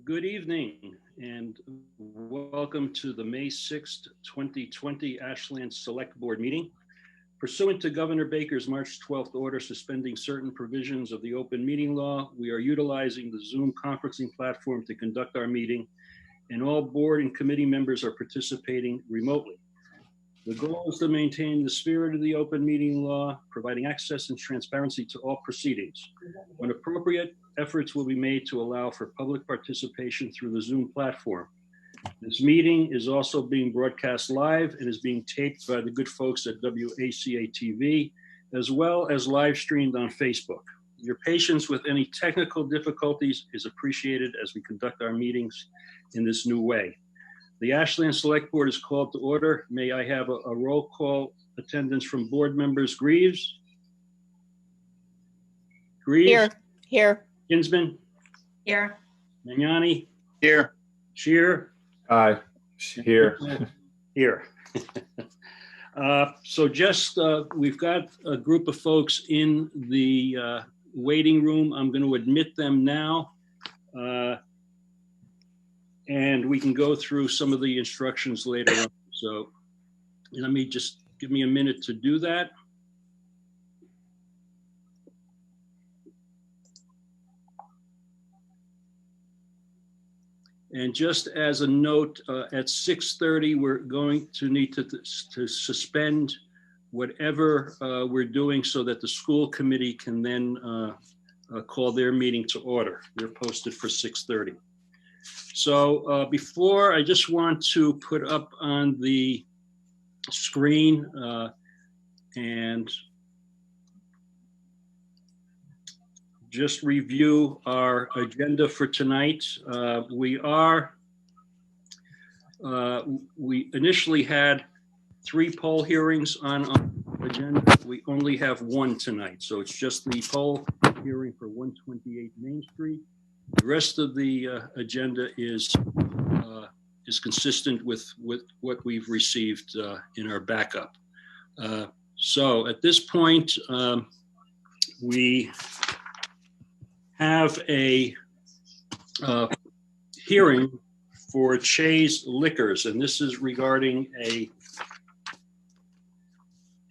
Good evening and welcome to the May 6th, 2020 Ashland Selectboard meeting. Pursuant to Governor Baker's March 12th order suspending certain provisions of the open meeting law, we are utilizing the Zoom conferencing platform to conduct our meeting, and all board and committee members are participating remotely. The goal is to maintain the spirit of the open meeting law, providing access and transparency to all proceedings. When appropriate, efforts will be made to allow for public participation through the Zoom platform. This meeting is also being broadcast live and is being taped by the good folks at WACA-TV, as well as live streamed on Facebook. Your patience with any technical difficulties is appreciated as we conduct our meetings in this new way. The Ashland Selectboard is called to order. May I have a roll call attendance from board members? Greaves? Greaves? Here. Kinsman? Here. Magnani? Here. Shear? Aye. Here. Here. So just, we've got a group of folks in the waiting room. I'm going to admit them now. And we can go through some of the instructions later on. So let me just give me a minute to do that. And just as a note, at 6:30, we're going to need to suspend whatever we're doing so that the school committee can then call their meeting to order. They're posted for 6:30. So before, I just want to put up on the screen and just review our agenda for tonight. We initially had 3 poll hearings on our agenda. We only have 1 tonight, so it's just the poll hearing for 128 Main Street. The rest of the agenda is consistent with what we've received in our backup. So at this point, we have a hearing for Che's Liquors, and this is regarding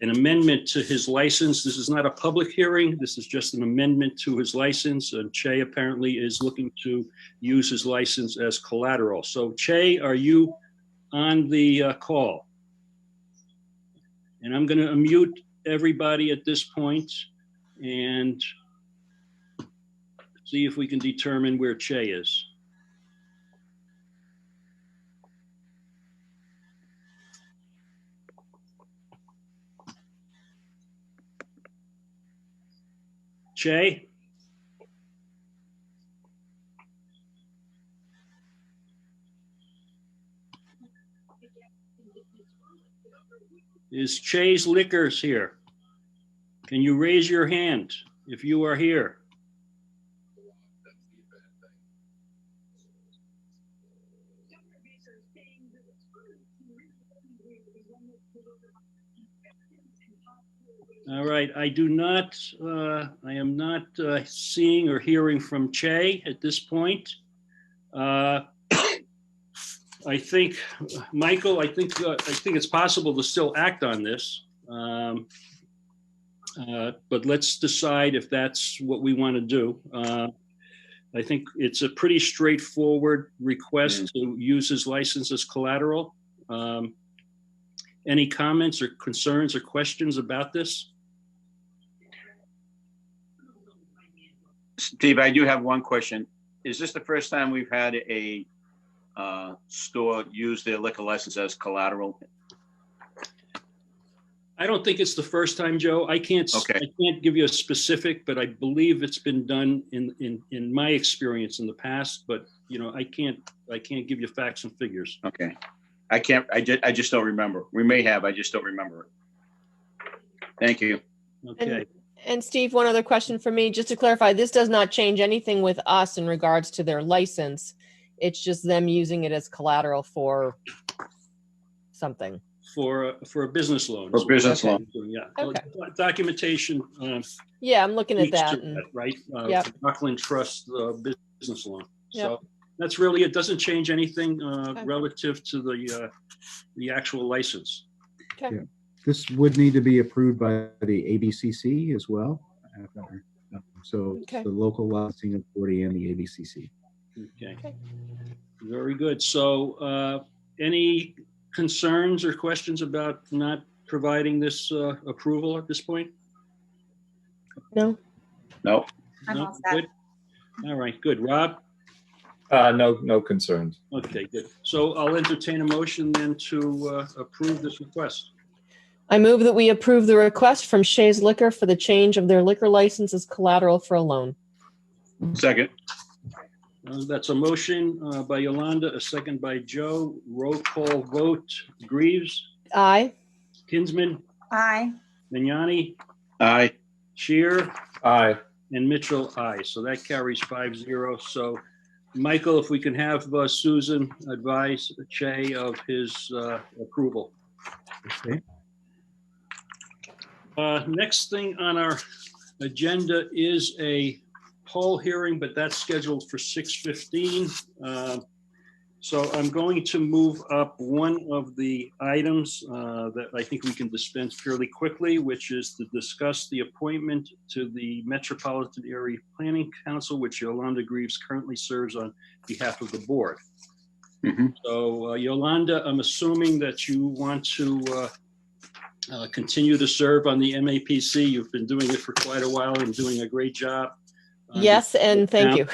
an amendment to his license. This is not a public hearing. This is just an amendment to his license. And Che apparently is looking to use his license as collateral. So Che, are you on the call? And I'm going to unmute everybody at this point and see if we can determine where Che is. Che? Is Che's Liquors here? Can you raise your hand if you are here? All right, I am not seeing or hearing from Che at this point. I think, Michael, I think it's possible to still act on this, but let's decide if that's what we want to do. I think it's a pretty straightforward request to use his license as collateral. Any comments or concerns or questions about this? Steve, I do have one question. Is this the first time we've had a store use their liquor license as collateral? I don't think it's the first time, Joe. I can't give you a specific, but I believe it's been done in my experience in the past. But you know, I can't give you facts and figures. Okay, I just don't remember. We may have. I just don't remember it. Thank you. Okay. And Steve, one other question for me, just to clarify, this does not change anything with us in regards to their license. It's just them using it as collateral for something. For a business loan. For business loan. Yeah. Okay. Documentation. Yeah, I'm looking at that. Right. Yep. Rockland Trust business loan. Yep. So that's really, it doesn't change anything Okay. relative to the actual license. Okay. Yeah. This would need to be approved by the ABCC as well. So Okay. the local licensing authority and the ABCC. Okay. Okay. Very good. So any concerns or questions about not providing this approval at this point? No. No, I'm No? all set. Good. All right, good. Rob? No concerns. Okay, good. So I'll entertain a motion then to approve this request. I move that we approve the request from Shays Liquor for the change of their liquor license as collateral for a loan. second, That's a motion by Yolanda, a second by Joe. Roll call vote. Greaves, Aye. Kinsman, Aye. Vignani, aye. Shear, Aye. and Mitchell, aye. So that carries 5-0. So Michael, if we can have Susan advise Che of his approval. Okay. Next thing on our agenda is a poll hearing, but that's scheduled for 6:15. So I'm going to move up one of the items that I think we can dispense fairly quickly, which is to discuss the appointment to the Metropolitan Area Planning Council, which Yolanda Greaves currently serves on behalf of the board. Mhm. So Yolanda, I'm assuming that you want to continue to serve on the MAPC. You've been doing it for quite a while and doing a great job. Yes, and thank you.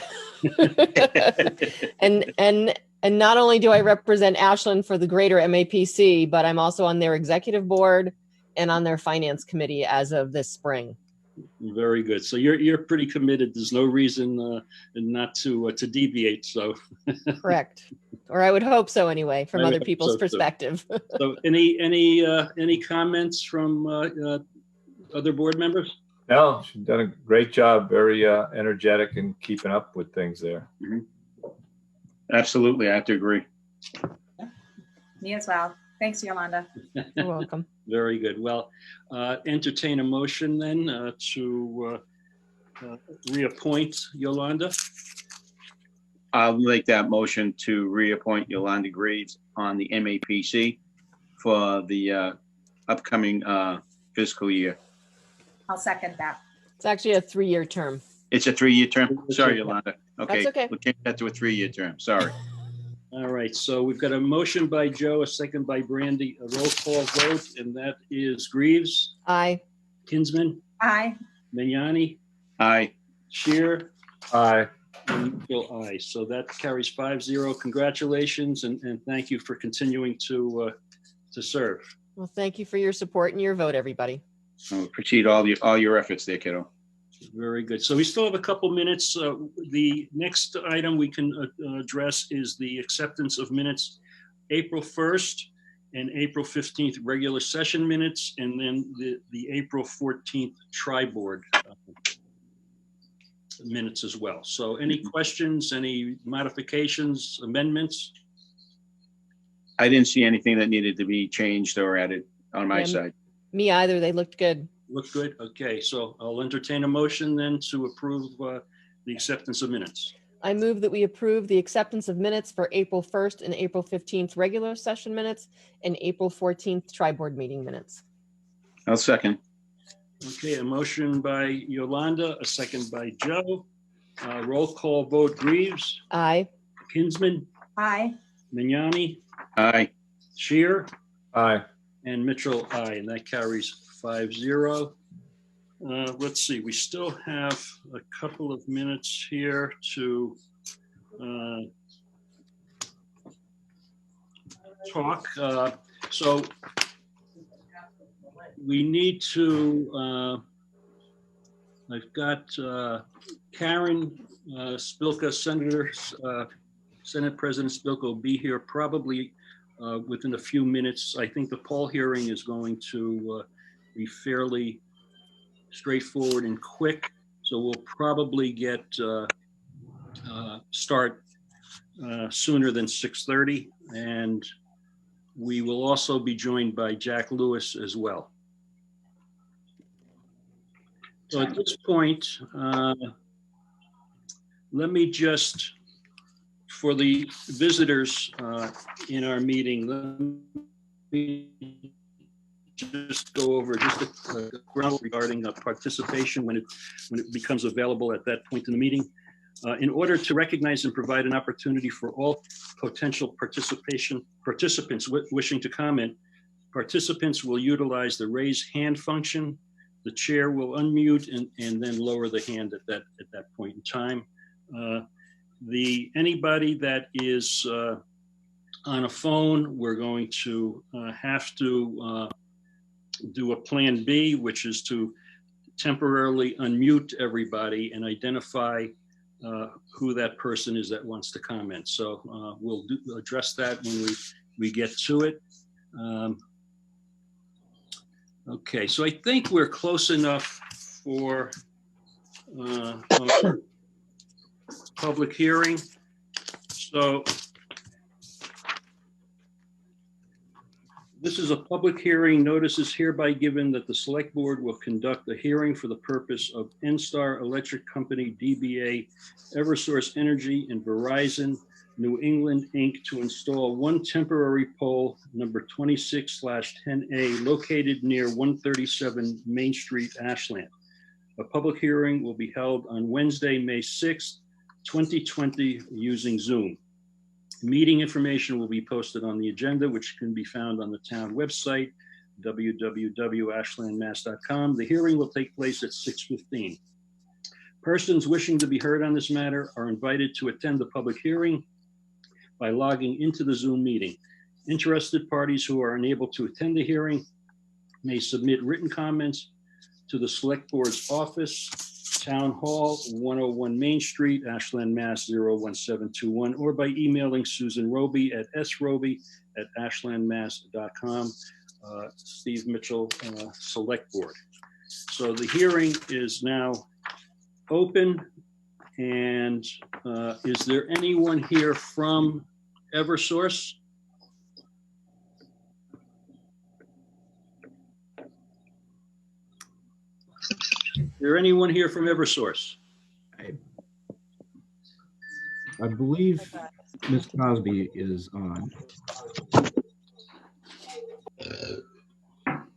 And not only do I represent Ashland for the greater MAPC, but I'm also on their executive board and on their finance committee as of this spring. Very good. So you're pretty committed. There's no reason not to deviate. So Correct. Or I would hope so anyway, from I would other hope people's so, too. perspective. so any comments from other board members? No, she's done a great job. Very energetic and keeping up with things there. Absolutely, I have to agree. Me as well. Thanks, Yolanda. You're welcome. Very good. Well, entertain a motion then to reappoint Yolanda. I'll make that motion to reappoint Yolanda Greaves on the MAPC for the upcoming fiscal year. I'll second that. It's actually a 3-year term. It's a 3-year term? Sorry, Yolanda. Okay, That's okay. we'll change that to a 3-year term. Sorry. All right. So we've got a motion by Joe, a second by Brandy, a roll call vote, and that is Greaves, Aye. Kinsman, Aye. Vignani, Aye. Shear, Aye. and Mitchell, aye. So that carries 5-0. Congratulations, and thank you for continuing to serve. Well, thank you for your support and your vote, everybody. I appreciate all your efforts there, kiddo. Very good. So we still have a couple minutes. The next item we can address is the acceptance of minutes, April 1st and April 15th regular session minutes, and then the April 14th tri-board minutes as well. So any questions, any modifications, amendments? I didn't see anything that needed to be changed or added on my Yeah. side. Me either. They looked good. Look good? Okay, so I'll entertain a motion then to approve the acceptance of minutes. I move that we approve the acceptance of minutes for April 1st and April 15th regular session minutes and April 14th tri-board meeting minutes. I'll second. Okay, a motion by Yolanda, a second by Joe. Roll call vote, Greaves, Aye. Kinsman, Aye. Vignani, Aye. Shear, Aye. and Mitchell, aye, and that carries 5-0. Let's see, we still have a couple of minutes here to talk. So we need to, I've got Karen Spilka, Senate President Spilka will be here probably within a few minutes. I think the poll hearing is going to be fairly straightforward and quick. So we'll probably get start sooner than 6:30. And we will also be joined by Jack Lewis as well. So at this point, let me just For the visitors in our meeting, let me just go over just a ground regarding participation when it becomes available at that point in the meeting. In order to recognize and provide an opportunity for all potential participants wishing to comment, participants will utilize the raise hand function. The chair will unmute and then lower the hand at that point in time. Anybody that is on a phone, we're going to have to do a plan B, which is to temporarily unmute everybody and identify who that person is that wants to comment. So we'll address that when we get to it. Okay, so I think we're close enough for our public hearing. So this is a public hearing. Notice is hereby given that the Select Board will conduct a hearing for the purpose of NSTAR Electric Company, DBA, Eversource Energy, and Verizon New England, Inc. to install one temporary pole, number 26/10A, located near 137 Main Street, Ashland. A public hearing will be held on Wednesday, May 6th, 2020, using Zoom. Meeting information will be posted on the agenda, which can be found on the town website, www.ashlandmass.com. The hearing will take place at 6:15. Persons wishing to be heard on this matter are invited to attend the public hearing by logging into the Zoom meeting. Interested parties who are unable to attend the hearing may submit written comments to the Select Board's office, Town Hall, 101 Main Street, Ashland, Mass. 01721, or by emailing Susan Roby at sroby@ashlandmass.com. Steve Mitchell, Select Board. So the hearing is now open. And is there anyone here from Eversource? Is there anyone here from Eversource? I believe Ms. Cosby is on.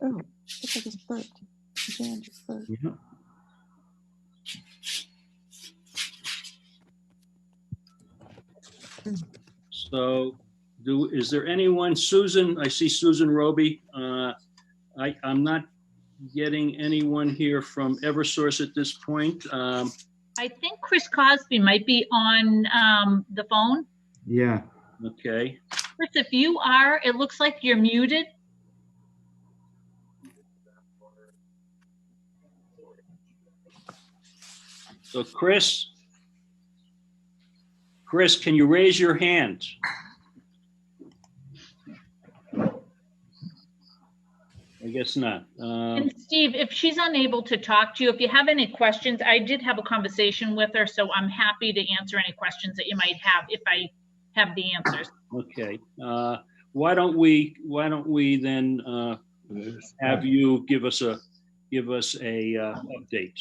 Oh, looks like it's burped. Jan just burped. Yeah. So is there anyone, Susan, I see Susan Roby. I'm not getting anyone here from Eversource at this point. I think Chris Cosby might be on the phone. Yeah. Okay. Chris, if you are, it looks like you're muted. So Chris, can you raise your hand? I guess not. And Steve, if she's unable to talk to you, if you have any questions, I did have a conversation with her, so I'm happy to answer any questions that you might have if I have the answers. Okay. Why don't we then have you give us a update?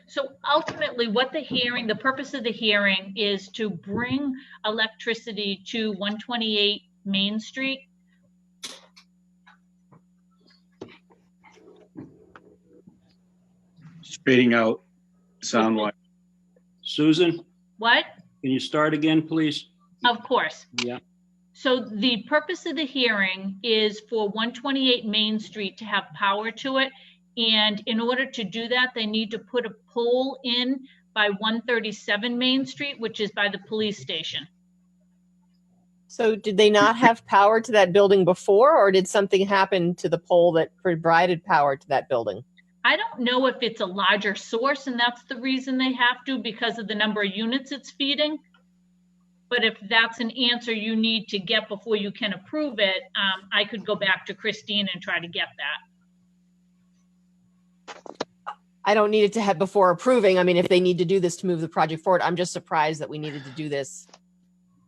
So ultimately what the purpose of the hearing is to bring electricity to 128 Main Street. Fading out sound-wise. Susan, What? can you start again, please? Of course. Yeah. So the purpose of the hearing is for 128 Main Street to have power to it. And in order to do that, they need to put a pole in by 137 Main Street, which is by the police station. So did they not have power to that building before, or did something happen to the pole that provided power to that building? I don't know if it's a larger source and that's the reason they have to, because of the number of units it's feeding. But if that's an answer you need to get before you can approve it, I could go back to Christine and try to get that. I don't need it to have before approving. I mean, if they need to do this to move the project forward, I'm just surprised that we needed to do this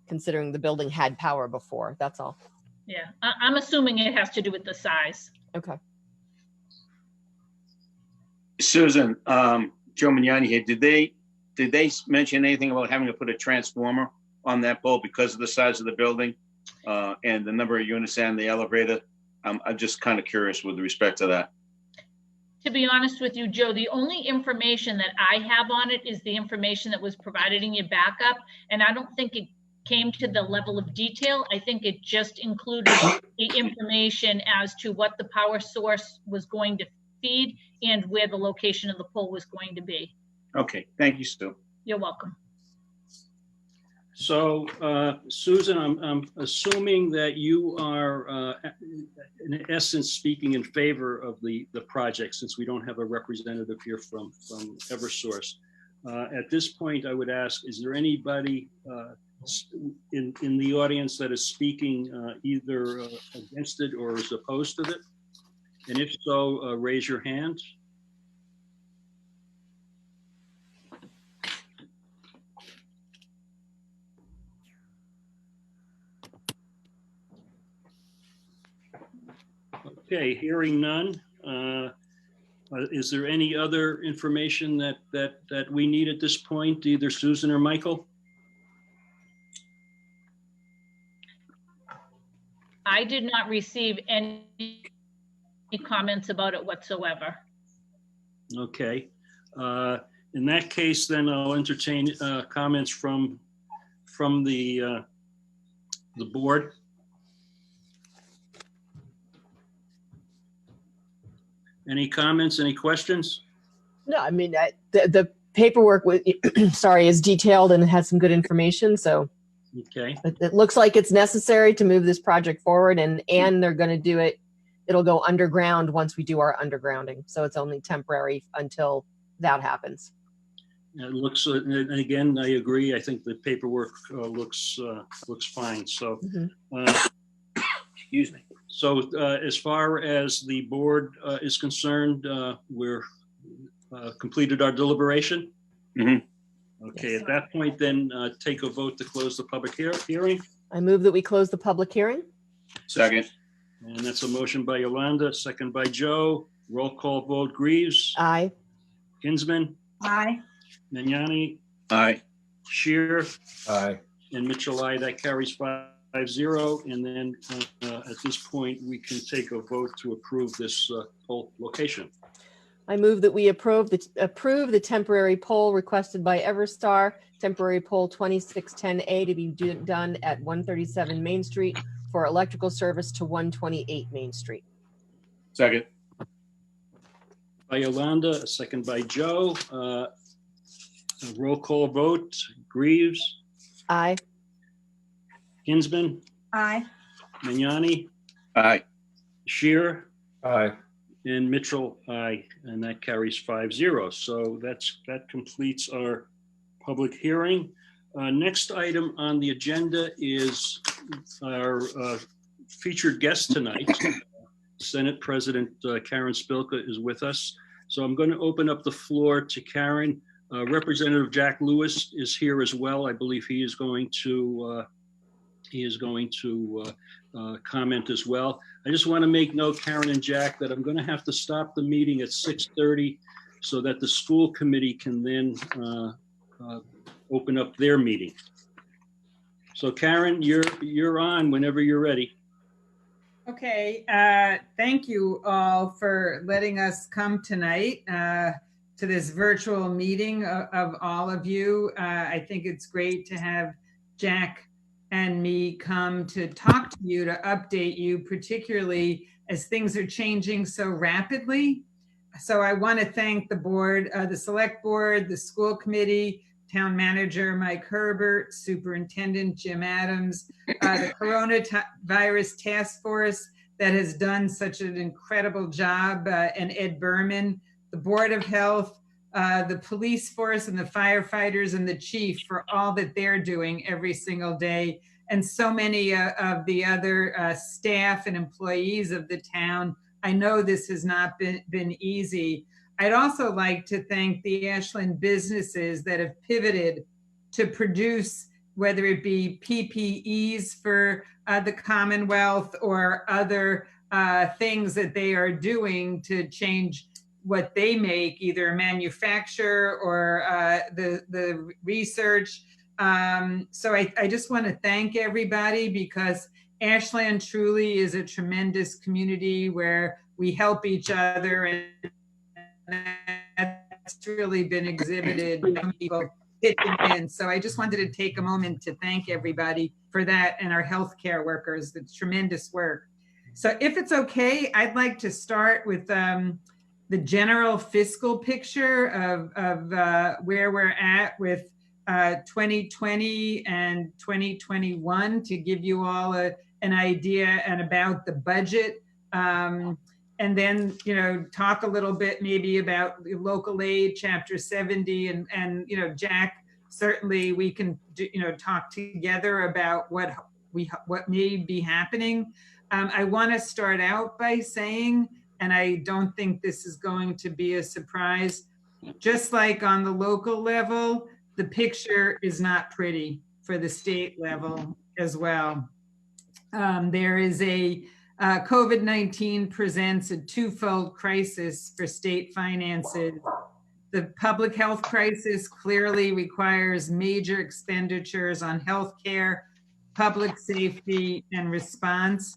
considering the building had power before. That's all. Yeah, I'm assuming it has to do with the size. Okay. Susan, Joe Mignani here. Did they mention anything about having to put a transformer on that pole because of the size of the building and the number of units and the elevator. I'm just kind of curious with respect to that. To be honest with you, Joe, the only information that I have on it is the information that was provided in your backup. And I don't think it came to the level of detail. I think it just included the information as to what the power source was going to feed and where the location of the pole was going to be. Okay, thank you, Stu. You're welcome. So, Susan, I'm assuming that you are, in essence, speaking in favor of the project, since we don't have a representative here from Eversource. At this point, I would ask, is there anybody in the audience that is speaking either against it or is opposed to it? And if so, raise your hand. Okay, hearing none. Is there any other information that we need at this point, either Susan or Michael? I did not receive any comments about it whatsoever. Okay. In that case, then I'll entertain comments from the board. Any comments, any questions? No, I mean, the paperwork was, sorry, is detailed and has some good information. So Okay, it looks like it's necessary to move this project forward, and they're going to do it. It'll go underground once we do our undergrounding. So it's only temporary until that happens. it looks, and again, I agree. I think the paperwork looks fine. So, Excuse me. so as far as the board is concerned, we're completed our deliberation. Mhm. Okay, at that point, then take a vote to close the public hearing. I move that we close the public hearing. Second. And that's a motion by Yolanda, second by Joe. Roll call vote, Greaves, Aye. Kinsman, Aye. Magnani, Aye. Shear, Aye. and Mitchell, aye. That carries 5-0. And then at this point, we can take a vote to approve this whole location. I move that we approve the temporary poll requested by Everstar, temporary poll 2610A to be done at 137 Main Street for electrical service to 128 Main Street. Second. By Yolanda, a second by Joe. A roll call vote, Greaves, Aye. Kinsman, Aye. Magnani, Aye. Shear, Aye. and Mitchell, aye, and that carries 5-0. So that completes our public hearing. Next item on the agenda is our featured guest tonight. Senate President Karen Spilka is with us. So I'm going to open up the floor to Karen. Representative Jack Lewis is here as well. I believe he is going to comment as well. I just want to make note, Karen and Jack, that I'm going to have to stop the meeting at 6:30 so that the school committee can then open up their meeting. So Karen, you're on whenever you're ready. Okay, thank you all for letting us come tonight to this virtual meeting of all of you. I think it's great to have Jack and me come to talk to you, to update you, particularly as things are changing so rapidly. So I want to thank the board, the select board, the school committee, town manager Mike Herbert, superintendent Jim Adams, the coronavirus task force that has done such an incredible job, and Ed Berman, the Board of Health, the police force and the firefighters and the chief for all that they're doing every single day, and so many of the other staff and employees of the town. I know this has not been easy. I'd also like to thank the Ashland businesses that have pivoted to produce, whether it be PPEs for the Commonwealth or other things that they are doing to change what they make, either manufacture or the research So I just want to thank everybody, because Ashland truly is a tremendous community where we help each other, and that's really been exhibited by people pitching in. So I just wanted to take a moment to thank everybody for that, and our healthcare workers. It's tremendous work. So if it's okay, I'd like to start with the general fiscal picture of where we're at with 2020 and 2021, to give you all an idea and about the budget. And then, talk a little bit maybe about local aid, Chapter 70, and Jack, certainly we can talk together about what may be happening. I want to start out by saying, and I don't think this is going to be a surprise, just like on the local level, the picture is not pretty for the state level as well. There is COVID-19 presents a twofold crisis for state finances. The public health crisis clearly requires major expenditures on healthcare, public safety, and response.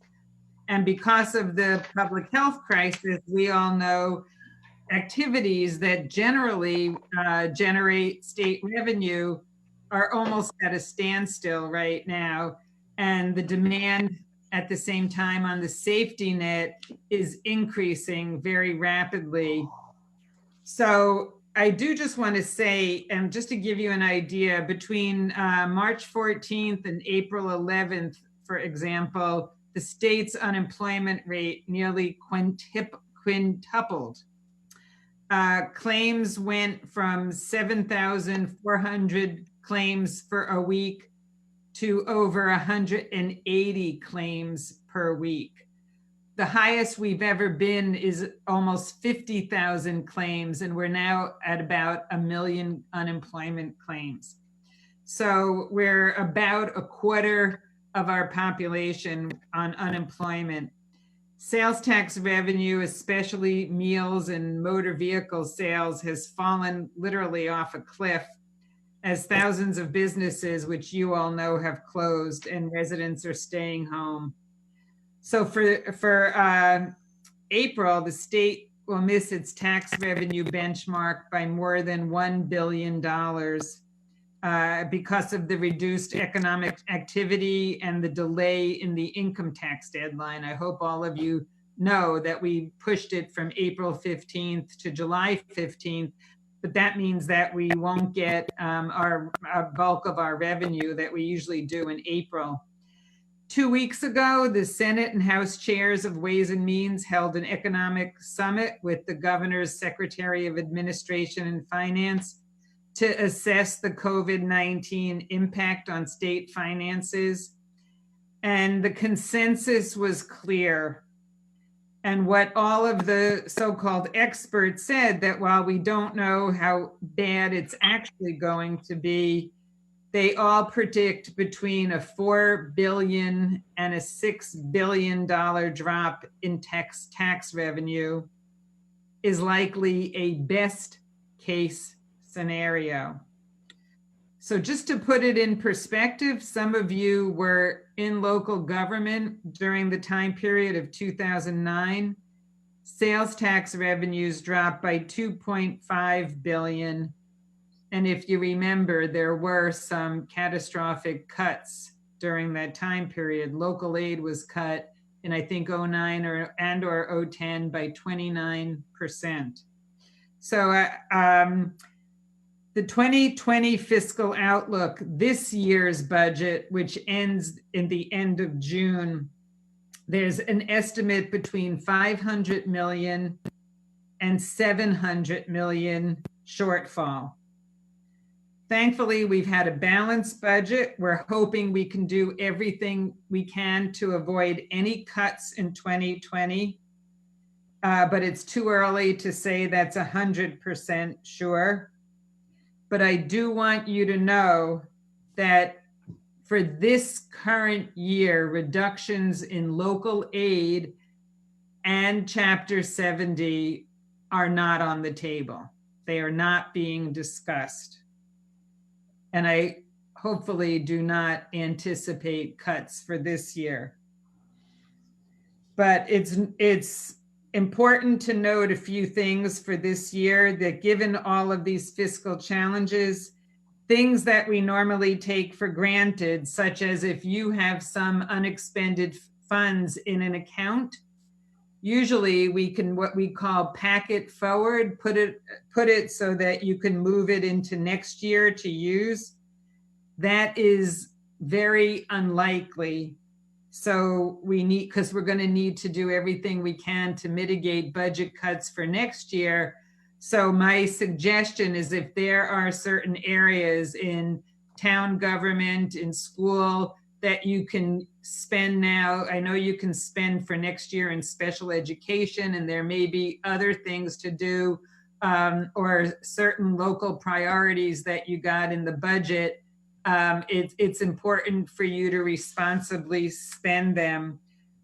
And because of the public health crisis, we all know activities that generally generate state revenue are almost at a standstill right now. And the demand at the same time on the safety net is increasing very rapidly. So I do just want to say, and just to give you an idea, between March 14th and April 11th, for example, the state's unemployment rate nearly quintupled. Claims went from 7,400 claims for a week to over 180 claims per week. The highest we've ever been is almost 50,000 claims, and we're now at about 1 million unemployment claims. So we're about a quarter of our population on unemployment. Sales tax revenue, especially meals and motor vehicle sales, has fallen literally off a cliff, as thousands of businesses, which you all know, have closed and residents are staying home. So for April, the state will miss its tax revenue benchmark by more than $1 billion because of the reduced economic activity and the delay in the income tax deadline. I hope all of you know that we pushed it from April 15th to July 15th, but that means that we won't get our bulk of our revenue that we usually do in April. 2 weeks ago, the Senate and House chairs of Ways and Means held an economic summit with the governor's Secretary of Administration and Finance to assess the COVID-19 impact on state finances. And the consensus was clear. And what all of the so-called experts said, that while we don't know how bad it's actually going to be, they all predict between a $4 billion and a $6 billion drop in tax revenue is likely a best case scenario. So just to put it in perspective, some of you were in local government during the time period of 2009. Sales tax revenues dropped by $2.5 billion. And if you remember, there were some catastrophic cuts during that time period. Local aid was cut in, I think, 09 or 010 by 29%. So the 2020 fiscal outlook, this year's budget, which ends in the end of June, there's an estimate between 500 million and 700 million shortfall. Thankfully, we've had a balanced budget. We're hoping we can do everything we can to avoid any cuts in 2020, but it's too early to say that's 100% sure. But I do want you to know that for this current year, reductions in local aid and Chapter 70 are not on the table. They are not being discussed. And I hopefully do not anticipate cuts for this year. But it's important to note a few things for this year, that given all of these fiscal challenges, things that we normally take for granted, such as if you have some unexpended funds in an account, usually we can, what we call pack it forward, put it so that you can move it into next year to use. That is very unlikely. So we need, because we're going to need to do everything we can to mitigate budget cuts for next year. So my suggestion is, if there are certain areas in town government, in school, that you can spend now, I know you can spend for next year in special education, and there may be other things to do, or certain local priorities that you got in the budget. It's important for you to responsibly spend them.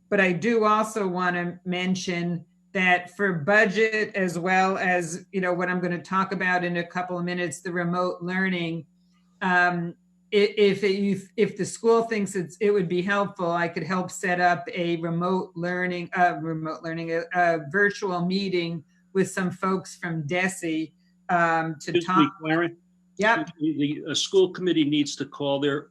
But I do also want to mention that for budget, as well as, you know, what I'm going to talk about in a couple of minutes, the remote learning, if the school thinks it would be helpful, I could help set up a virtual meeting with some folks from DESE to Excuse talk. me, Karen. Yep. The school committee needs to call their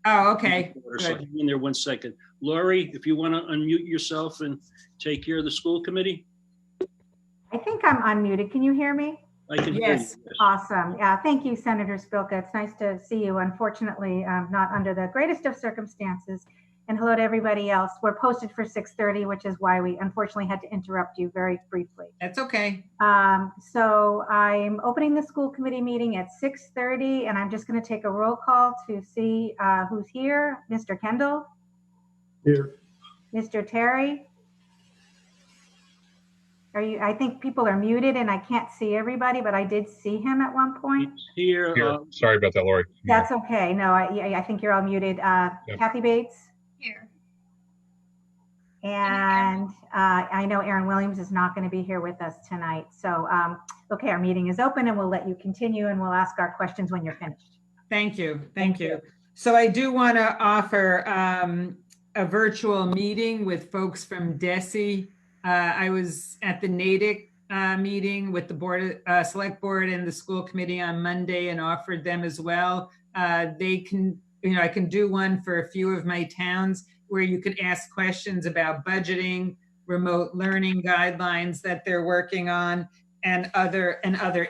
Oh, okay. So Good. hang in there 1 second. Laurie, if you want to unmute yourself and take care of the school committee. I think I'm unmuted. Can you hear me? I can hear you. Yes. Awesome. Yeah, thank you, Senator Spilka. It's nice to see you. Unfortunately, not under the greatest of circumstances. And hello to everybody else. We're posted for 6:30, which is why we unfortunately had to interrupt you very briefly. That's okay. So I'm opening the school committee meeting at 6:30, and I'm just going to take a roll call to see who's here. Mr. Kendall? Here. Mr. Terry? I think people are muted and I can't see everybody, but I did see him at one point. Here. Sorry about that, Lori. That's okay. No, I think you're all muted. Kathy Bates? Here. And I know Aaron Williams is not going to be here with us tonight. So, okay, our meeting is open and we'll let you continue and we'll ask our questions when you're finished. Thank you. Thank you. So I do want to offer a virtual meeting with folks from DESE. I was at the Natick meeting with the select board and the school committee on Monday and offered them as well. They can, I can do one for a few of my towns where you could ask questions about budgeting, remote learning guidelines that they're working on, and other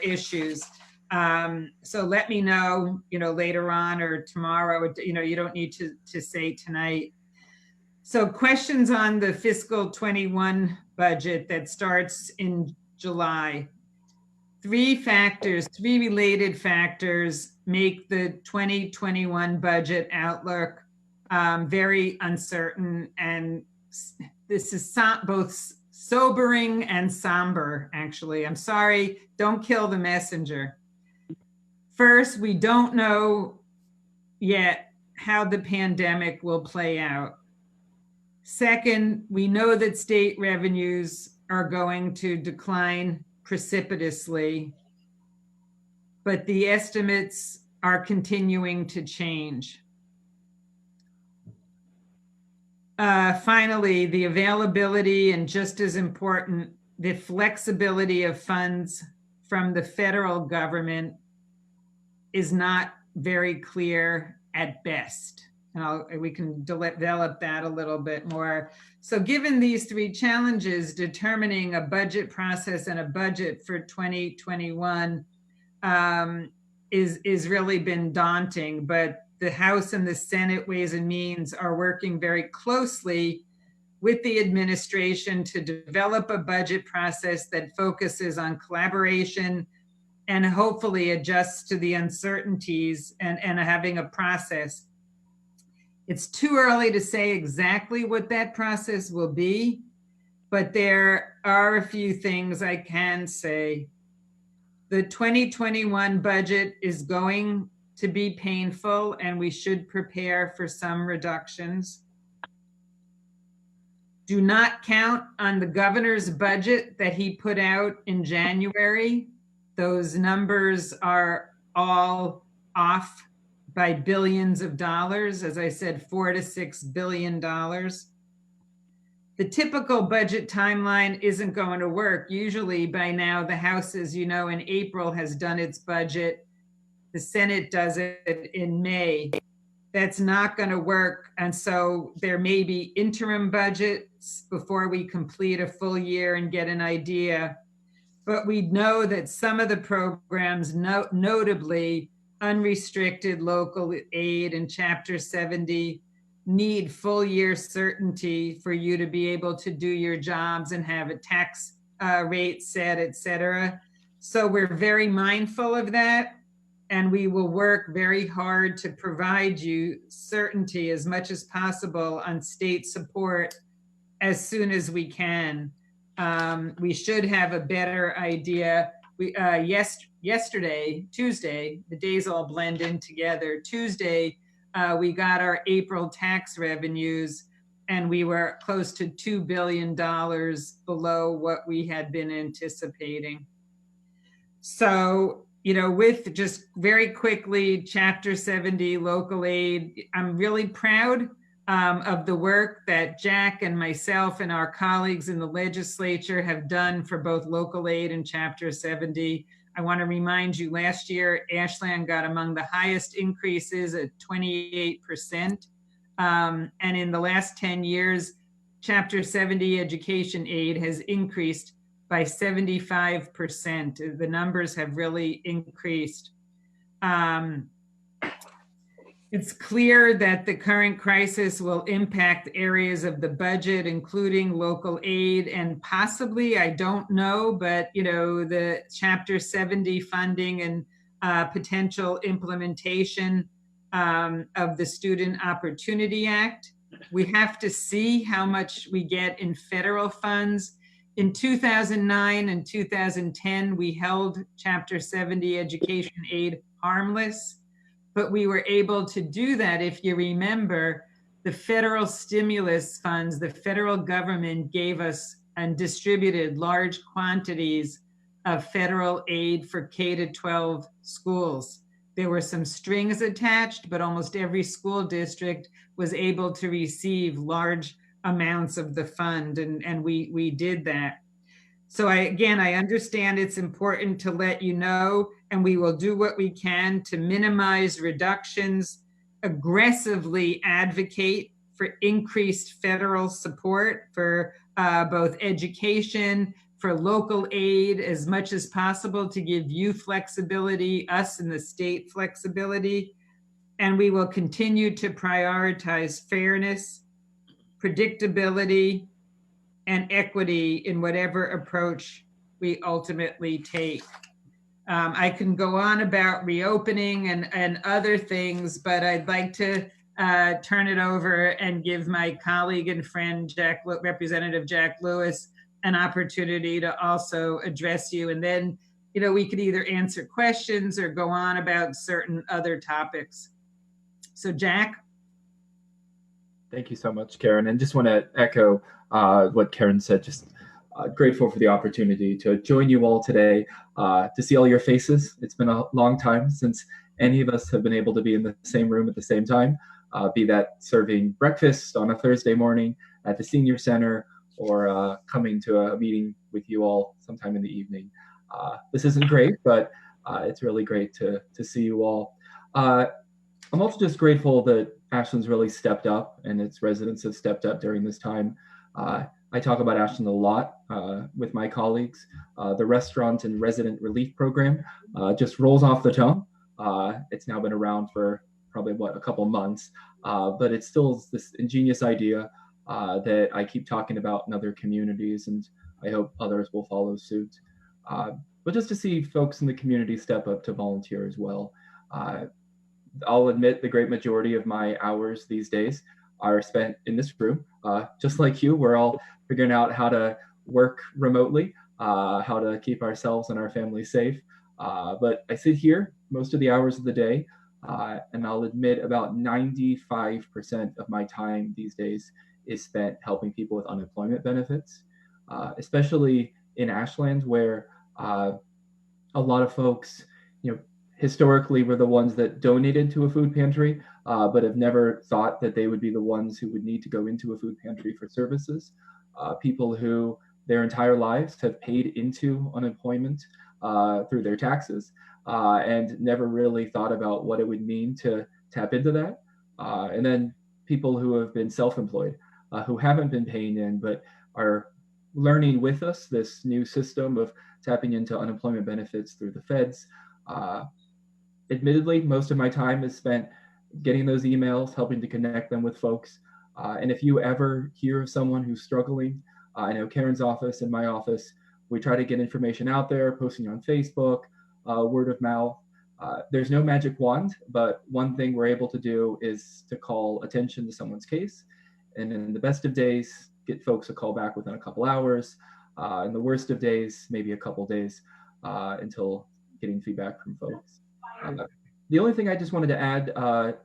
issues. So let me know, later on or tomorrow. You don't need to say tonight. So questions on the fiscal 21 budget that starts in July. Three related factors make the 2021 budget outlook very uncertain. And this is both sobering and somber, actually. I'm sorry, don't kill the messenger. First, we don't know yet how the pandemic will play out. Second, we know that state revenues are going to decline precipitously, but the estimates are continuing to change. Finally, the availability, and just as important, the flexibility of funds from the federal government is not very clear at best. And we can develop that a little bit more. So given these three challenges, determining a budget process and a budget for 2021 is really been daunting, but the House and the Senate Ways and Means are working very closely with the administration to develop a budget process that focuses on collaboration and hopefully adjusts to the uncertainties and having a process. It's too early to say exactly what that process will be, but there are a few things I can say. The 2021 budget is going to be painful, and we should prepare for some reductions. Do not count on the governor's budget that he put out in January. Those numbers are all off by billions of dollars. As I said, $4 to $6 billion. The typical budget timeline isn't going to work. Usually by now, the House, as you know, in April has done its budget. The Senate does it in May. That's not going to work. And so there may be interim budgets before we complete a full year and get an idea. But we know that some of the programs, notably unrestricted local aid and Chapter 70, need full year certainty for you to be able to do your jobs and have a tax rate set, et cetera. So we're very mindful of that. And we will work very hard to provide you certainty as much as possible on state support as soon as we can. We should have a better idea. Yesterday, Tuesday, the days all blend in together. Tuesday, we got our April tax revenues, and we were close to $2 billion below what we had been anticipating. So, you know, with just very quickly, Chapter 70 local aid, I'm really proud of the work that Jack and myself and our colleagues in the legislature have done for both local aid and Chapter 70. I want to remind you, last year, Ashland got among the highest increases at 28%. And in the last 10 years, Chapter 70 education aid has increased by 75%. The numbers have really increased. It's clear that the current crisis will impact areas of the budget, including local aid and possibly, I don't know, but you know, the Chapter 70 funding and potential implementation of the Student Opportunity Act. We have to see how much we get in federal funds. In 2009 and 2010, we held Chapter 70 education aid harmless, but we were able to do that. If you remember, the federal stimulus funds, the federal government gave us and distributed large quantities of federal aid for K-12 schools. There were some strings attached, but almost every school district was able to receive large amounts of the fund, and we did that. So I understand it's important to let you know, and we will do what we can to minimize reductions, aggressively advocate for increased federal support for both education, for local aid as much as possible to give you flexibility, us and the state flexibility. And we will continue to prioritize fairness, predictability, and equity in whatever approach we ultimately take. I can go on about reopening and other things, but I'd like to turn it over and give my colleague and friend, Representative Jack Lewis, an opportunity to also address you. And then, you know, we could either answer questions or go on about certain other topics. So Jack. Thank you so much, Karen. And just want to echo what Karen said, just grateful for the opportunity to join you all today, to see all your faces. It's been a long time since any of us have been able to be in the same room at the same time, be that serving breakfast on a Thursday morning at the senior center or coming to a meeting with you all sometime in the evening. This isn't great, but it's really great to see you all. I'm also just grateful that Ashland's really stepped up and its residents have stepped up during this time. I talk about Ashland a lot with my colleagues. The Restaurant and Resident Relief Program just rolls off the tongue. It's now been around for probably, a couple months, but it's still this ingenious idea that I keep talking about in other communities, and I hope others will follow suit. But just to see folks in the community step up to volunteer as well. I'll admit the great majority of my hours these days are spent in this room. Just like you, we're all figuring out how to work remotely, how to keep ourselves and our families safe. But I sit here most of the hours of the day, and I'll admit about 95% of my time these days is spent helping people with unemployment benefits, especially in Ashland, where a lot of folks, historically were the ones that donated to a food pantry, but have never thought that they would be the ones who would need to go into a food pantry for services. People who their entire lives have paid into unemployment through their taxes and never really thought about what it would mean to tap into that. And then people who have been self-employed, who haven't been paying in, but are learning with us this new system of tapping into unemployment benefits through the feds. Admittedly, most of my time is spent getting those emails, helping to connect them with folks. And if you ever hear of someone who's struggling, I know Karen's office and my office, we try to get information out there, posting on Facebook, word of mouth. There's no magic wand, but one thing we're able to do is to call attention to someone's case. And in the best of days, get folks a call back within a couple hours. In the worst of days, maybe a couple days until getting feedback from folks. The only thing I just wanted to add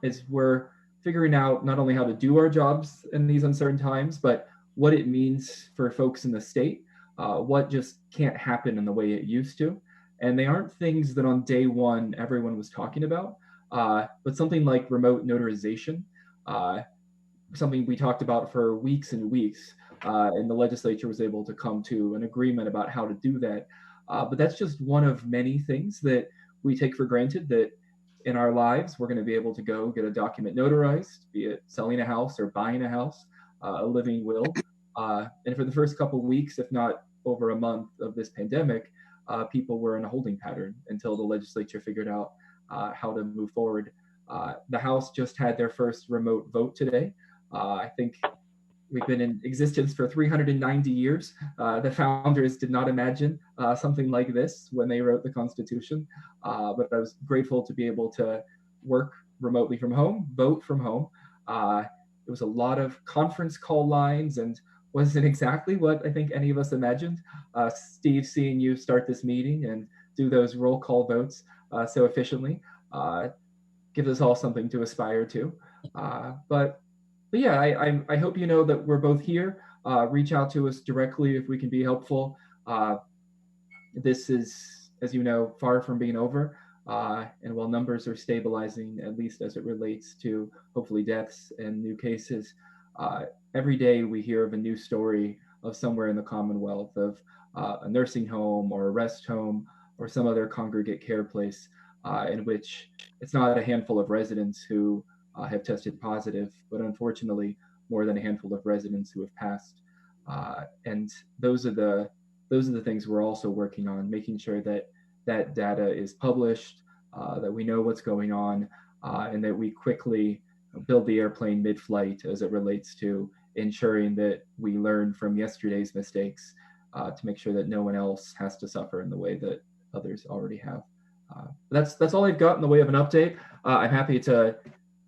is we're figuring out not only how to do our jobs in these uncertain times, but what it means for folks in the state, what just can't happen in the way it used to. And they aren't things that on day one everyone was talking about, but something like remote notarization, something we talked about for weeks and weeks, and the legislature was able to come to an agreement about how to do that. But that's just one of many things that we take for granted, that in our lives, we're going to be able to go get a document notarized, be it selling a house or buying a house, a living will. And for the first couple of weeks, if not over a month of this pandemic, people were in a holding pattern until the legislature figured out how to move forward. The House just had their first remote vote today. I think we've been in existence for 390 years. The founders did not imagine something like this when they wrote the Constitution, but I was grateful to be able to work remotely from home, vote from home. It was a lot of conference call lines and wasn't exactly what I think any of us imagined. Steve, seeing you start this meeting and do those roll call votes so efficiently gives us all something to aspire to. But yeah, I hope you know that we're both here. Reach out to us directly if we can be helpful. This is, as you know, far from being over. And while numbers are stabilizing, at least as it relates to hopefully deaths and new cases, every day we hear of a new story of somewhere in the Commonwealth of a nursing home or a rest home or some other congregate care place in which it's not a handful of residents who have tested positive, but unfortunately more than a handful of residents who have passed. And those are the things we're also working on, making sure that that data is published, that we know what's going on, and that we quickly build the airplane mid-flight as it relates to ensuring that we learn from yesterday's mistakes to make sure that no one else has to suffer in the way that others already have. That's all I've got in the way of an update. I'm happy to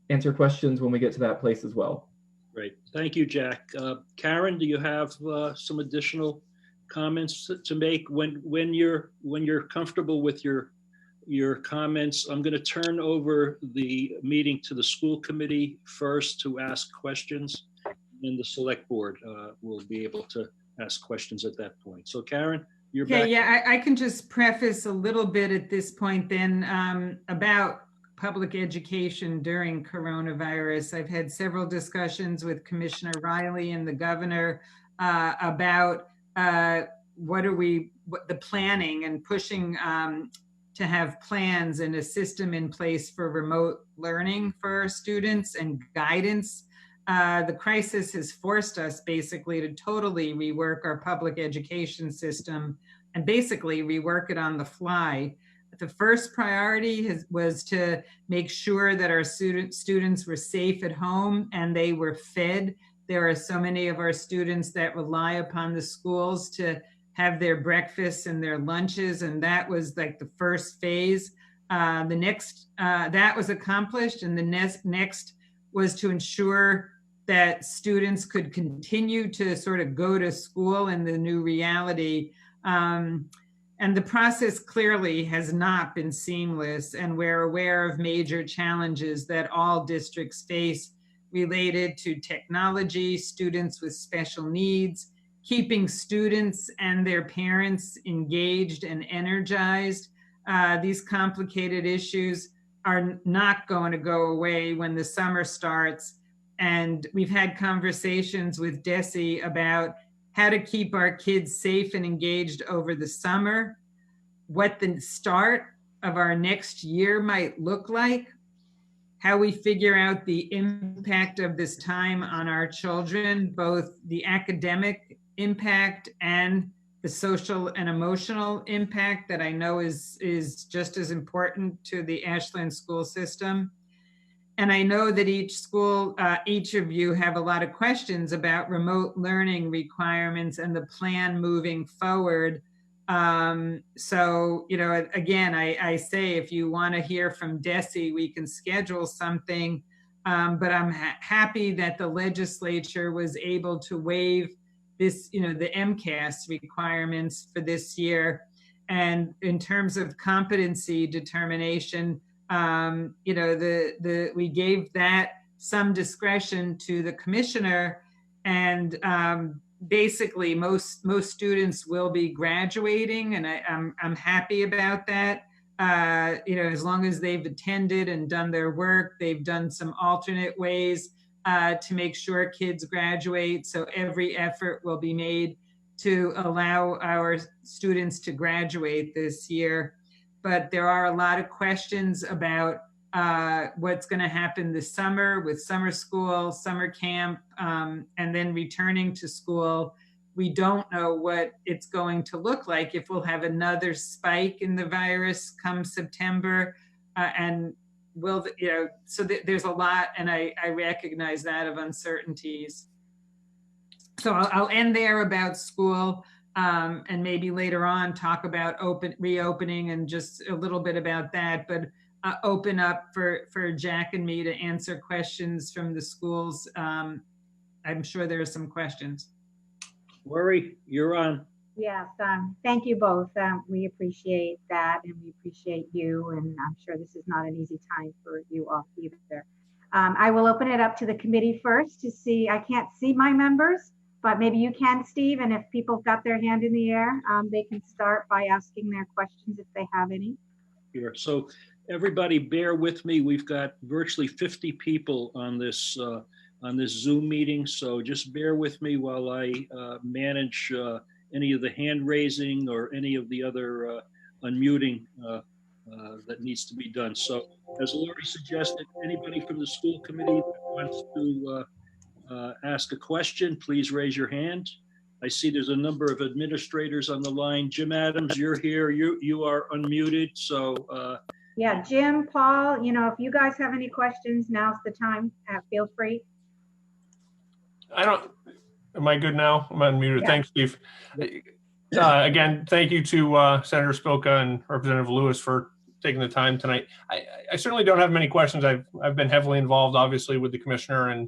answer questions when we get to that place as well. Great. Thank you, Jack. Karen, do you have some additional comments to make? When you're comfortable with your comments, I'm going to turn over the meeting to the school committee first to ask questions, and the select board will be able to ask questions at that point. So Karen, you're back. Yeah, I can just preface a little bit at this point then about public education during coronavirus. I've had several discussions with Commissioner Riley and the governor about the planning and pushing to have plans and a system in place for remote learning for our students and guidance. The crisis has forced us basically to totally rework our public education system and basically rework it on the fly. The first priority was to make sure that our students were safe at home and they were fed. There are so many of our students that rely upon the schools to have their breakfasts and their lunches, and that was like the first phase. The next, that was accomplished, and the next was to ensure that students could continue to sort of go to school in the new reality. And the process clearly has not been seamless, and we're aware of major challenges that all districts face related to technology, students with special needs, keeping students and their parents engaged and energized, these complicated issues are not going to go away when the summer starts. And we've had conversations with Desi about how to keep our kids safe and engaged over the summer, what the start of our next year might look like, how we figure out the impact of this time on our children, both the academic impact and the social and emotional impact that I know is just as important to the Ashland school system. And I know that each school, each of you have a lot of questions about remote learning requirements and the plan moving forward. So, you know, again, I say, if you want to hear from Desi, we can schedule something. But I'm happy that the legislature was able to waive this, you know, the MCAS requirements for this year. And in terms of competency determination, you know, we gave that some discretion to the commissioner, and basically most students will be graduating, and I'm happy about that. You know, as long as they've attended and done their work, they've done some alternate ways to make sure kids graduate. So every effort will be made to allow our students to graduate this year. But there are a lot of questions about what's going to happen this summer with summer school, summer camp, and then returning to school. We don't know what it's going to look like, if we'll have another spike in the virus come September, and will, you know, so there's a lot, and I recognize that, of uncertainties. So I'll end there about school, and maybe later on talk about reopening and just a little bit about that, but open up for Jack and me to answer questions from the schools. I'm sure there are some questions. Lori, you're on. Yes, thank you both. We appreciate that, and we appreciate you, and I'm sure this is not an easy time for you all either. I will open it up to the committee first to see. I can't see my members, but maybe you can, Steve, and if people have got their hand in the air, they can start by asking their questions if they have any. Sure. So everybody bear with me. We've got virtually 50 people on this Zoom meeting, so just bear with me while I manage any of the hand raising or any of the other unmuting that needs to be done. So as Lori suggested, anybody from the school committee that wants to ask a question, please raise your hand. I see there's a number of administrators on the line. Jim Adams, you're here. You are unmuted. So yeah, Jim, Paul, you know, if you guys have any questions, now's the time. Feel free. Am I good now? I'm unmuted. Yeah. Thanks, Steve. Again, thank you to Senator Spilka and Representative Lewis for taking the time tonight. I certainly don't have many questions. I've been heavily involved, obviously, with the Commissioner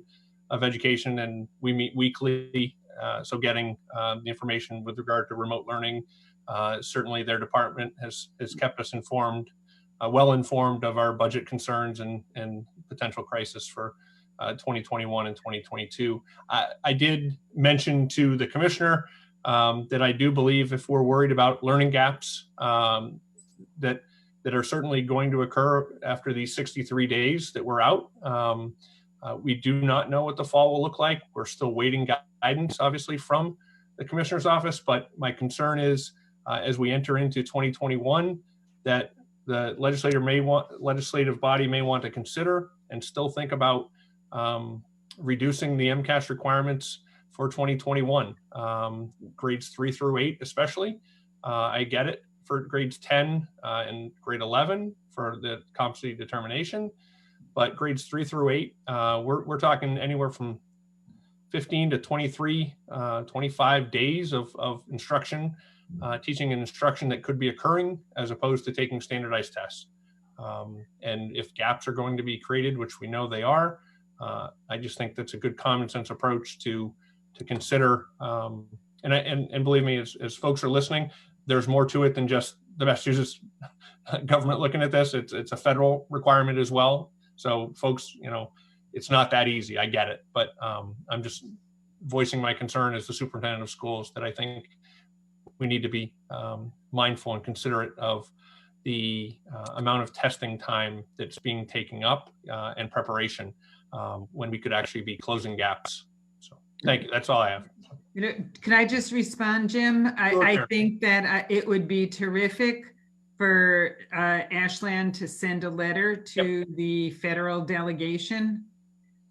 of Education, and we meet weekly. So getting the information with regard to remote learning, certainly their department has kept us informed, well informed of our budget concerns and potential crisis for 2021 and 2022. I did mention to the Commissioner that I do believe, if we're worried about learning gaps that are certainly going to occur after these 63 days that we're out. We do not know what the fall will look like. We're still waiting guidance, obviously, from the Commissioner's office, but my concern is as we enter into 2021, that the legislative body may want to consider and still think about reducing the MCAS requirements for 2021, grades 3 through 8 especially. I get it for grades 10 and grade 11 for the competency determination, but grades 3 through 8, we're talking anywhere from 15 to 23, 25 days of instruction, teaching and instruction that could be occurring as opposed to taking standardized tests. And if gaps are going to be created, which we know they are, I just think that's a good common sense approach to consider. And believe me, as folks are listening, there's more to it than just the Massachusetts government looking at this. It's a federal requirement as well. So folks, you know, it's not that easy. I get it, but I'm just voicing my concern as the superintendent of schools that I think we need to be mindful and considerate of the amount of testing time that's being taken up and preparation when we could actually be closing gaps. So thank you. That's all I have. You know, can I just respond, Jim? I Sure. think that it would be terrific for Ashland to send a letter to the federal delegation,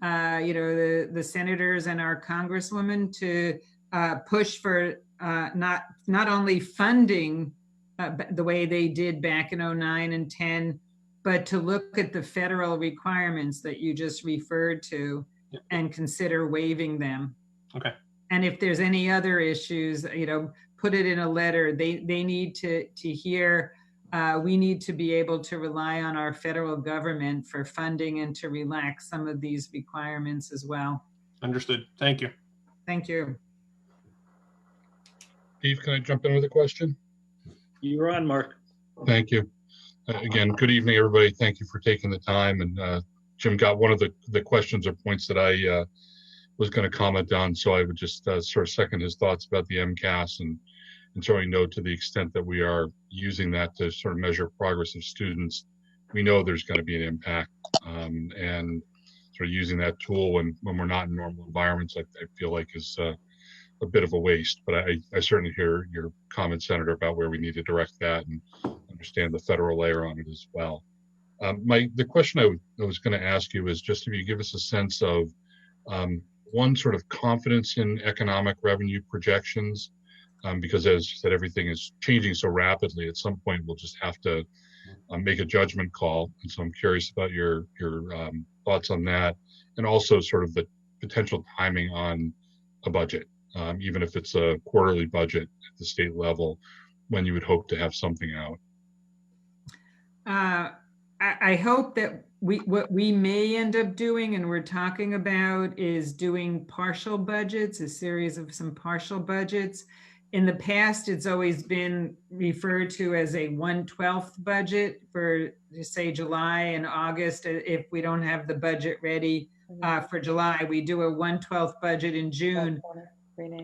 you know, the senators and our congresswomen to push for not only funding the way they did back in 09 and 10, but to look at the federal requirements that you just referred to and consider waiving them. Okay. And if there's any other issues, you know, put it in a letter. They need to hear, we need to be able to rely on our federal government for funding and to relax some of these requirements as well. Understood. Thank you. Thank you. Steve, can I jump in with a question? You're on, Mark. Thank you. Again, good evening, everybody. Thank you for taking the time. And Jim got one of the questions or points that I was going to comment on. So I would just sort of second his thoughts about the MCAS and certainly know to the extent that we are using that to sort of measure progress of students, we know there's going to be an impact. And sort of using that tool when we're not in normal environments, I feel like is a bit of a waste. But I certainly hear your comment, Senator, about where we need to direct that and understand the federal layer on it as well. The question I was going to ask you is just if you give us a sense of one, sort of confidence in economic revenue projections, because as you said, everything is changing so rapidly. At some point, we'll just have to make a judgment call. And so I'm curious about your thoughts on that, and also sort of the potential timing on a budget, even if it's a quarterly budget at the state level, when you would hope to have something out. I hope that what we may end up doing, and we're talking about, is doing partial budgets, a series of some partial budgets. In the past, it's always been referred to as a 1/12 budget for, say, July and August. If we don't have the budget ready for July, we do a 1/12 budget in June.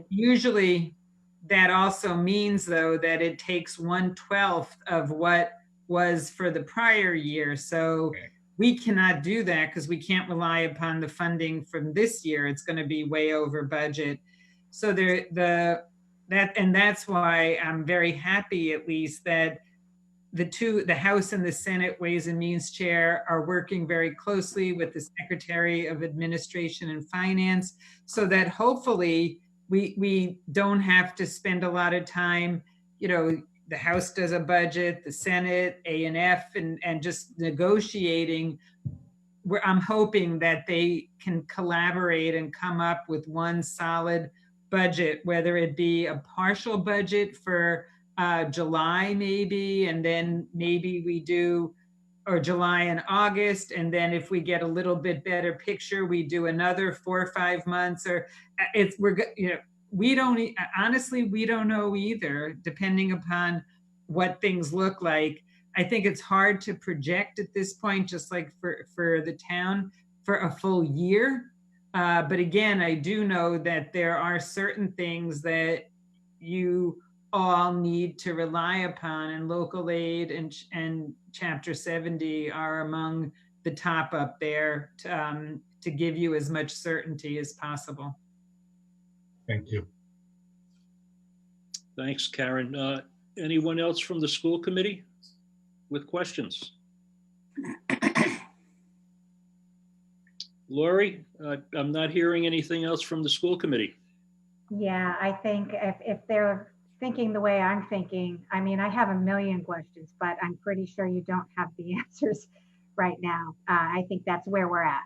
Usually, that also means, though, that it takes 1/12 of what was for the prior year. So we cannot do that because we can't rely upon the funding from this year. It's going to be way over budget. So that's why I'm very happy, at least, that the House and the Senate Ways and Means Chair are working very closely with the Secretary of Administration and Finance, so that hopefully we don't have to spend a lot of time, you know, the House does a budget, the Senate, A&F, and just negotiating. I'm hoping that they can collaborate and come up with one solid budget, whether it be a partial budget for July maybe, and then maybe we do, or July and August, and then if we get a little bit better picture, we do another 4 or 5 months, or we don't know either, depending upon what things look like. I think it's hard to project at this point, just like for the town, for a full year. But again, I do know that there are certain things that you all need to rely upon, and local aid and Chapter 70 are among the top up there to give you as much certainty as possible. Thank you. Thanks, Karen. Anyone else from the school committee with questions? Lori, I'm not hearing anything else from the school committee. Yeah, I think if they're thinking the way I'm thinking, I mean, I have a million questions, but I'm pretty sure you don't have the answers right now. I think that's where we're at.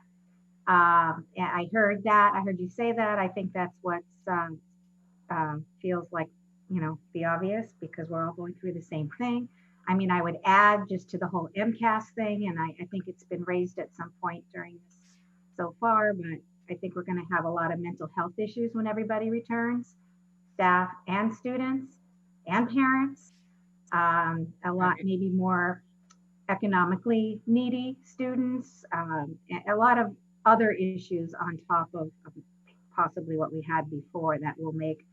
I heard that. I heard you say that. I think that's what feels like, you know, the obvious, because we're all going through the same thing. I mean, I would add just to the whole MCAS thing, and I think it's been raised at some point during this so far, but I think we're going to have a lot of mental health issues when everybody returns, staff and students and parents, a lot maybe more economically needy students, a lot of other issues on top of possibly what we had before that will make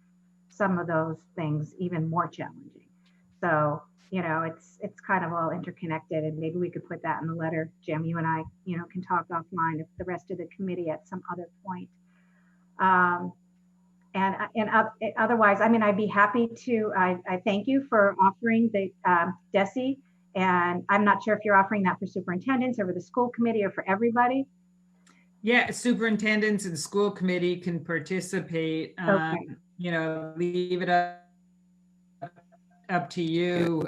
some of those things even more challenging. So, you know, it's kind of all interconnected, and maybe we could put that in the letter. Jim, you and I, you know, can talk offline if the rest of the committee at some other point. And otherwise, I mean, I'd be happy to, I thank you for offering the DESI, and I'm not sure if you're offering that for superintendents or for the school committee or for everybody. Yeah, superintendents and school committee can participate. Okay. You know, leave it up to you,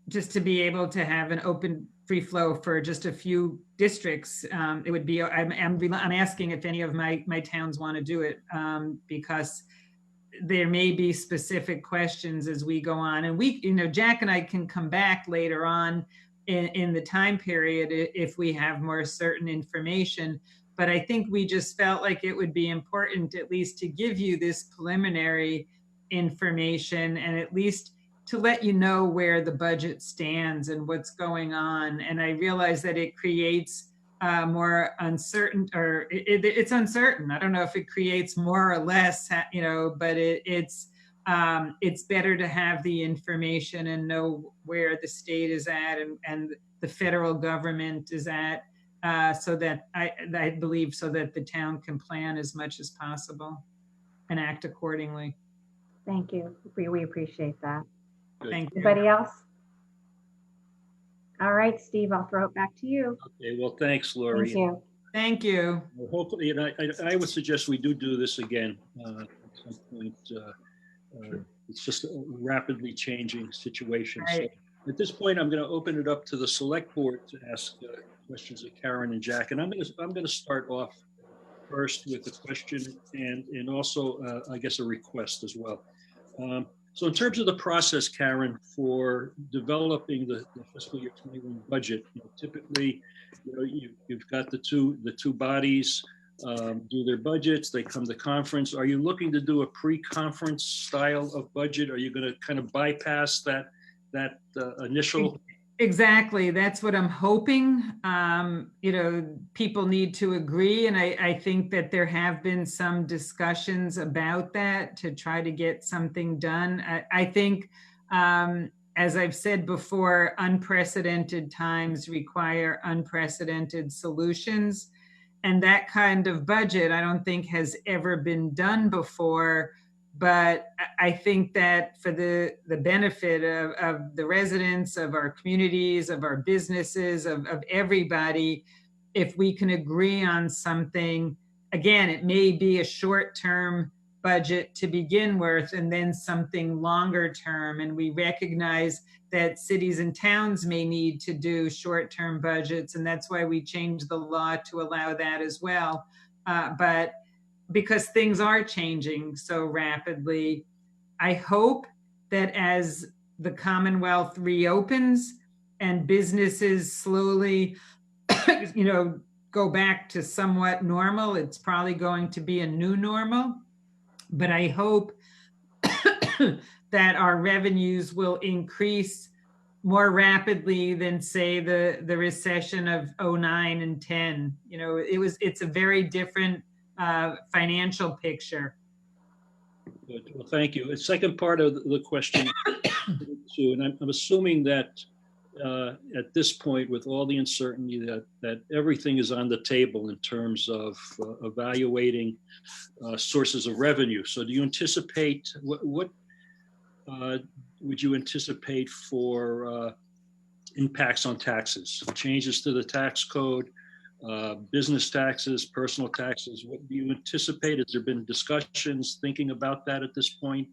just to be able to have an open free flow for just a few districts. It would be, I'm asking if any of my towns want to do it, because there may be specific questions as we go on, and we, you know, Jack and I can come back later on in the time period if we have more certain information. But I think we just felt like it would be important at least to give you this preliminary information, and at least to let you know where the budget stands and what's going on. And I realize that it creates more uncertain, or it's uncertain. I don't know if it creates more or less, you know, but it's better to have the information and know where the state is at and the federal government is at, so that I believe so that the town can plan as much as possible and act accordingly. Thank you. We appreciate that. Good. Thank you. Anybody else? All right, Steve, I'll throw it back to you. Okay, well, thanks, Lori. Thank you. Thank you. Well, hopefully, and I would suggest we do this again at some point. It's just a rapidly changing situation. Right. So at this point, I'm going to open it up to the select board to ask questions of Karen and Jack. And I'm going to start off first with a question and also, I guess, a request as well. So in terms of the process, Karen, for developing the fiscal year 21 budget, you know, typically, you know, you've got the two bodies do their budgets. They come to conference. Are you looking to do a pre-conference style of budget? Are you going to kind of bypass that initial? Exactly. That's what I'm hoping. You know, people need to agree. And I think that there have been some discussions about that to try to get something done. I think, as I've said before, unprecedented times require unprecedented solutions. And that kind of budget, I don't think has ever been done before. But I think that for the benefit of the residents, of our communities, of our businesses, of everybody, if we can agree on something, again, it may be a short-term budget to begin with and then something longer term. And we recognize that cities and towns may need to do short-term budgets. And that's why we changed the law to allow that as well. But because things are changing so rapidly, I hope that as the Commonwealth reopens and businesses slowly, you know, go back to somewhat normal, it's probably going to be a new normal. But I hope that our revenues will increase more rapidly than, say, the recession of 09 and 10. You know, it's a very different financial picture. Good. Well, thank you. The second part of the question, too, and I'm assuming that at this point, with all the uncertainty, that everything is on the table in terms of evaluating sources of revenue. So, do you anticipate what would you anticipate for impacts on taxes, changes to the tax code? Business taxes, personal taxes, what do you anticipate? Has there been discussions thinking about that at this point?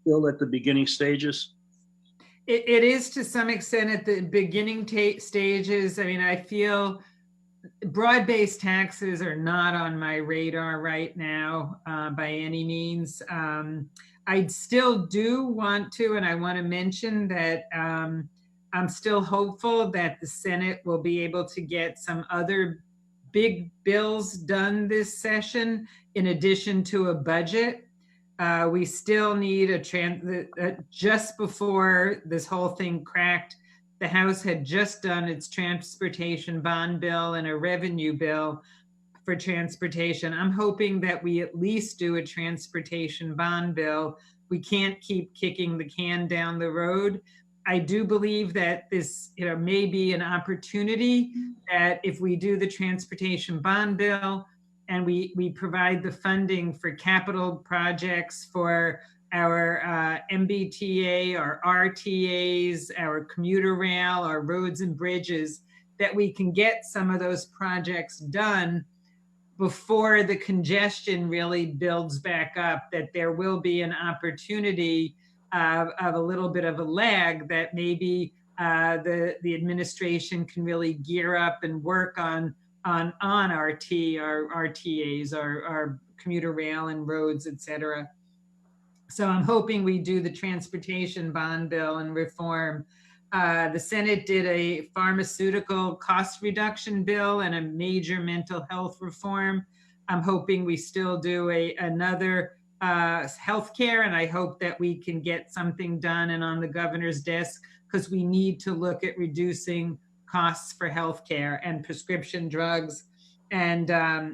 Still at the beginning stages? It is to some extent at the beginning stages. I mean, I feel broad-based taxes are not on my radar right now by any means. I still do want to, and I want to mention that I'm still hopeful that the Senate will be able to get some other big bills done this session in addition to a budget. We still need just before this whole thing cracked, the House had just done its transportation bond bill and a revenue bill for transportation. I'm hoping that we at least do a transportation bond bill we can't keep kicking the can down the road. I do believe that this, may be an opportunity that if we do the transportation bond bill and we provide the funding for capital projects for our MBTA, our RTAs, our commuter rail, our roads and bridges, that we can get some of those projects done before the congestion really builds back up, that there will be an opportunity of a little bit of a lag, that maybe the administration can really gear up and work on RT, our RTAs, our commuter rail and roads, et cetera. So I'm hoping we do the transportation bond bill and reform. The Senate did a pharmaceutical cost reduction bill and a major mental health reform. I'm hoping we still do another healthcare, and I hope that we can get something done and on the governor's desk, because we need to look at reducing costs for healthcare and prescription drugs and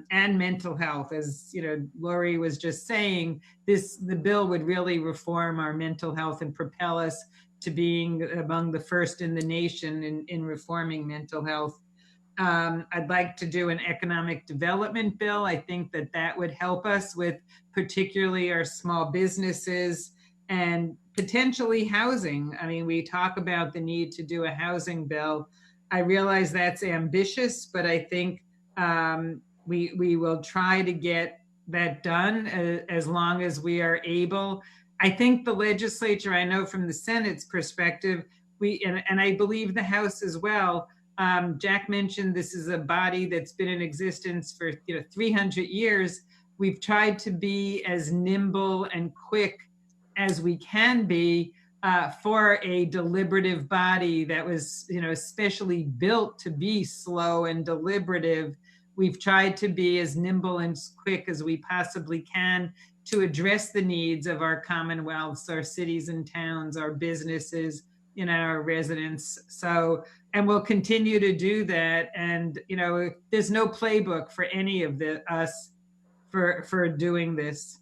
mental health. As Lori was just saying, the bill would really reform our mental health and propel us to being among the first in the nation in reforming mental health. I'd like to do an economic development bill. I think that would help us with particularly our small businesses and potentially housing. I mean, we talk about the need to do a housing bill. I realize that's ambitious, but I think we will try to get that done as long as we are able. I think the legislature, I know from the Senate's perspective, and I believe the House as well, Jack mentioned this is a body that's been in existence for 300 years. We've tried to be as nimble and quick as we can be for a deliberative body that was especially built to be slow and deliberative. We've tried to be as nimble and quick as we possibly can to address the needs of our commonwealths, our cities and towns, our businesses, our residents. So, and we'll continue to do that. And, there's no playbook for any of us for doing this.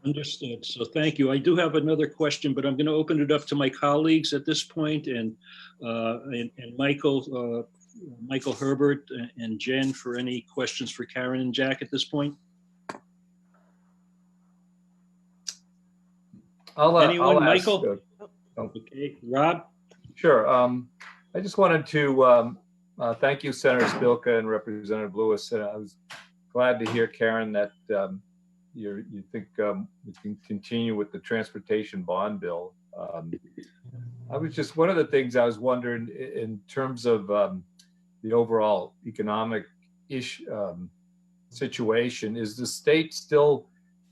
Understood. So thank you. I do have another question, but I'm going to open it up to my colleagues at this point, and Michael Herbert and Jen for any questions for Karen and Jack at this point. Anyone? Michael? Okay. Rob? Sure. I just wanted to thank you, Senator Spilka and Representative Lewis. I was glad to hear, Karen, that you think we can continue with the transportation bond bill. I was just, one of the things I was wondering in terms of the overall economic situation, is the state still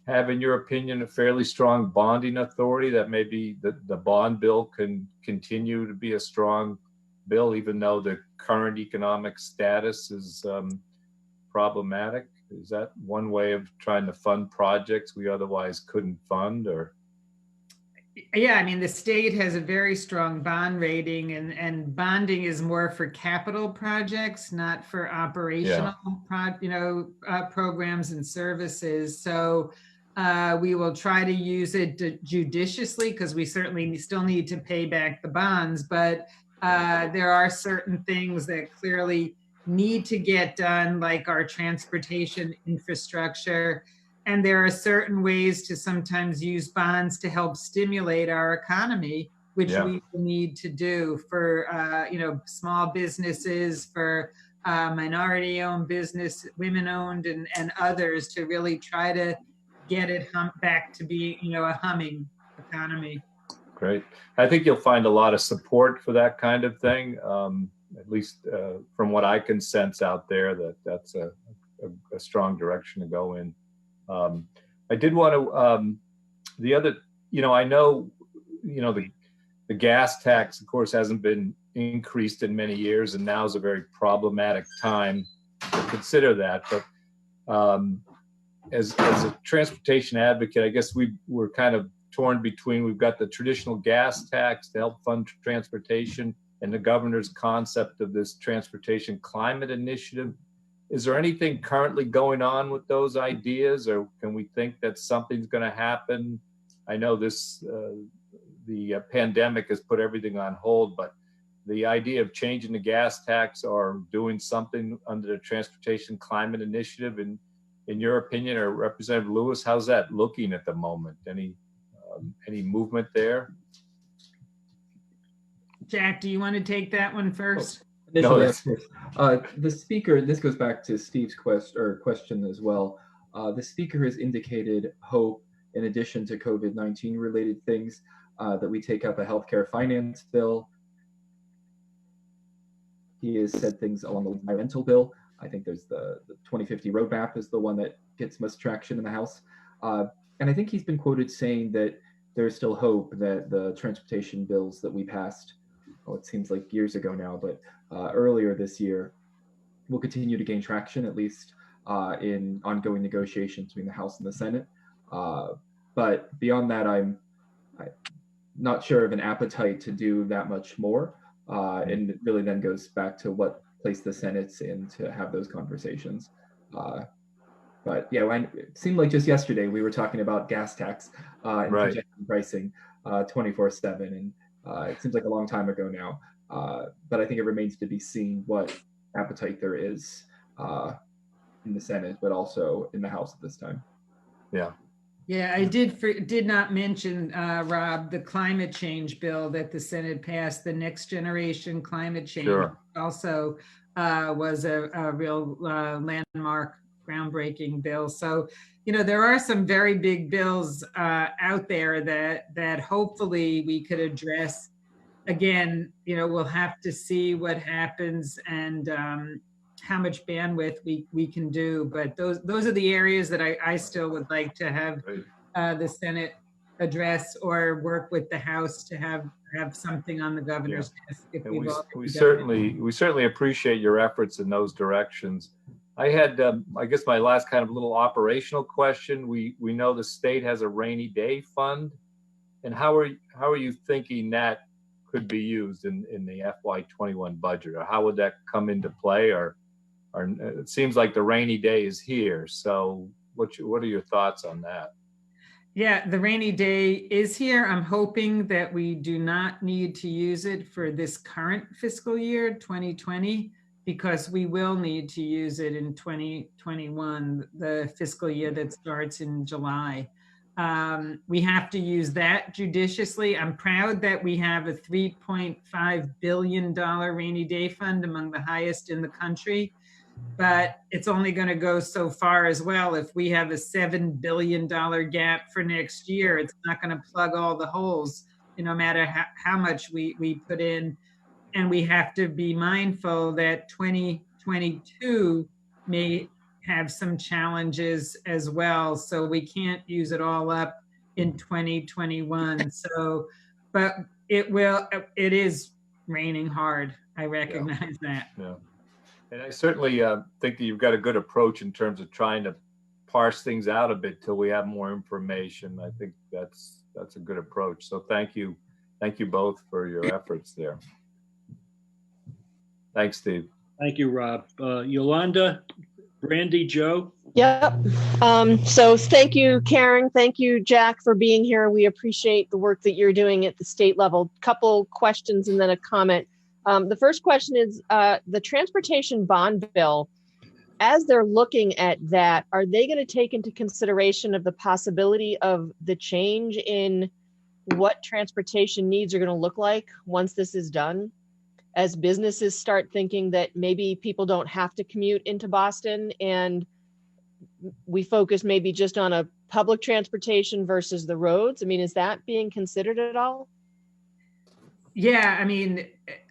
have, in your opinion, a fairly strong bonding authority that maybe the bond bill can continue to be a strong bill, even though the current economic status is problematic? Is that one way of trying to fund projects we otherwise couldn't fund? Or yeah, I mean, the state has a very strong bond rating, and bonding is more for capital projects, not for operational programs and services. So we will try to use it judiciously, because we certainly still need to pay back the bonds, but there are certain things that clearly need to get done, like our transportation infrastructure. And there are certain ways to sometimes use bonds to help stimulate our economy, which we need to do for, small businesses, for minority-owned business, women-owned, and others, to really try to get it back to be, a humming economy. Great. I think you'll find a lot of support for that kind of thing, at least from what I can sense out there, that's a strong direction to go in. I did want to, the other, I know, the gas tax, of course, hasn't been increased in many years, and now is a very problematic time to consider that. But as a transportation advocate, I guess we're kind of torn between, we've got the traditional gas tax to help fund transportation and the governor's concept of this transportation climate initiative. Is there anything currently going on with those ideas, or can we think that something's going to happen I know this, the pandemic has put everything on hold, but the idea of changing the gas tax or doing something under the Transportation Climate Initiative, in your opinion, or Representative Lewis, how's that looking at the moment? Any movement there? Jack, do you want to take that one first? Initially, of course. The speaker, this goes back to Steve's question as well. The speaker has indicated hope, in addition to COVID-19 related things, that we take up a healthcare finance bill. He has said things along the lines of my rental bill. I think there's the 2050 roadmap is the one that gets most traction in the House. And I think he's been quoted saying that there's still hope that the transportation bills that we passed, it seems like years ago now, but earlier this year, will continue to gain traction, at least in ongoing negotiations between the House and the Senate. But beyond that, I'm not sure of an appetite to do that much more. And it really then goes back to what place the Senate's in to have those conversations. But yeah, it seemed like just yesterday we were talking about gas tax and projection pricing 24/7, and it seems like a long time ago now. But I think it remains to be seen what appetite there is in the Senate, but also in the House at this time. Yeah. Yeah, I did not mention, Rob, the climate change bill that the Senate passed, the Next Generation Climate Change, also was a real landmark, groundbreaking bill. So, there are some very big bills out there that hopefully we could address. Again, we'll have to see what happens and how much bandwidth we can do, but those are the areas that I still would like to have the Senate address or work with the House to have something on the governor's desk. If we certainly appreciate your efforts in those directions. I had, I guess, my last kind of little operational question. We know the state has a rainy day fund, and how are you thinking that could be used in the FY21 budget, or how would that come into play? Or it seems like the rainy day is here. So what are your thoughts on that? Yeah, the rainy day is here. I'm hoping that we do not need to use it for this current fiscal year, 2020, because we will need to use it in 2021, the fiscal year that starts in July. We have to use that judiciously. I'm proud that we have a $3.5 billion rainy day fund, among the highest in the country, but it's only going to go so far as well. If we have a $7 billion gap for next year, it's not going to plug all the holes, no matter how much we put in. And we have to be mindful that 2022 may have some challenges as well. So we can't use it all up in 2021. So, but it is raining hard. I recognize that. Yeah. And I certainly think that you've got a good approach in terms of trying to parse things out a bit till we have more information. I think that's a good approach. So thank you both for your efforts there. Thanks, Steve. Thank you, Rob. Yolanda, Brandy, Joe. Yep. So thank you, Karen. Thank you, Jack, for being here. We appreciate the work that you're doing at the state level. Couple questions and then a comment. The first question is the transportation bond bill. As they're looking at that, are they going to take into consideration of the possibility of the change in what transportation needs are going to look like once this is done? As businesses start thinking that maybe people don't have to commute into Boston and we focus maybe just on a public transportation versus the roads. I mean, is that being considered at all? Yeah, I mean,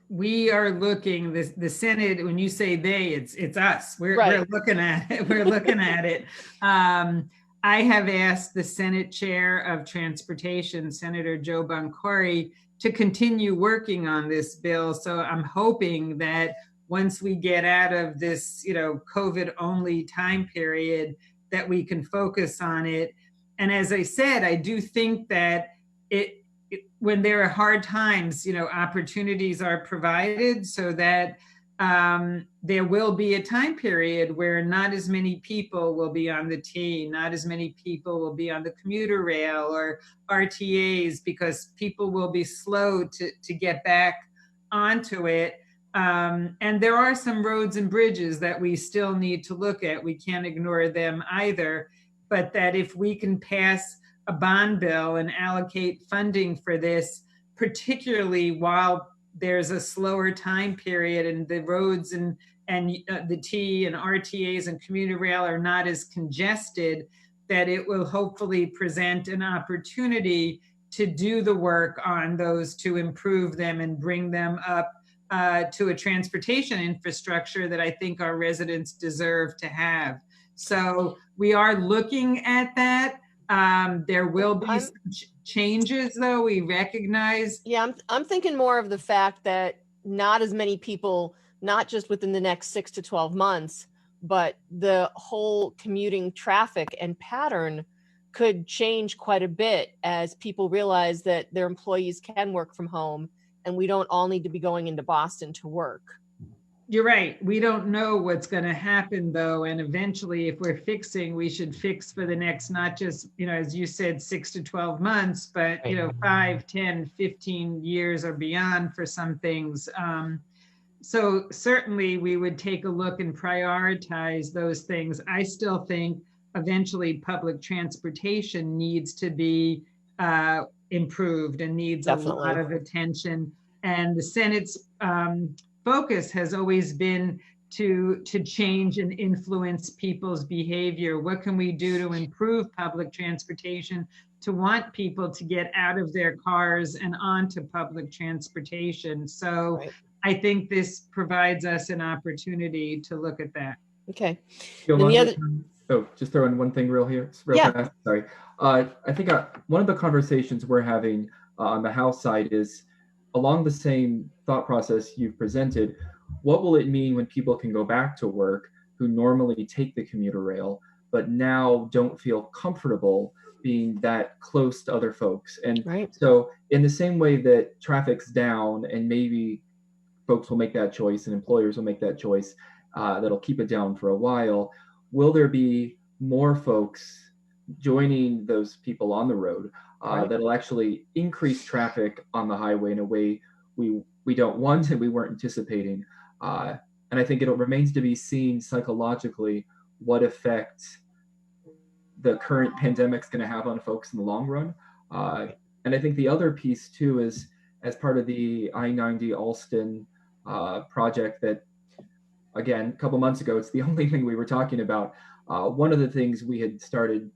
we are looking, the Senate, when you say they, it's us. We're looking at it. We're looking at it. I have asked the Senate Chair of Transportation, Senator Joe Boncory, to continue working on this bill. So I'm hoping that once we get out of this, COVID only time period, that we can focus on it. And as I said, I do think that when there are hard times, opportunities are provided so that there will be a time period where not as many people will be on the T, not as many people will be on the commuter rail or RTAs, because people will be slow to get back onto it. And there are some roads and bridges that we still need to look at. We can't ignore them either, but that if we can pass a bond bill and allocate funding for this, particularly while there's a slower time period and the roads and the T and RTAs and commuter rail are not as congested, that it will hopefully present an opportunity to do the work on those, to improve them and bring them up to a transportation infrastructure that I think our residents deserve to have. So we are looking at that. There will be some changes, though. We recognize. Yeah, I'm thinking more of the fact that not as many people, not just within the next 6 to 12 months, but the whole commuting traffic and pattern could change quite a bit as people realize that their employees can work from home and we don't all need to be going into Boston to work. You're right. We don't know what's going to happen, though. And eventually, if we're fixing, we should fix for the next, not just, as you said, 6 to 12 months, but, 5, 10, 15 years or beyond for some things. So certainly we would take a look and prioritize those things. I still think eventually public transportation needs to be improved and needs Definitely. a lot of attention. And the Senate's focus has always been to change and influence people's behavior. What can we do to improve public transportation, to want people to get out of their cars and onto public transportation? So Right. I think this provides us an opportunity to look at that. Okay. Yolanda, just throw in one thing real Yeah. fast. Sorry. I think one of the conversations we're having on the House side is along the same thought process you've presented. What will it mean when people can go back to work who normally take the commuter rail, but now don't feel comfortable being that close to other folks? And Right. so in the same way that traffic's down and maybe folks will make that choice and employers will make that choice, that'll keep it down for a while, will there be more folks joining those people on the road Right. that'll actually increase traffic on the highway in a way we don't want and we weren't anticipating? And I think it remains to be seen psychologically what effect the current pandemic's going to have on folks in the long run. And I think the other piece too is, as part of the I-90 Alston project that, again, a couple months ago, it's the only thing we were talking about. One of the things we had started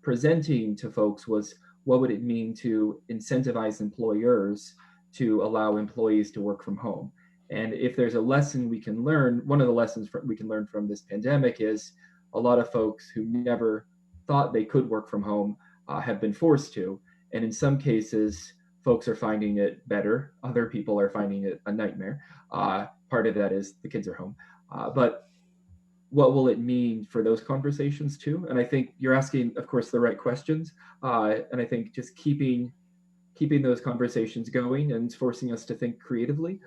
presenting to folks was, what would it mean to incentivize employers to allow employees to work from home? And if there's a lesson we can learn, one of the lessons we can learn from this pandemic is a lot of folks who never thought they could work from home have been forced to. And in some cases, folks are finding it better. Other people are finding it a nightmare. Part of that is the kids are home. But what will it mean for those conversations too? And I think you're asking, of course, the right questions. And I think just keeping those conversations going and forcing us to think creatively,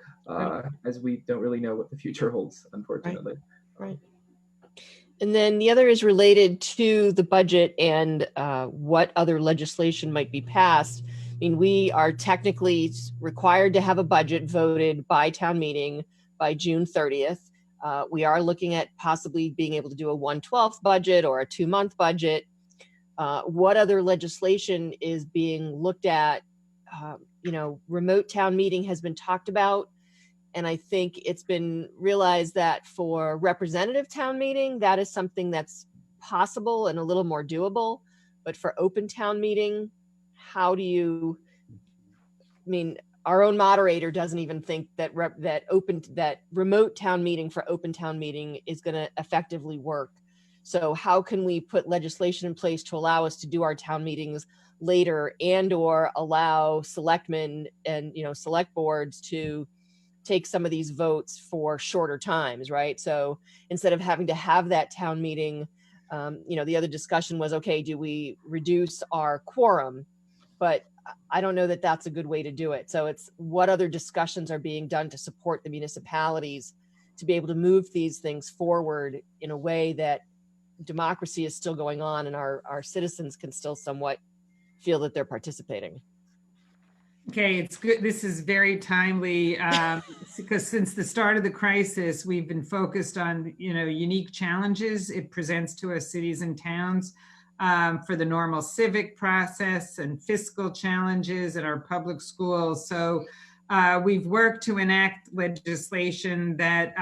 as we don't really know what the future holds, unfortunately. Right. And then the other is related to the budget and what other legislation might be passed. I mean, we are technically required to have a budget voted by town meeting by June 30th. We are looking at possibly being able to do a 1/12 budget or a 2-month budget. What other legislation is being looked at? Remote town meeting has been talked about. And I think it's been realized that for representative town meeting, that is something that's possible and a little more doable. But for open town meeting, our own moderator doesn't even think that remote town meeting for open town meeting is going to effectively work. So how can we put legislation in place to allow us to do our town meetings later and or allow selectmen and select boards to take some of these votes for shorter times, right? So instead of having to have that town meeting, the other discussion was, okay, do we reduce our quorum? But I don't know that that's a good way to do it. So it's what other discussions are being done to support the municipalities to be able to move these things forward in a way that democracy is still going on and our citizens can still somewhat feel that they're participating. Okay, it's good. This is very timely because since the start of the crisis, we've been focused on, unique challenges it presents to our cities and towns for the normal civic process and fiscal challenges in our public schools. So we've worked to enact legislation that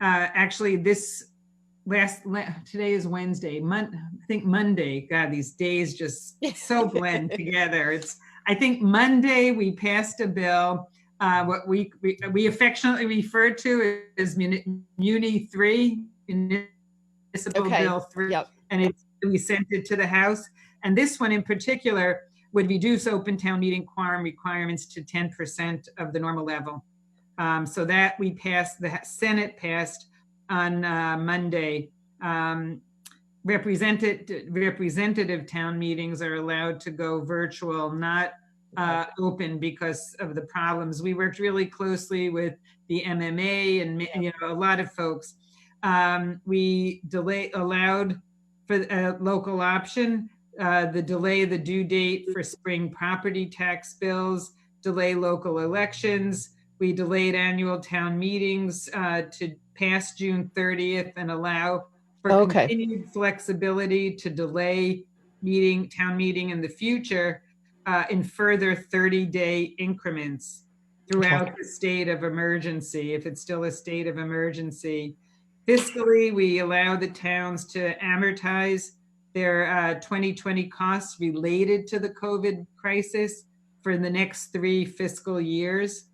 actually today is Wednesday, I think Monday, God, these days just so blend together. I think Monday we passed a bill, what we affectionately refer to as Muni 3, Municipal Bill 3, yep. And we sent it to the House. And this one in particular would reduce open town meeting quorum requirements to 10% of the normal level. So that we passed, the Senate passed on Monday. Representative town meetings are allowed to go virtual, not open because of the problems. We worked really closely with the MMA and a lot of folks. We allowed for a local option, delay the due date for spring property tax bills, delay local elections. We delayed annual town meetings to past June 30th and allow for continued flexibility to delay town meeting in the future in further 30-day increments throughout the state of emergency, if it's still a state of emergency. Fiscally, we allow the towns to amortize their 2020 costs related to the COVID crisis for the next 3 fiscal years.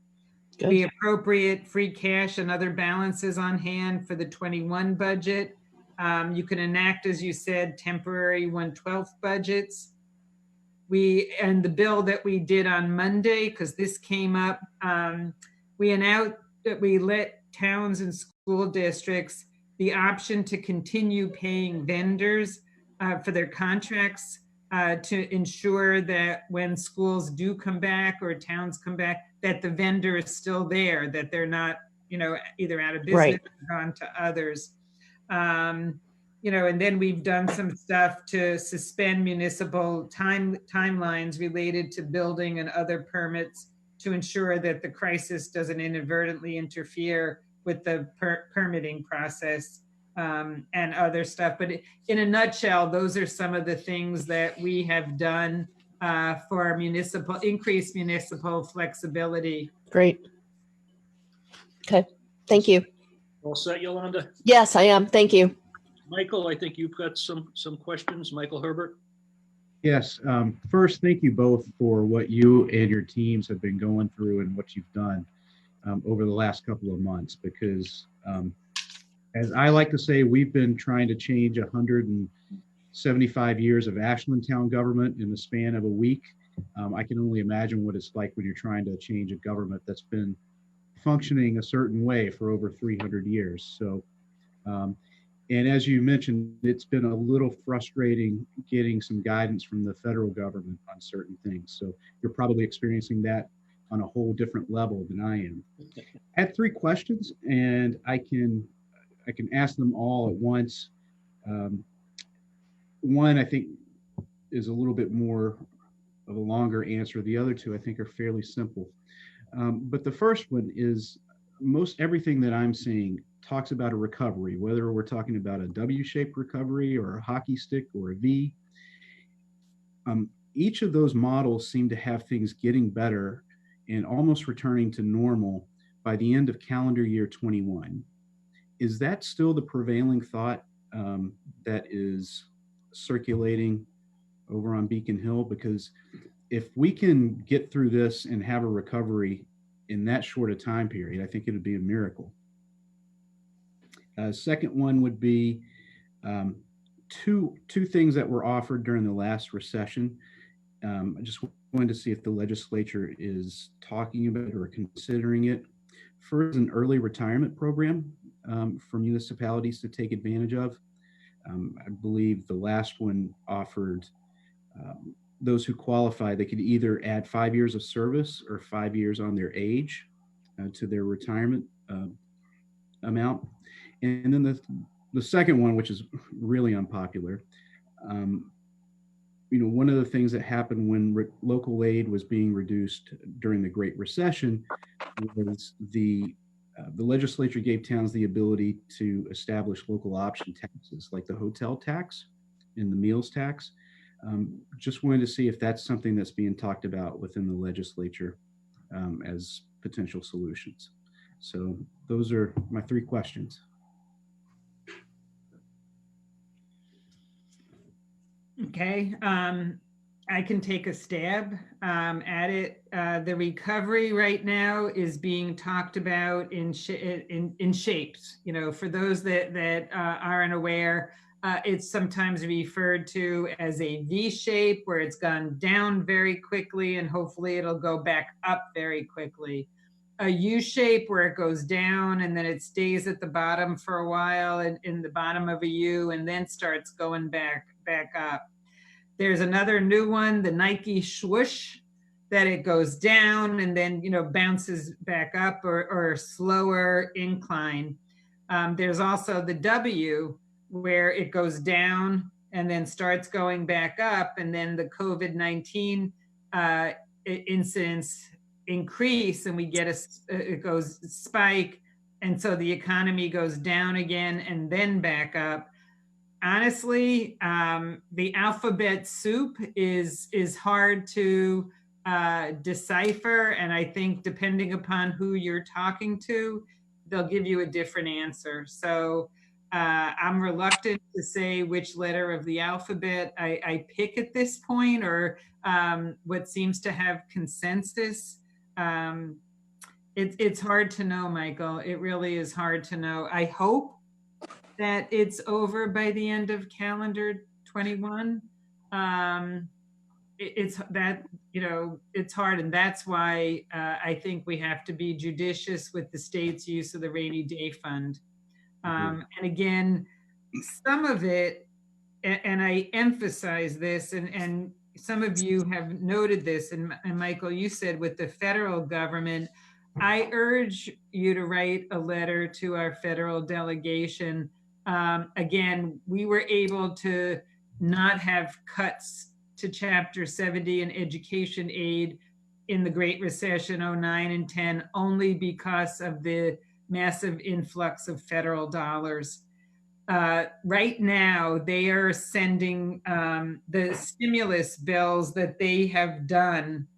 Good. We appropriate free cash and other balances on hand for the 21 budget. You can enact, as you said, temporary 1/12 budgets. And the bill that we did on Monday, because this came up, we announced that we let towns and school districts the option to continue paying vendors for their contracts to ensure that when schools do come back or towns come back, that the vendor is still there, that they're not, either out of business or gone to others. And then we've done some stuff to suspend municipal timelines related to building and other permits to ensure that the crisis doesn't inadvertently interfere with the permitting process and other stuff. But in a nutshell, those are some of the things that we have done for increased municipal flexibility. Great. Okay, thank you. All set, Yolanda? Yes, I am. Thank you. Michael, I think you've got some questions. Michael Herbert? Yes. First, thank you both for what you and your teams have been going through and what you've done over the last couple of months, because as I like to say, we've been trying to change 175 years of Ashland town government in the span of a week. I can only imagine what it's like when you're trying to change a government that's been functioning a certain way for over 300 years. So, and as you mentioned, it's been a little frustrating getting some guidance from the federal government on certain things. So you're probably experiencing that on a whole different level than I am. I had 3 questions, and I can ask them all at once. One, I think, is a little bit more of a longer answer. The other 2, I think, are fairly simple. But the first one is most everything that I'm seeing talks about a recovery, whether we're talking about a W-shaped recovery or a hockey stick or a V. Each of those models seem to have things getting better and almost returning to normal by the end of calendar year 21. Is that still the prevailing thought that is circulating over on Beacon Hill? Because if we can get through this and have a recovery in that short a time period, I think it would be a miracle. Second one would be two things that were offered during the last recession. I just wanted to see if the legislature is talking about it or considering it. First, an early retirement program for municipalities to take advantage of. I believe the last one offered those who qualify, they could either add 5 years of service or 5 years on their age to their retirement amount. And then the second one, which is really unpopular, one of the things that happened when local aid was being reduced during the Great Recession was the legislature gave towns the ability to establish local option taxes, like the hotel tax and the meals tax. Just wanted to see if that's something that's being talked about within the legislature as potential solutions. So those are my 3 questions. Okay, I can take a stab at it. The recovery right now is being talked about in shapes. For those that aren't aware, it's sometimes referred to as a V shape, where it's gone down very quickly and hopefully it'll go back up very quickly. A U shape, where it goes down and then it stays at the bottom for a while and in the bottom of a U and then starts going back up. There's another new one, the Nike swoosh, that it goes down and then bounces back up, or a slower incline. There's also the W, where it goes down and then starts going back up, and then the COVID-19 incidents increase and we get it goes spike, and so the economy goes down again and then back up. Honestly, the alphabet soup is hard to decipher, and I think depending upon who you're talking to, they'll give you a different answer. So I'm reluctant to say which letter of the alphabet I pick at this point, or what seems to have consensus. It's hard to know, Michael. It really is hard to know. I hope that it's over by the end of calendar 21. It's hard, and that's why I think we have to be judicious with the state's use of the rainy day fund. And again, some of it, and I emphasize this, and some of you have noted this, and Michael, you said with the federal government, I urge you to write a letter to our federal delegation. Again, we were able to not have cuts to Chapter 70 and education aid in the Great Recession 09 and 10 only because of the massive influx of federal dollars. Right now, they are sending the stimulus bills that they have done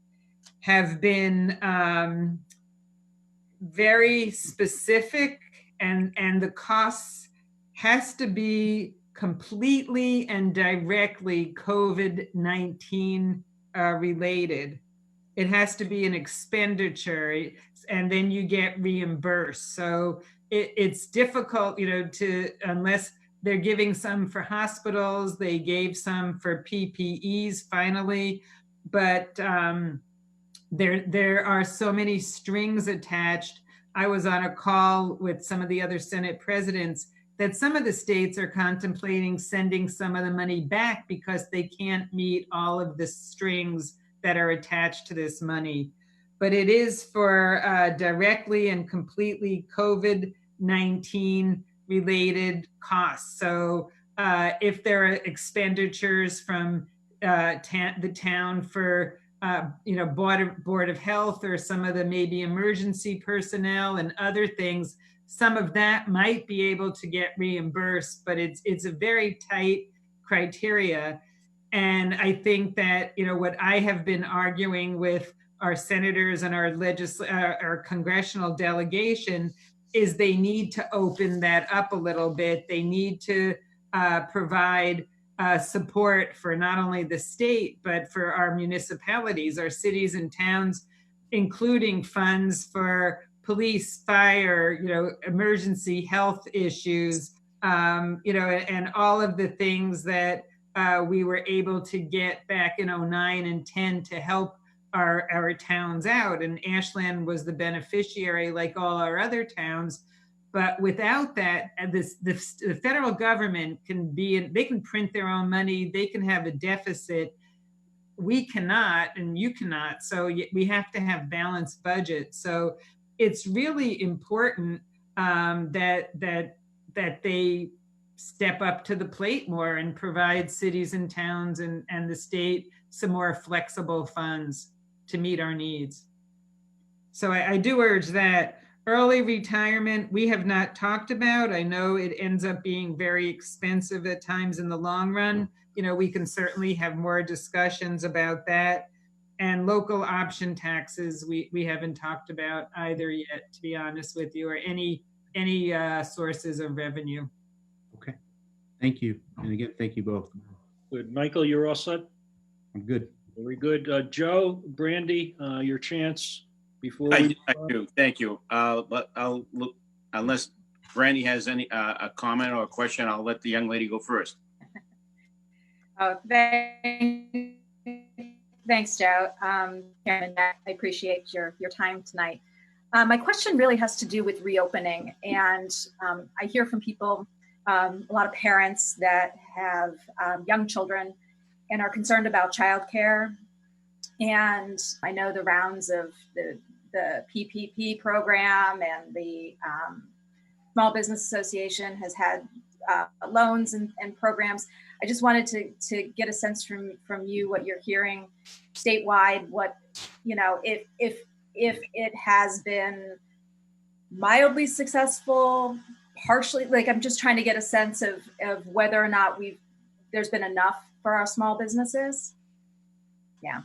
have been very specific, and the costs has to be completely and directly COVID-19 related. It has to be an expenditure, and then you get reimbursed. So it's difficult, unless they're giving some for hospitals, they gave some for PPEs finally, but there are so many strings attached. I was on a call with some of the other Senate presidents that some of the states are contemplating sending some of the money back because they can't meet all of the strings that are attached to this money. But it is for directly and completely COVID-19 related costs. So if there are expenditures from the town for Board of Health, or some of the maybe emergency personnel and other things, some of that might be able to get reimbursed, but it's a very tight criteria. And I think that, what I have been arguing with our senators and our congressional delegation is they need to open that up a little bit. They need to provide support for not only the state, but for our municipalities, our cities and towns, including funds for police, fire, emergency health issues, and all of the things that we were able to get back in 09 and 10 to help our towns out. And Ashland was the beneficiary, like all our other towns. But without that, the federal government they can print their own money, they can have a deficit. We cannot, and you cannot. So we have to have balanced budget. So it's really important that they step up to the plate more and provide cities and towns and the state some more flexible funds to meet our needs. So I do urge that. Early retirement, we have not talked about. I know it ends up being very expensive at times in the long run. You know, we can certainly have more discussions about that. And local option taxes, we haven't talked about either yet, to be honest with you, or any sources of revenue. Okay. Thank you. And again, thank you both. Good. Michael, you're all set? I'm good. Very good. Joe, Brandy, your chance before I we. do. Thank you. But I'll look, unless Brandy has any a comment or a question, I'll let the young lady go first. Oh, thanks, Joe. Karen, I appreciate your time tonight. My question really has to do with reopening. And I hear from people, a lot of parents that have young children and are concerned about childcare. And I know the rounds of the PPP program and the Small Business Association has had loans and programs. I just wanted to get a sense from you what you're hearing statewide, what, you know, if it has been mildly successful, partially, like I'm just trying to get a sense of whether or not there's been enough for our small businesses. Yeah.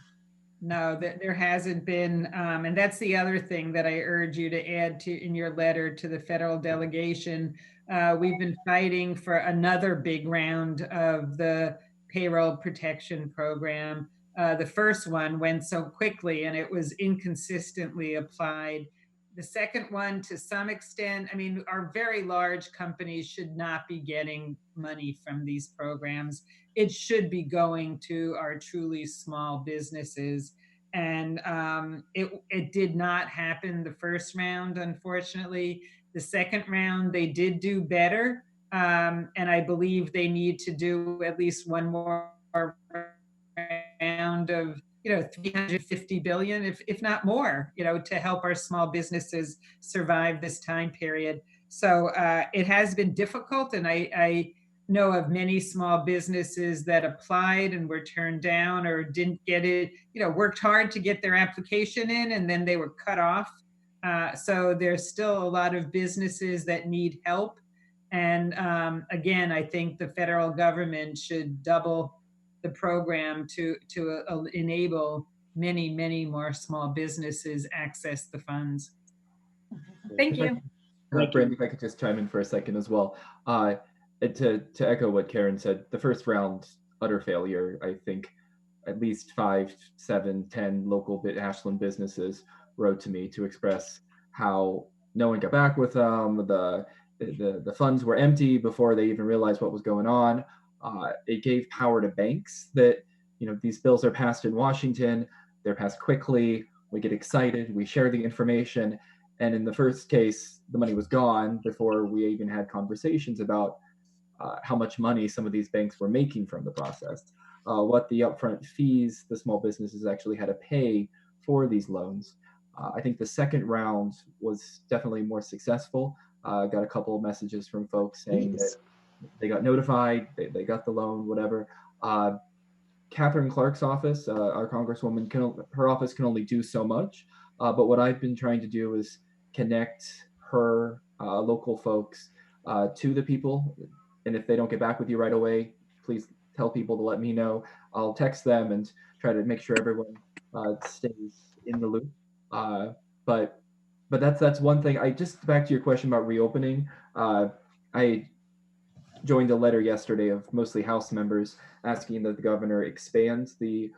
No, there hasn't been, and that's the other thing that I urge you to add to in your letter to the federal delegation. We've been fighting for another big round of the payroll protection program. The first one went so quickly and it was inconsistently applied. The second one, to some extent, I mean, our very large companies should not be getting money from these programs. It should be going to our truly small businesses. And it did not happen the first round, unfortunately. The second round, they did do better. And I believe they need to do at least one more round of, you know, 350 billion, if not more, you know, to help our small businesses survive this time period. So it has been difficult. And I know of many small businesses that applied and were turned down or didn't get it, you know, worked hard to get their application in and then they were cut off. So there's still a lot of businesses that need help. And again, I think the federal government should double the program to enable many, many more small businesses access the funds. Thank you. Brandy, if I could just chime in for a second as well. To echo what Karen said, the first round, utter failure. I think at least 5, 7, 10 local Ashland businesses wrote to me to express how no one got back with them. The funds were empty before they even realized what was going on. It gave power to banks that, you know, these bills are passed in Washington, they're passed quickly, we get excited, we share the information. And in the first case, the money was gone before we even had conversations about how much money some of these banks were making from the process, what the upfront fees the small businesses actually had to pay for these loans. I think the second round was definitely more successful. Got a couple of messages from folks saying that they got notified, they got the loan, whatever. Catherine Clark's office, our Congresswoman, her office can only do so much. But what I've been trying to do is connect her local folks to the people. And if they don't get back with you right away, please tell people to let me know. I'll text them and try to make sure everyone stays in the loop. But that's one thing. Back to your question about reopening. I joined a letter yesterday of mostly House members asking that the governor expands the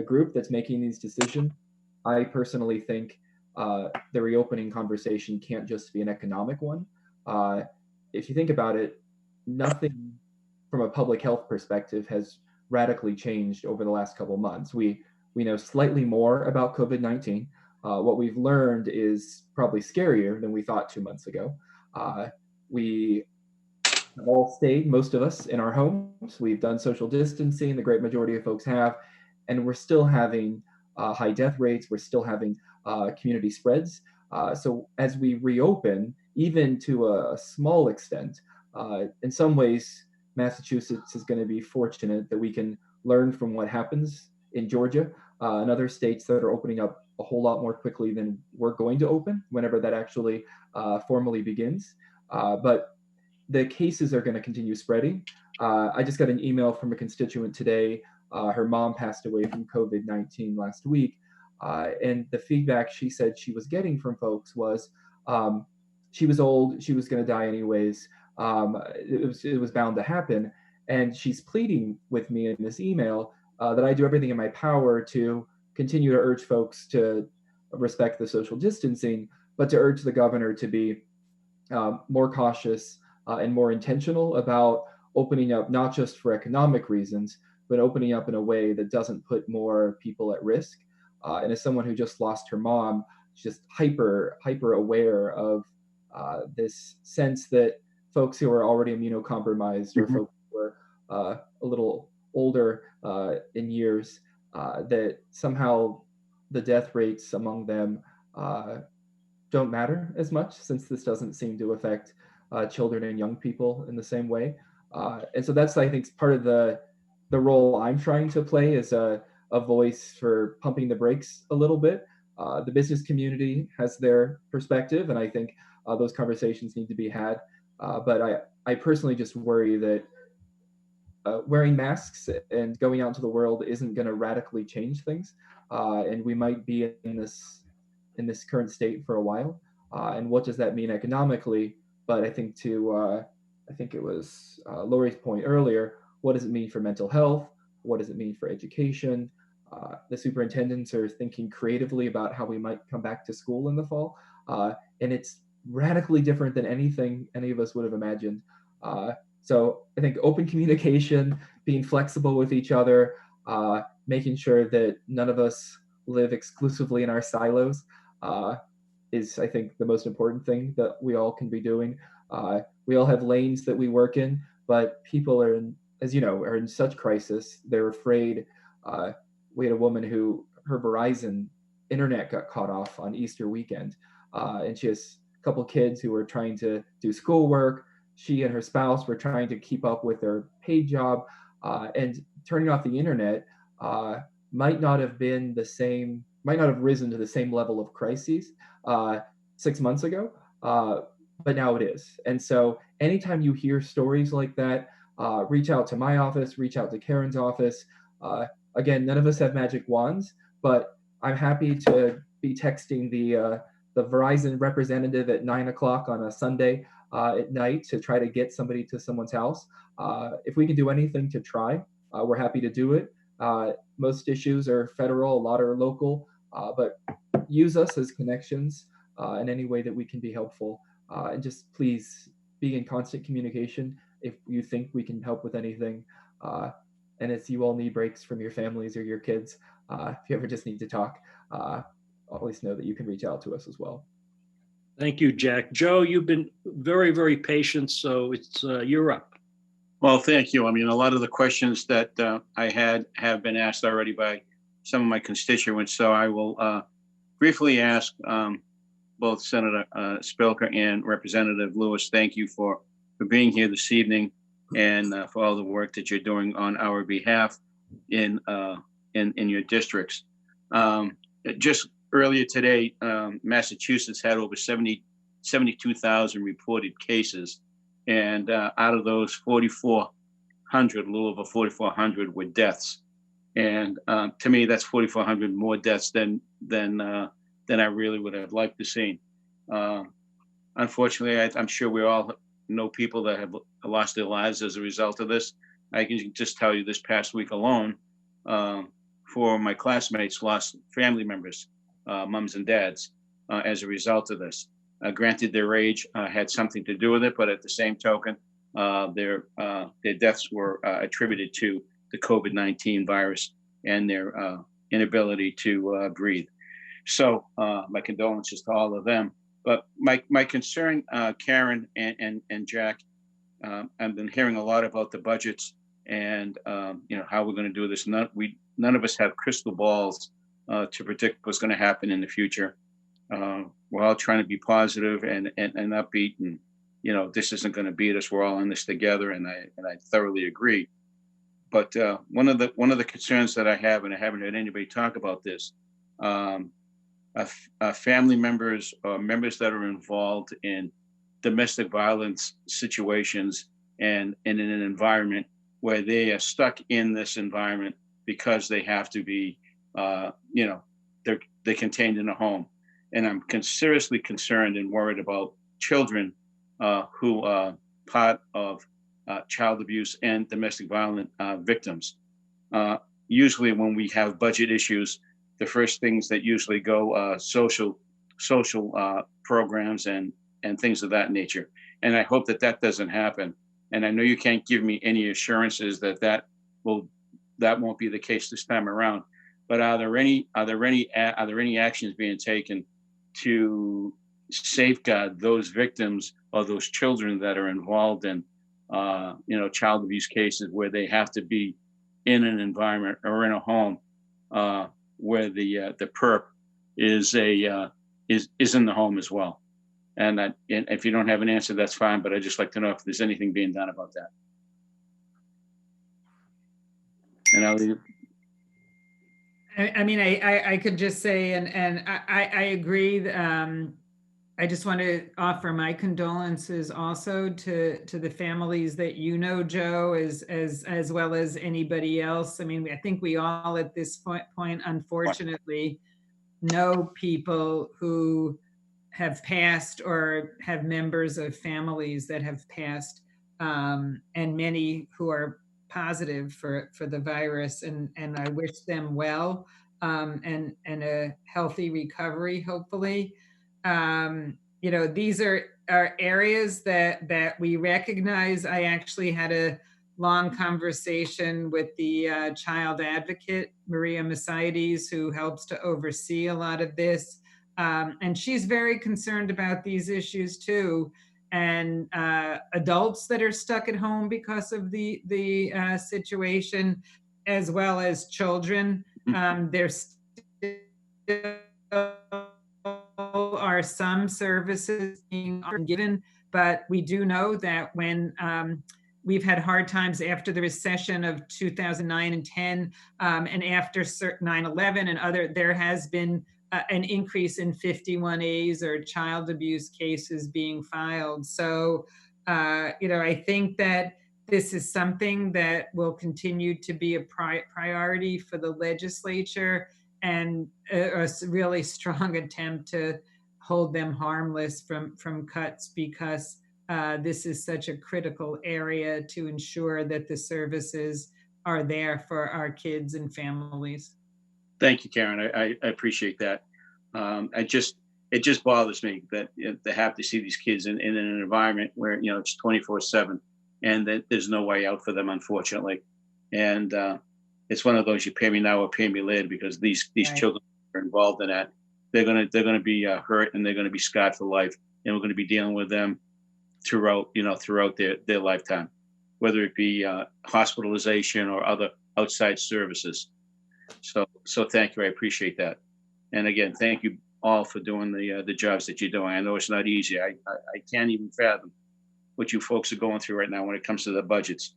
group that's making these decisions. I personally think the reopening conversation can't just be an economic one. If you think about it, nothing from a public health perspective has radically changed over the last couple of months. We know slightly more about COVID-19. What we've learned is probably scarier than we thought 2 months ago. We have all stayed, most of us, in our homes. We've done social distancing, the great majority of folks have, and we're still having high death rates. We're still having community spreads. So as we reopen, even to a small extent. In some ways, Massachusetts is going to be fortunate that we can learn from what happens in Georgia and other states that are opening up a whole lot more quickly than we're going to open whenever that actually formally begins. But the cases are going to continue spreading. I just got an email from a constituent today. Her mom passed away from COVID-19 last week. And the feedback she said she was getting from folks was she was old, she was going to die anyways. It was bound to happen. And she's pleading with me in this email that I do everything in my power to continue to urge folks to respect the social distancing, but to urge the governor to be more cautious and more intentional about opening up, not just for economic reasons, but opening up in a way that doesn't put more people at risk. And as someone who just lost her mom, just hyper aware of this sense that folks who are already immunocompromised or folks who are a little older in years, that somehow the death rates among them don't matter as much, since this doesn't seem to affect children and young people in the same way. And so that's, I think, part of the role I'm trying to play as a voice for pumping the brakes a little bit. The business community has their perspective, and I think those conversations need to be had. But I personally just worry that wearing masks and going out into the world isn't going to radically change things, and we might be in this current state for a while. And what does that mean economically? But I think I think it was Lori's point earlier, what does it mean for mental health? What does it mean for education? The superintendents are thinking creatively about how we might come back to school in the fall. And it's radically different than anything any of us would have imagined. So I think open communication, being flexible with each other, making sure that none of us live exclusively in our silos is, I think, the most important thing that we all can be doing. We all have lanes that we work in, but people are in, as you know, are in such crisis. They're afraid. We had a woman who her Verizon internet got cut off on Easter weekend, and she has a couple kids who were trying to do schoolwork. She and her spouse were trying to keep up with their paid job, and turning off the internet might not have risen to the same level of crises 6 months ago, but now it is. And so anytime you hear stories like that, reach out to my office, reach out to Karen's office. Again, none of us have magic wands, but I'm happy to be texting the Verizon representative at 9 o'clock on a Sunday at night to try to get somebody to someone's house. If we can do anything to try, we're happy to do it. Most issues are federal, a lot are local, but use us as connections in any way that we can be helpful. And just please be in constant communication if you think we can help with anything. And if you all need breaks from your families or your kids, if you ever just need to talk, always know that you can reach out to us as well. Thank you, Jack. Joe, you've been very, very patient, so it's you're up. Well, thank you. I mean, a lot of the questions that I had have been asked already by some of my constituents, so I will briefly ask both Senator Spilka and Representative Lewis, thank you for being here this evening and for all the work that you're doing on our behalf in your districts. Just earlier today, Massachusetts had over 72,000 reported cases, and out of those, 4,400, a little over 4,400 were deaths. And to me, that's 4,400 more deaths than I really would have liked to see. Unfortunately, I'm sure we all know people that have lost their lives as a result of this. I can just tell you this past week alone, 4 of my classmates lost family members, moms and dads, as a result of this. Granted, their age had something to do with it, but at the same token, their deaths were attributed to the COVID-19 virus and their inability to breathe. So my condolences to all of them. But my concern, Karen and Jack, I've been hearing a lot about the budgets and how we're going to do this. None of us have crystal balls to predict what's going to happen in the future. We're all trying to be positive and upbeat, and this isn't going to beat us. We're all in this together, and I thoroughly agree. But one of the concerns that I have, and I haven't heard anybody talk about this, family members or members that are involved in domestic violence situations and in an environment where they are stuck in this environment because they have to be, they're contained in a home. And I'm seriously concerned and worried about children who are part of child abuse and domestic violence victims. Usually when we have budget issues, the first things that usually go social programs and things of that nature. And I hope that doesn't happen. And I know you can't give me any assurances that won't be the case this time around. But are there any actions being taken to safeguard those victims or those children that are involved in child abuse cases where they have to be in an environment or in a home where the perp is in the home as well? And if you don't have an answer, that's fine. But I'd just like to know if there's anything being done about that. And I'll leave. I mean, I could just say, and I agree. I just want to offer my condolences also to the families that Joe, as well as anybody else. I mean, I think we all at this point, unfortunately, know people who have passed or have members of families that have passed, and many who are positive for the virus, and I wish them well, and a healthy recovery, hopefully. These are areas that we recognize. I actually had a long conversation with the child advocate, Maria Mercedes, who helps to oversee a lot of this. And she's very concerned about these issues too. And adults that are stuck at home because of the situation, as well as children. There still are some services being given, but we do know that when we've had hard times after the recession of 2009 and 10, and after 9/11 and there has been an increase in 51As or child abuse cases being filed. So, I think that this is something that will continue to be a priority for the legislature, and a really strong attempt to hold them harmless from cuts, because this is such a critical area to ensure that the services are there for our kids and families. Thank you, Karen. I appreciate that. It just bothers me that they have to see these kids in an environment where it's 24/7, and that there's no way out for them, unfortunately. And it's one of those, you pay me now or pay me later, because these right. Children are involved in that. They're gonna be hurt, and they're gonna be scarred for life, and we're gonna be dealing with them throughout their lifetime, whether it be hospitalization or other outside services. So thank you. I appreciate that. And again, thank you all for doing the jobs that you're doing. I know it's not easy. I can't even fathom what you folks are going through right now when it comes to the budgets,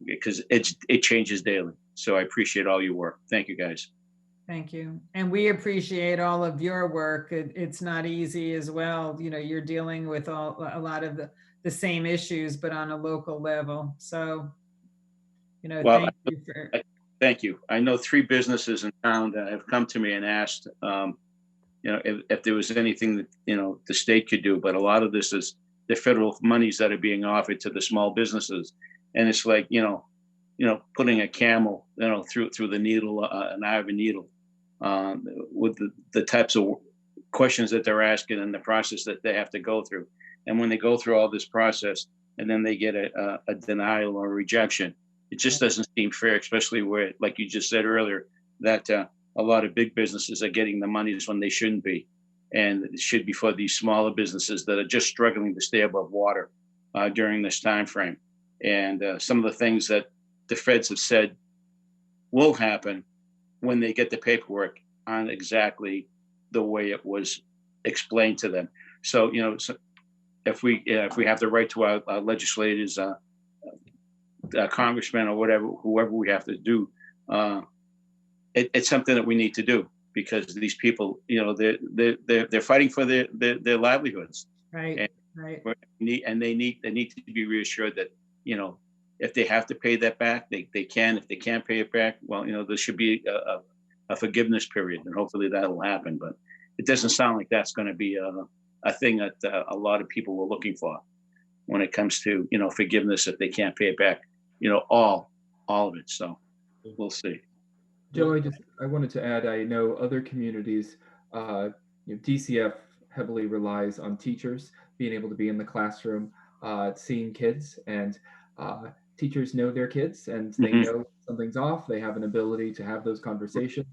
because it changes daily. So I appreciate all your work. Thank you, guys. Thank you. And we appreciate all of your work. It's not easy as well. You're dealing with a lot of the same issues, but on a local level. So, well, thank you for... Thank you. I know 3 businesses in town that have come to me and asked, if there was anything that, the state could do, but a lot of this is the federal monies that are being offered to the small businesses. And it's like, putting a camel, through the needle, an eye of a needle, with the types of questions that they're asking and the process that they have to go through. And when they go through all this process and then they get a denial or a rejection, it just doesn't seem fair, especially where, like you just said earlier, that a lot of big businesses are getting the monies when they shouldn't be. And it should be for these smaller businesses that are just struggling to stay above water during this time frame. And some of the things that the feds have said will happen when they get the paperwork aren't exactly the way it was explain to them. So, so if we have to write to our legislators, congressmen or whoever we have to do, it's something that we need to do, because these people, they're fighting for their livelihoods. Right. Right. And they need to be reassured that, if they have to pay that back, they can. If they can't pay it back, well, there should be a forgiveness period, and hopefully that'll happen. But it doesn't sound like that's going to be a thing that a lot of people were looking for when it comes to, forgiveness if they can't pay it back, all of it. So we'll see. Joe, I wanted to add, I know other communities, DCF heavily relies on teachers being able to be in the classroom, seeing kids, and teachers know their kids, and they know something's off. They have an ability to have those conversations.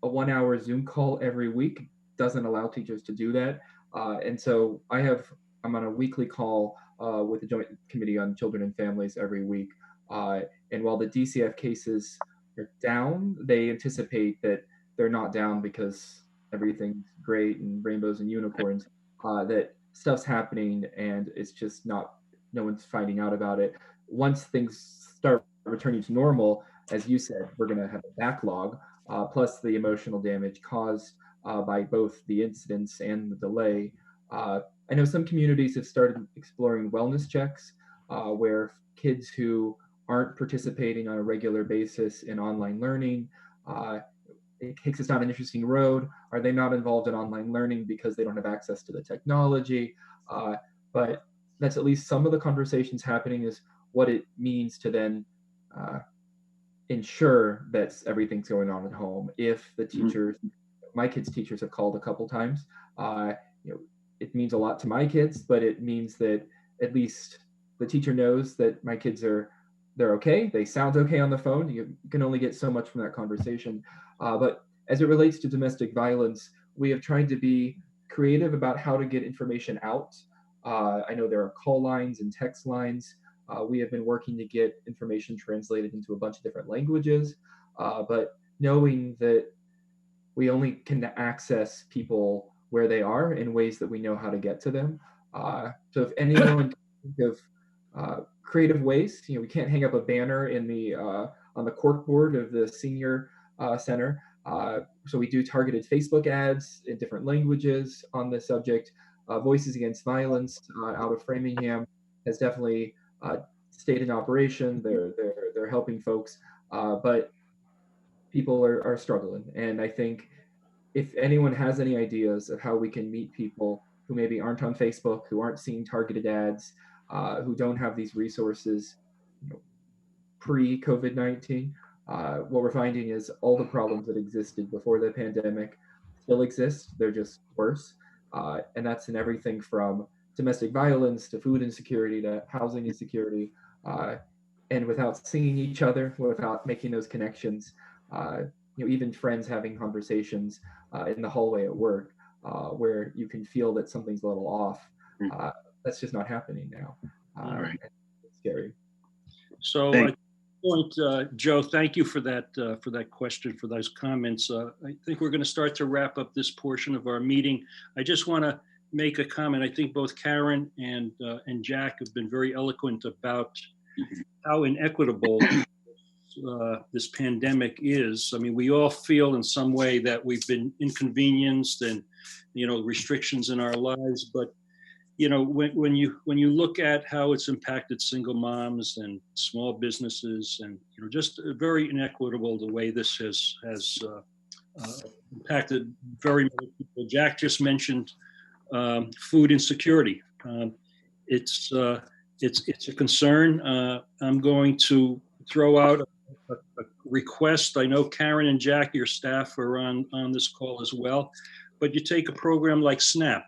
A 1-hour Zoom call every week doesn't allow teachers to do that. And so I'm on a weekly call with the Joint Committee on Children and Families every week. And while the DCF cases are down, they anticipate that they're not down because everything's great and rainbows and unicorns, that stuff's happening and it's just no one's finding out about it. Once things start returning to normal, as you said, we're going to have a backlog, plus the emotional damage caused by both the incidents and the delay. I know some communities have started exploring wellness checks, where kids who aren't participating on a regular basis in online learning, it takes us down an interesting road. Are they not involved in online learning because they don't have access to the technology? But that's at least some of the conversations happening, is what it means to then ensure that everything's going on at home. If the teachers, my kids' teachers have called a couple times, it means a lot to my kids, but it means that at least the teacher knows that my kids they're okay. They sound okay on the phone. You can only get so much from that conversation. But as it relates to domestic violence, we have tried to be creative about how to get information out. I know there are call lines and text lines. We have been working to get information translated into a bunch of different languages, but knowing that we only can access people where they are in ways that we know how to get to them. So if anyone can think of creative ways, we can't hang up a banner in the on the corkboard of the senior center. So we do targeted Facebook ads in different languages on this subject. Voices Against Violence out of Framingham has definitely stayed in operation. They're helping folks, but people are struggling. And I think if anyone has any ideas of how we can meet people who maybe aren't on Facebook, who aren't seeing targeted ads, who don't have these resources pre-COVID-19, what we're finding is all the problems that existed before the pandemic still exist. They're just worse. And that's in everything from domestic violence to food insecurity to housing insecurity. And without seeing each other, without making those connections, even friends having conversations in the hallway at work, where you can feel that something's a little off. That's just not happening now. Right. It's scary. So at this point, Joe, thank you for that question, for those comments. I think we're going to start to wrap up this portion of our meeting. I just want to make a comment. I think both Karen and Jack have been very eloquent about how inequitable this pandemic is. I mean, we all feel in some way that we've been inconvenienced and, restrictions in our lives. But, when you look at how it's impacted single moms and small businesses, and, just very inequitable the way this has impacted very many people. Jack just mentioned food insecurity. It's a concern. I'm going to throw out a request. I know Karen and Jack, your staff, are on this call as well, but you take a program like SNAP.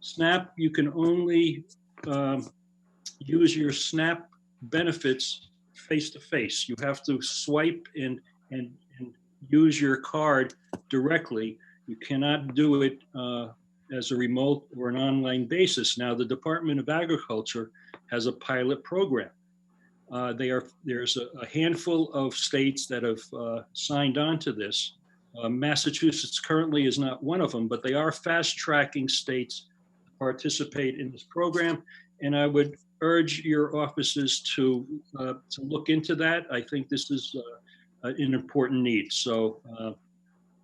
SNAP, you can only use your SNAP benefits face-to-face. You have to swipe and use your card directly. You cannot do it as a remote or an online basis. Now, the Department of Agriculture has a pilot program. There's a handful of states that have signed on to this. Massachusetts currently is not one of them, but they are fast-tracking states to participate in this program. And I would urge your offices to look into that. I think this is an important need. So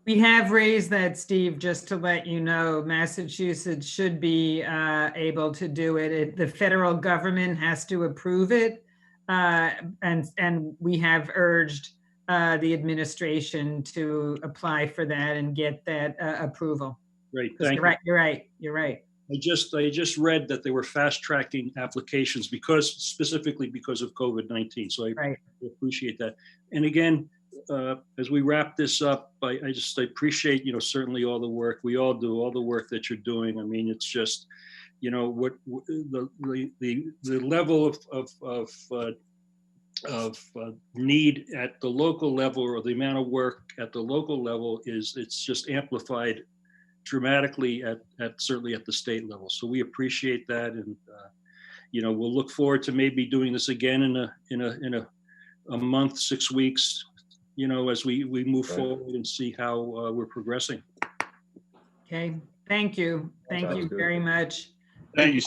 we have raised that, Steve, just to let you know. Massachusetts should be able to do it. The federal government has to approve it. And we have urged the administration to apply for that and get that approval. Great, thank you. You're right. I just read that they were fast-tracking applications specifically because of COVID-19. So I appreciate that. And again, as we wrap this up, I appreciate, certainly all the work we all do, all the work that you're doing. I mean, it's just, what the level of need at the local level, or the amount of work at the local level it's just amplified dramatically certainly at the state level. So we appreciate that, and we'll look forward to maybe doing this again in a month, 6 weeks, as we move forward and see how we're progressing. Okay, thank you very much. Thank you.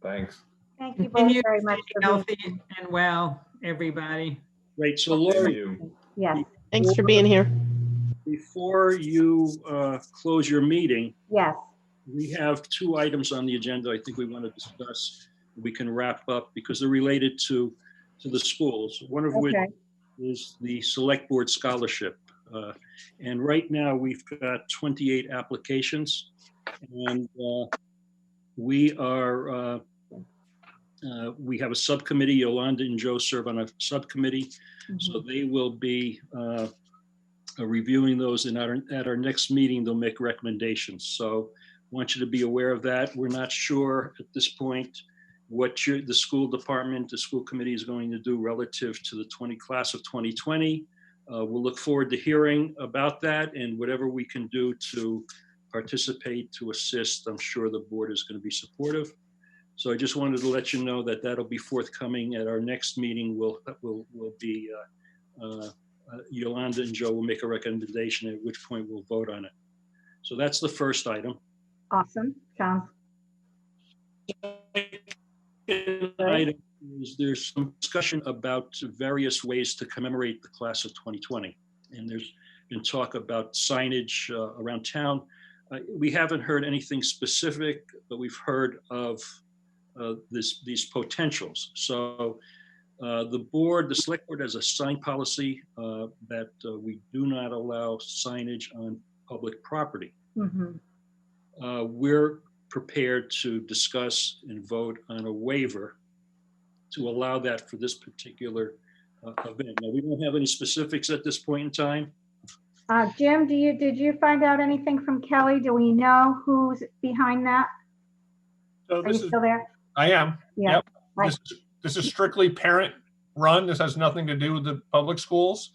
Thanks. Thank you both very much for being healthy and well, everybody. Great. So Lori, Yes. Thanks for being here. Before you close your meeting, Yes. we have 2 items on the agenda I think we want to discuss. We can wrap up because they're related to the schools, one of which is the Select Board Scholarship. And right now we've got 28 applications, and we have a subcommittee. Yolanda and Joe serve on a subcommittee, so they will be reviewing those, and at our next meeting they'll make recommendations. So I want you to be aware of that. We're not sure at this point what the school department, the school committee is going to do relative to the class of 2020. We'll look forward to hearing about that, and whatever we can do to participate, to assist, I'm sure the board is going to be supportive. So I just wanted to let you know that that'll be forthcoming at our next meeting. Will be Yolanda and Joe will make a recommendation, at which point we'll vote on it. So that's the first item. Awesome. Sounds. Item is there's some discussion about various ways to commemorate the class of 2020, and there's been talk about signage around town. We haven't heard anything specific, but we've heard of these potentials. So the Select Board has a sign policy that we do not allow signage on public property. We're prepared to discuss and vote on a waiver to allow that for this particular event. Now, we don't have any specifics at this point in time. Jim, did you find out anything from Kelly? Do we know who's behind that? So Are you still there? I am. Yeah. Yep. Right. This is strictly parent run. This has nothing to do with the public schools.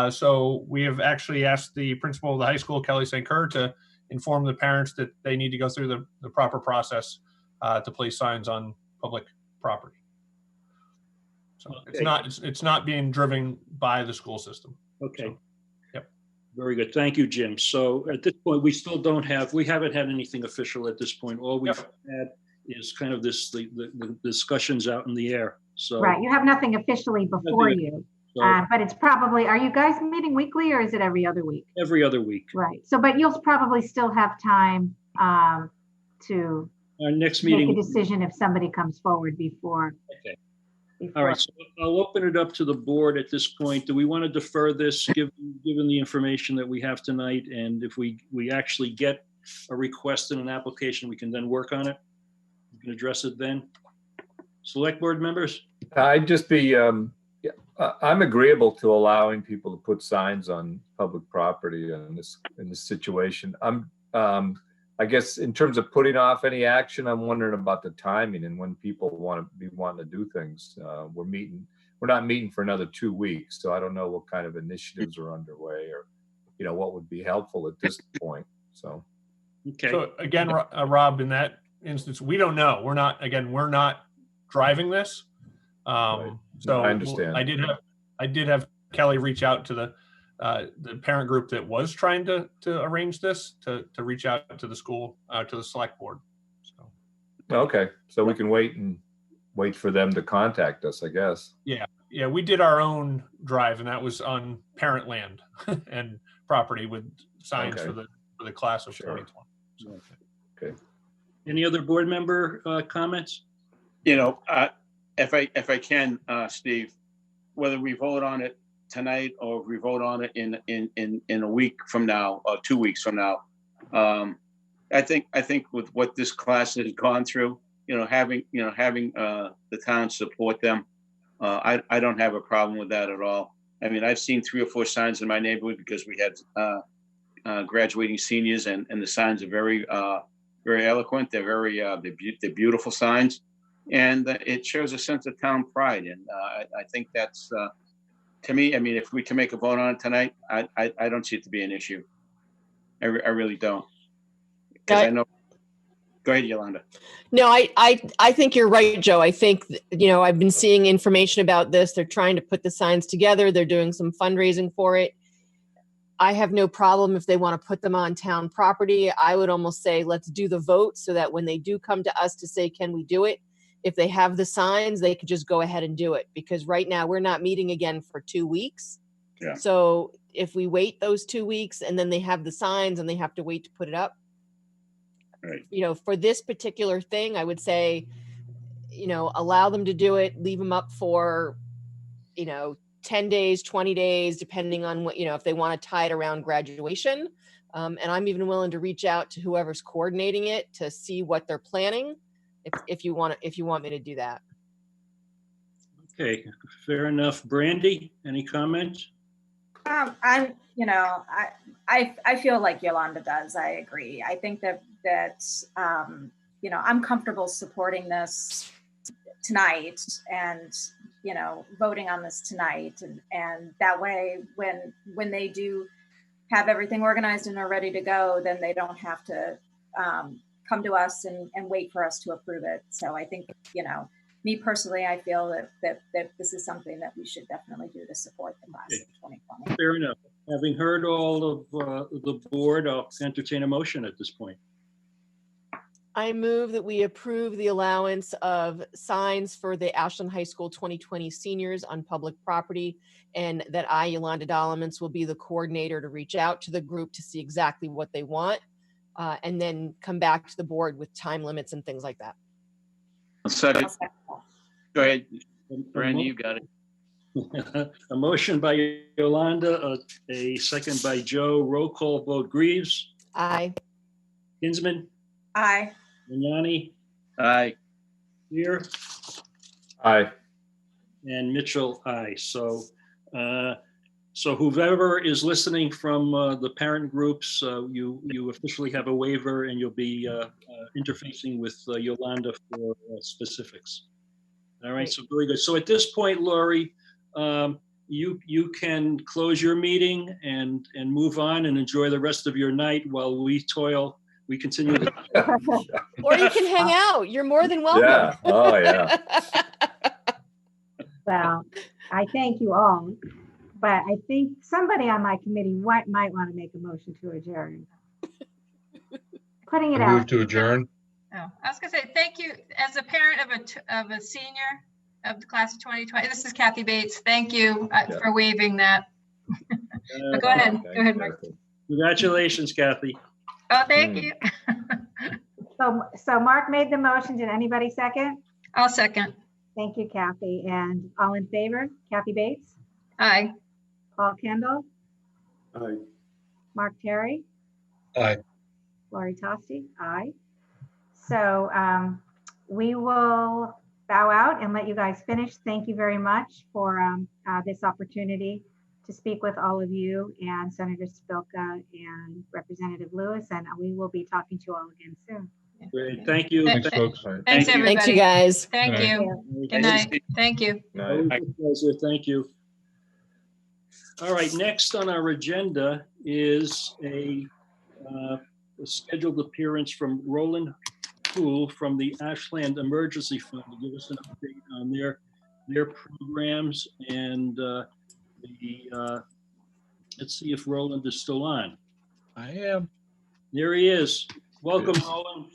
So we have actually asked the principal of the high school, Kelly St. Kerr, to inform the parents that they need to go through the proper process to place signs on public property. So it's not being driven by the school system. Okay. So, yep. Very good. Thank you, Jim. So at this point, we haven't had anything official at this point. All we've had is kind of the discussions out in the air. So Right. You have nothing officially before you. But it's probably, are you guys meeting weekly, or is it every other week? Every other week. Right. So, but you'll probably still have time to our next meeting, make a decision if somebody comes forward before. Okay. All right. So I'll open it up to the board at this point. Do we want to defer this, given the information that we have tonight? And if we actually get a request in an application, we can then work on it. We can address it then. Select board members? I'd just be, I'm agreeable to allowing people to put signs on public property in this situation. I guess in terms of putting off any action, I'm wondering about the timing and when people want to be wanting to do things. We're not meeting for another 2 weeks, so I don't know what kind of initiatives are underway, or what would be helpful at this point. So, okay. So again, Rob, in that instance, we don't know. We're not driving this. Right. So I understand. I did have Kelly reach out to the parent group that was trying to arrange this to reach out to the school, to the select board. So. Okay, so we can wait for them to contact us, I guess. Yeah, we did our own drive, and that was on parent land and property with signs Okay. for the class of Sure. 2020. So. Okay. Any other board member comments? You know, if I can, Steve, whether we vote on it tonight or if we vote on it in a week from now or 2 weeks from now, I think with what this class has gone through, having the town support them, I don't have a problem with that at all. I mean, I've seen 3 or 4 signs in my neighborhood because we had graduating seniors, and the signs are very eloquent. They're they're beautiful signs, and it shows a sense of town pride. And I think that's, to me, I mean, if we can make a vote on it tonight, I don't see it to be an issue. I really don't. Because I know. Go ahead, Yolanda. No, I think you're right, Joe. I think, I've been seeing information about this. They're trying to put the signs together. They're doing some fundraising for it. I have no problem if they want to put them on town property. I would almost say, let's do the vote so that when they do come to us to say, can we do it? If they have the signs, they could just go ahead and do it. Because right now we're not meeting again for 2 weeks. Yeah. So if we wait those 2 weeks and then they have the signs and they have to wait to put it up, right. For this particular thing, I would say, allow them to do it, leave them up for, 10 days, 20 days, depending on what, if they want to tie it around graduation. And I'm even willing to reach out to whoever's coordinating it to see what they're planning. If you want me to do that. Okay, fair enough. Brandy, any comments? I feel like Yolanda does. I agree. I think that I'm comfortable supporting this tonight and, voting on this tonight. And that way, when they do have everything organized and are ready to go, then they don't have to come to us and wait for us to approve it. So I think, me personally, I feel that this is something that we should definitely do to support the class of 2020. Fair enough. Having heard all of the board, I'll entertain a motion at this point. I move that we approve the allowance of signs for the Ashland High School 2020 seniors on public property, and that I, Yolanda Dolomans, will be the coordinator to reach out to the group to see exactly what they want, and then come back to the board with time limits and things like that. Second. Go ahead, Brandy, you got it. A motion by Yolanda, a second by Joe. Roll call vote. Greaves. Aye. Kinsman. Aye. Vignani. Aye. Here. Aye. And Mitchell, aye. So whoever is listening from the parent groups, you officially have a waiver, and you'll be interfacing with Yolanda for specifics. All right, so very good. So at this point, Lori, you can close your meeting and move on and enjoy the rest of your night while we continue. Or you can hang out. You're more than welcome. Yeah. Oh, yeah. Well, I thank you all, but I think somebody on my committee might want to make a motion to adjourn. Putting it Move out. to adjourn. Oh, I was gonna say, thank you. As a parent of a senior of the class of 2020, this is Kathy Bates. Thank you for waiving that. But go ahead. Go ahead, Mark. Congratulations, Kathy. Oh, thank you. So Mark made the motion. Did anybody second? I'll second. Thank you, Kathy. And all in favor? Kathy Bates? Aye. Paul Kendall? Aye. Mark Terry? Aye. Lori Tosti? Aye. So we will bow out and let you guys finish. Thank you very much for this opportunity to speak with all of you and Senator Spilka and Representative Lewis, and we will be talking to you all again soon. Great. Thank you. Thanks, folks. Thanks, everybody. Thanks, you guys. Thank Good you. Good night. Thank you. Pleasure. Thank you. All right, next on our agenda is a scheduled appearance from Roland Poole from the Ashland Emergency Fund to give us an update on their programs and Let's see if Roland is still on. I am. There he is. Welcome, Roland.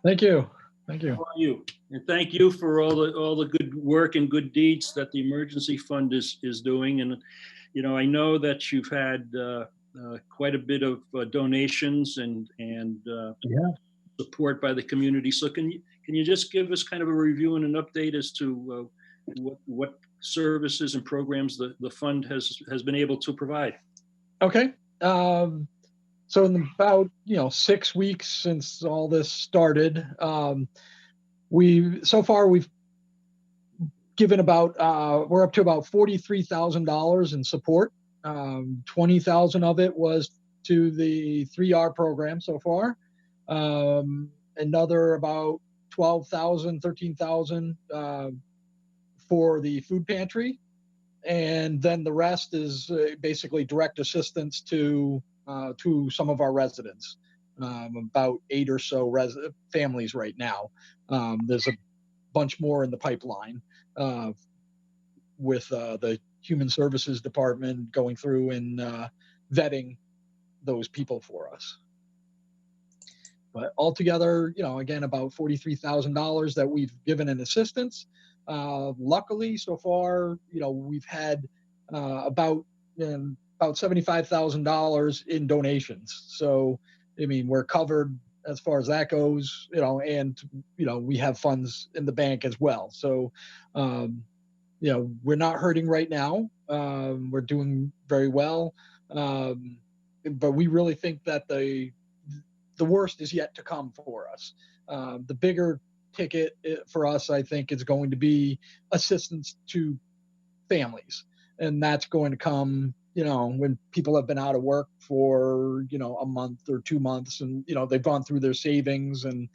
Thank you. Thank How you. are you? And thank you for all the good work and good deeds that the emergency fund is doing. And you know, I know that you've had quite a bit of donations and Yeah. support by the community. So can you just give us kind of a review and an update as to what services and programs the fund has been able to provide? Okay. So in about 6 weeks since all this started, we've given about we're up to about $43,000 in support. 20,000 of it was to the 3R program so far. Another about 12,000, 13,000 for the food pantry, and then the rest is basically direct assistance to some of our residents, about 8 or so families right now. There's a bunch more in the pipeline with the Human Services Department going through and vetting those people for us. But altogether, again, about $43,000 that we've given in assistance. Luckily, so far, we've had about $75,000 in donations. So, I mean, we're covered as far as that goes, and, we have funds in the bank as well. So, we're not hurting right now. We're doing very well. But we really think that the worst is yet to come for us. The bigger ticket for us, I think, is going to be assistance to families. And that's going to come, when people have been out of work for, a month or 2 months and, they've gone through their savings and,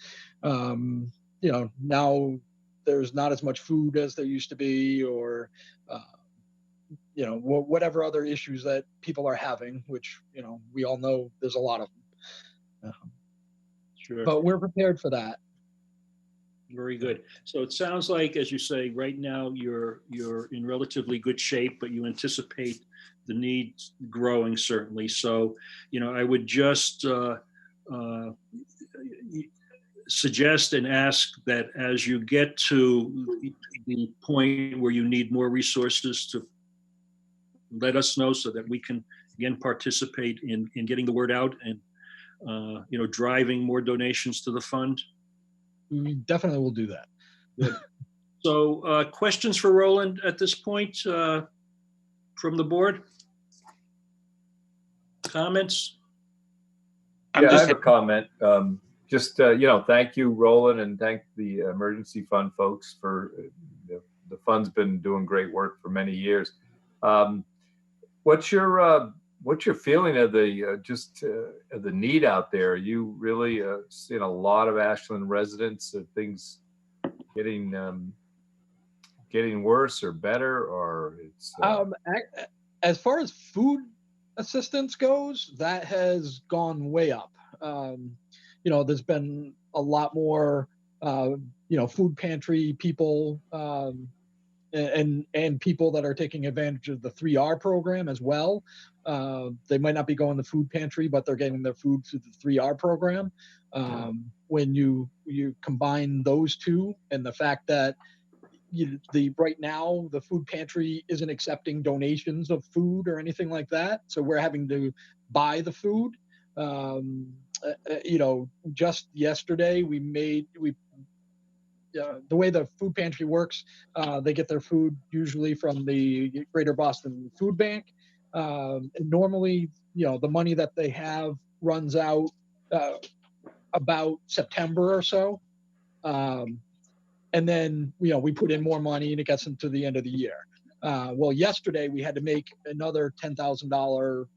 now there's not as much food as there used to be, or, whatever other issues that people are having, which, we all know there's a lot of them. Sure. But we're prepared for that. Very good. So it sounds like, as you say, right now you're in relatively good shape, but you anticipate the needs growing, certainly. So, I would just suggest and ask that as you get to the point where you need more resources, to let us know so that we can again participate in getting the word out and driving more donations to the fund. We definitely will do that. Good. So questions for Roland at this point from the board? Comments? I have a comment. Thank you, Roland, and thank the emergency fund folks for the fund's been doing great work for many years. What's your feeling of the need out there? Are you really seeing a lot of Ashland residents of things getting worse or better, or it's as far as food assistance goes, that has gone way up. There's been a lot more food pantry people and people that are taking advantage of the 3R program as well. They might not be going to food pantry, but they're getting their food through the 3R program. When you combine those two and the fact that right now the food pantry isn't accepting donations of food or anything like that, so we're having to buy the food. Just yesterday the way the food pantry works, they get their food usually from the Greater Boston Food Bank. And normally, the money that they have runs out about September or so. And then, we put in more money and it gets into the end of the year. Well, yesterday we had to make another $10,000,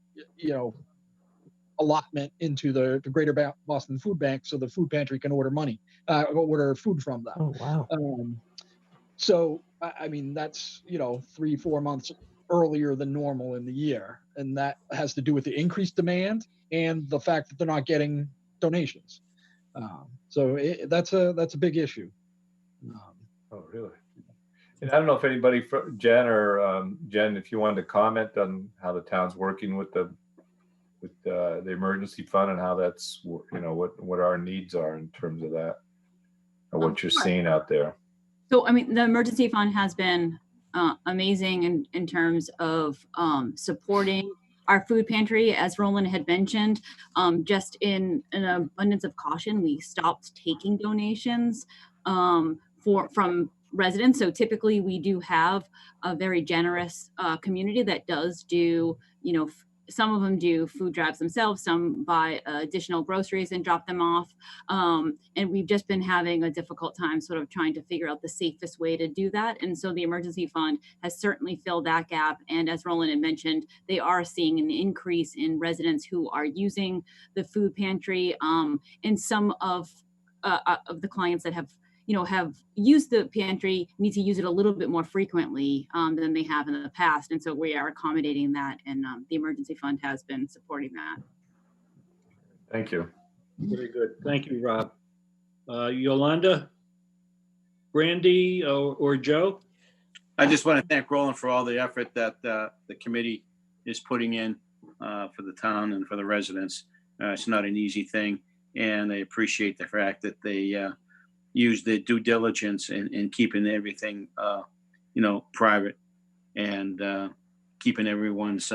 allotment into the Greater Boston Food Bank so the food pantry can order food from them. Oh, wow. So, I mean, that's, 3-4 months earlier than normal in the year. And that has to do with the increased demand and the fact that they're not getting donations. So that's a big issue. Oh, really? And I don't know if anybody, Jen or Jen, if you wanted to comment on how the town's working with the emergency fund and how that's, what our needs are in terms of that, or what you're seeing out there. So, I mean, the emergency fund has been amazing in terms of supporting our food pantry. As Roland had mentioned, just in an abundance of caution, we stopped taking donations from residents. So typically we do have a very generous community that does do, some of them do food drives themselves, some buy additional groceries and drop them off. And we've just been having a difficult time sort of trying to figure out the safest way to do that. And so the emergency fund has certainly filled that gap. And as Roland had mentioned, they are seeing an increase in residents who are using the food pantry. And some of the clients that have used the pantry need to use it a little bit more frequently than they have in the past. And so we are accommodating that, and the emergency fund has been supporting that. Thank you. Very good. Thank you, Rob. Yolanda, Brandy, or Joe? I just want to thank Roland for all the effort that the committee is putting in for the town and for the residents. It's not an easy thing, and I appreciate the fact that they use the due diligence in keeping everything, private, and keeping everyone's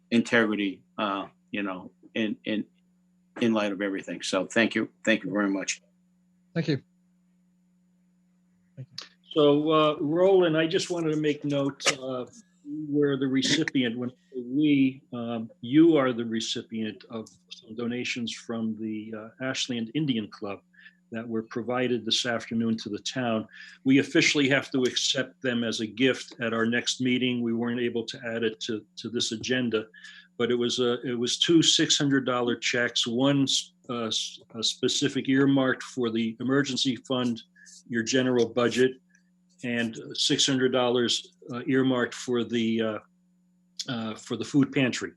integrity, in light of everything. So thank you very much. Thank you. So Roland, I just wanted to make note where the recipient, when you are the recipient of some donations from the Ashland Indian Club that were provided this afternoon to the town. We officially have to accept them as a gift at our next meeting. We weren't able to add it to this agenda, but it was two $600 checks, one a specific earmarked for the emergency fund, your general budget, and $600 earmarked for the food pantry.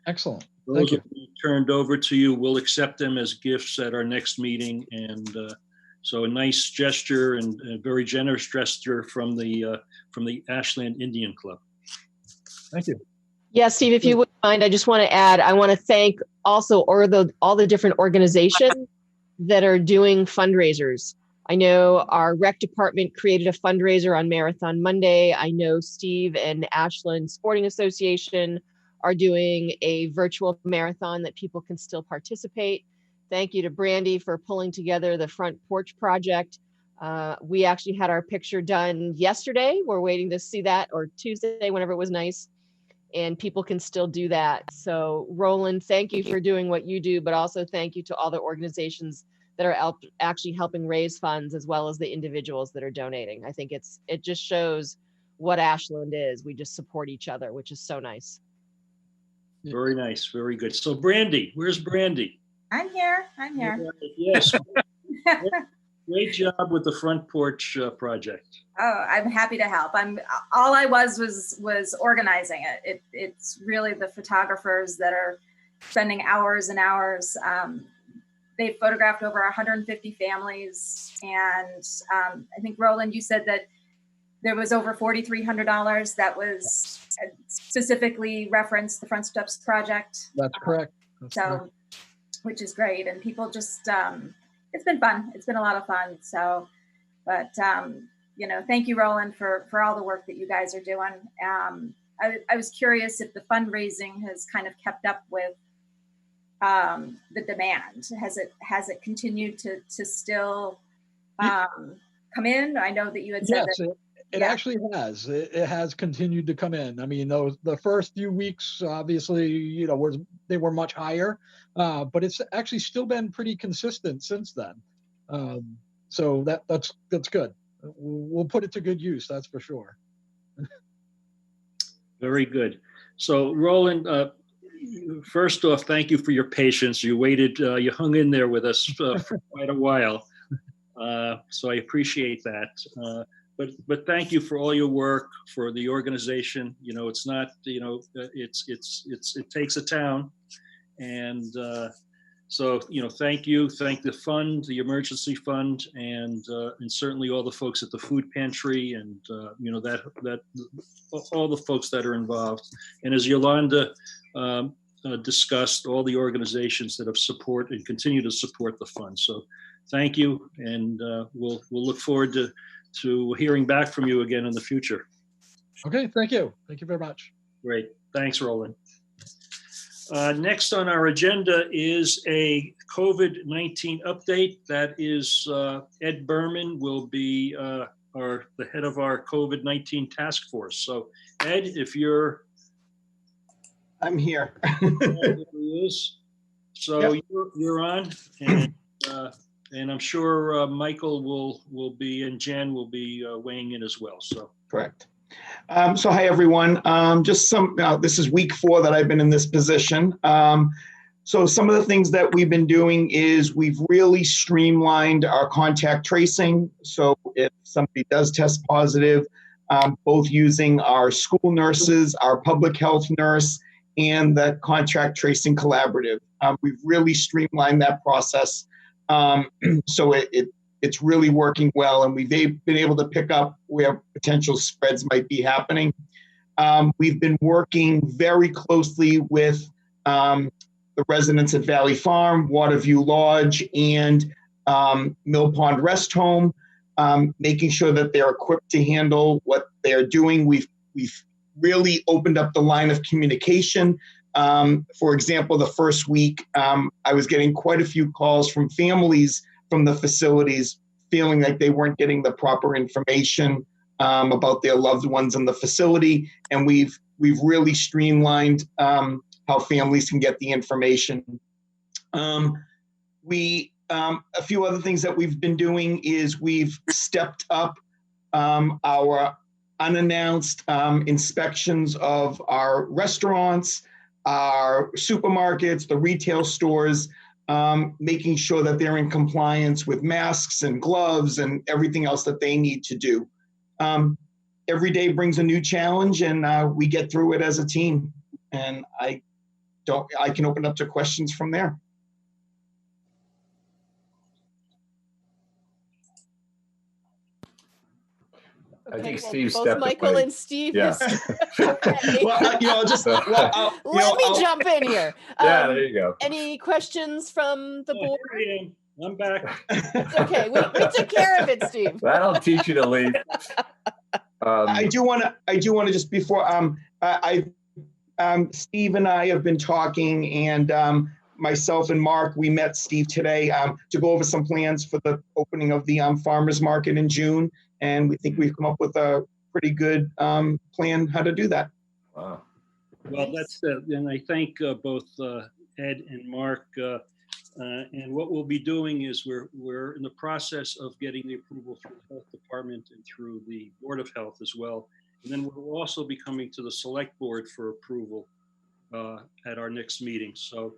Excellent. Those Thank you. will be turned over to you. We'll accept them as gifts at our next meeting. And so a nice gesture and a very generous gesture from the Ashland Indian Club. Thank you. Yeah, Steve, if you wouldn't mind, I just want to add, I want to thank also all the different organizations that are doing fundraisers. I know our rec department created a fundraiser on Marathon Monday. I know Steve and Ashland Sporting Association are doing a virtual marathon that people can still participate. Thank you to Brandy for pulling together the Front Porch Project. We actually had our picture done yesterday. We're waiting to see that, or Tuesday, whenever it was nice. And people can still do that. So Roland, thank you for doing what you do, but also thank you to all the organizations that are actually helping raise funds, as well as the individuals that are donating. I think it just shows what Ashland is. We just support each other, which is so nice. Very nice. Very good. So Brandy, where's Brandy? I'm here. Yes. Great job with the Front Porch Project. Oh, I'm happy to help. All I was organizing it. It's really the photographers that are spending hours and hours. They photographed over 150 families, and I think Roland, you said that there was over $4,300 that was specifically referenced the Front Steps Project. That's correct. Which is great, and people just it's been fun. It's been a lot of fun. So, but thank you, Roland, for all the work that you guys are doing. I was curious if the fundraising has kind of kept up with the demand. Has it continued to still come in? I know that you had said that. It actually has. It has continued to come in. I mean, the first few weeks, obviously, they were much higher, but it's actually still been pretty consistent since then. So that's good. We'll put it to good use. That's for sure. Very good. So Roland, first off, thank you for your patience. You waited, you hung in there with us for quite a while. So I appreciate that. But thank you for all your work for the organization. It's not, it takes a town, and So, thank you. Thank the fund, the emergency fund, and certainly all the folks at the food pantry, and that all the folks that are involved. And as Yolanda discussed, all the organizations that have support and continue to support the fund. So, thank you, and we'll look forward to hearing back from you again in the future. Okay, thank you. Thank you very much. Great. Thanks, Roland. Next on our agenda is a COVID-19 update. That is Ed Berman will be the head of our COVID-19 task force. So Ed, if you're... I'm here. There he is. So Yep. you're on, and I'm sure Michael will be, and Jen will be weighing in as well. So Correct. So hi, everyone. This is week 4 that I've been in this position. So some of the things that we've been doing is we've really streamlined our contact tracing. So if somebody does test positive, both using our school nurses, our public health nurse, and the contact tracing collaborative. We've really streamlined that process. So it's really working well, and we've been able to pick up where potential spreads might be happening. We've been working very closely with the residents at Valley Farm, Waterview Lodge, and Mill Pond Rest Home, making sure that they're equipped to handle what they're doing. We've really opened up the line of communication. For example, the first week, I was getting quite a few calls from families from the facilities feeling like they weren't getting the proper information about their loved ones in the facility. And we've really streamlined how families can get the information. A few other things that we've been doing is we've stepped up our unannounced inspections of our restaurants, our supermarkets, the retail stores, making sure that they're in compliance with masks and gloves and everything else that they need to do. Every day brings a new challenge, and we get through it as a team. And I can open up to questions from there. I think well, Steve both stepped Michael away. and Steve. Yeah. Well, Let me jump in here. Yeah, there you go. Any questions from the board? here I am. I'm back. It's okay. We took care of it, Steve. That'll teach you to leave. I do want to just before Steve and I have been talking, and myself and Mark, we met Steve today to go over some plans for the opening of the farmers market in June, and we think we've come up with a pretty good plan how to do that. Wow. Well, that's and I thank both Ed and Mark. And what we'll be doing is we're in the process of getting the approval through the health department and through the Board of Health as well. And then we'll also be coming to the select board for approval at our next meeting. So,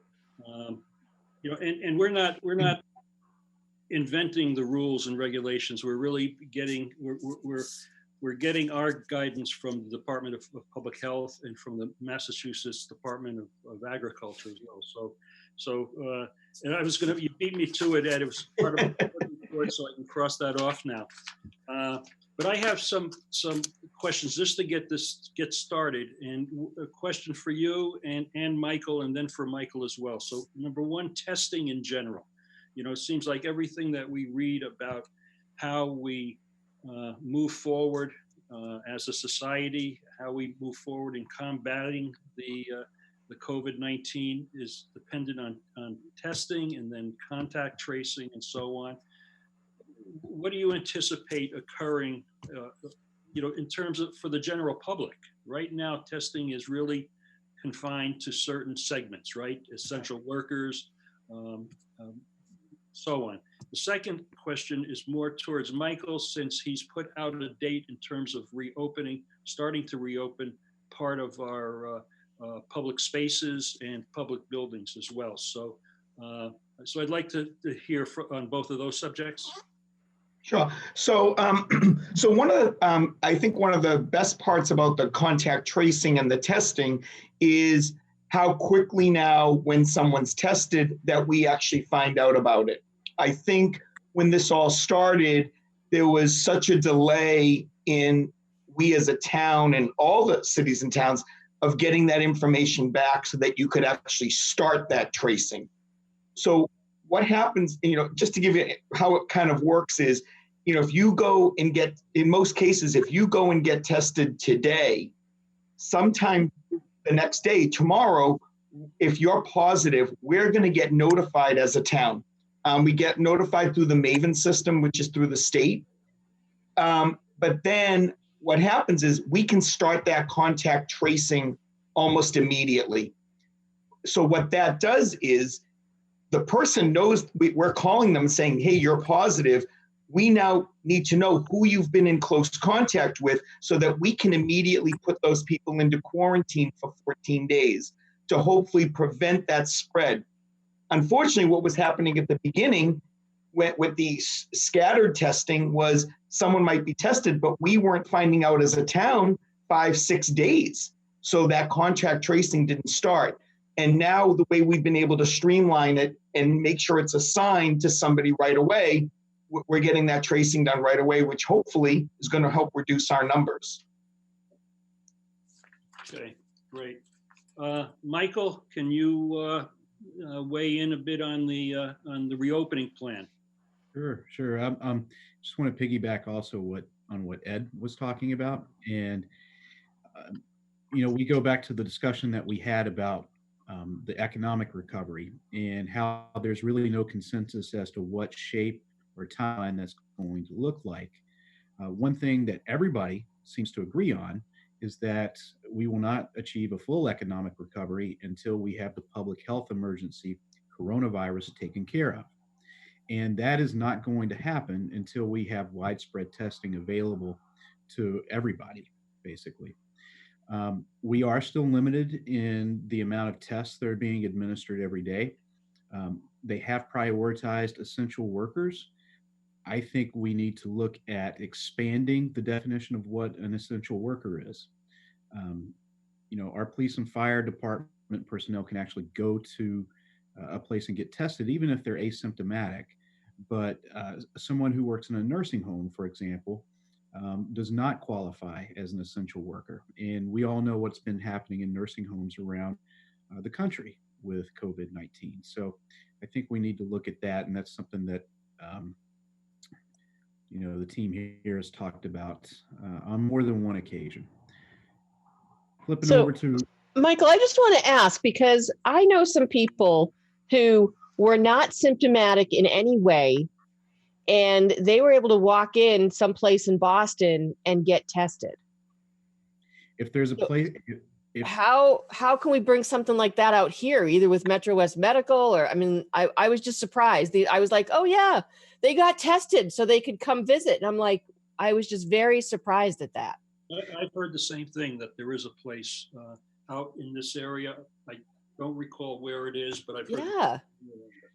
and we're not inventing the rules and regulations. We're really getting we're getting our guidance from the Department of Public Health and from the Massachusetts Department of Agriculture as well. So, and I was you beat me to it, Ed. It was part of the report, so I can cross that off now. But I have some questions just to get started, and a question for you and Michael, and then for Michael as well. So, number one, testing in general. It seems like everything that we read about how we move forward as a society, how we move forward in combating the COVID-19 is dependent on testing and then contact tracing and so on. What do you anticipate occurring, in terms of for the general public? Right now, testing is really confined to certain segments, right? Essential workers, so on. The second question is more towards Michael, since he's put out a date in terms of starting to reopen part of our public spaces and public buildings as well. So I'd like to hear on both of those subjects. Sure. So, I think one of the best parts about the contact tracing and the testing is how quickly now when someone's tested that we actually find out about it. I think when this all started, there was such a delay in we as a town and all the cities and towns of getting that information back so that you could actually start that tracing. So what happens, just to give you how it kind of works is, if you go and get, in most cases, if you go and get tested today, sometime the next day, tomorrow, if you're positive, we're going to get notified as a town. We get notified through the Maven system, which is through the state. But then what happens is we can start that contact tracing almost immediately. So what that does is the person knows we're calling them saying, hey, you're positive. We now need to know who you've been in close contact with so that we can immediately put those people into quarantine for 14 days to hopefully prevent that spread. Unfortunately, what was happening at the beginning with the scattered testing was someone might be tested, but we weren't finding out as a town 5-6 days. So that contact tracing didn't start. And now the way we've been able to streamline it and make sure it's assigned to somebody right away, we're getting that tracing done right away, which hopefully is going to help reduce our numbers. Okay, great. Michael, can you weigh in a bit on the reopening plan? Sure. Just want to piggyback also on what Ed was talking about. And, we go back to the discussion that we had about the economic recovery and how there's really no consensus as to what shape or timeline that's going to look like. One thing that everybody seems to agree on is that we will not achieve a full economic recovery until we have the public health emergency coronavirus taken care of. And that is not going to happen until we have widespread testing available to everybody, basically. We are still limited in the amount of tests that are being administered every day. They have prioritized essential workers. I think we need to look at expanding the definition of what an essential worker is. Our police and fire department personnel can actually go to a place and get tested, even if they're asymptomatic. But someone who works in a nursing home, for example, does not qualify as an essential worker. And we all know what's been happening in nursing homes around the country with COVID-19. So I think we need to look at that. And that's something that, the team here has talked about on more than one occasion. Flipping over to Michael, I just want to ask, because I know some people who were not symptomatic in any way, and they were able to walk in someplace in Boston and get tested. If there's a place, how can we bring something like that out here, either with Metro West Medical or, I was just surprised. I was like, oh yeah, they got tested so they could come visit. And I'm like, I was just very surprised at that. I've heard the same thing, that there is a place out in this area. I don't recall where it is, but I've heard. Yeah.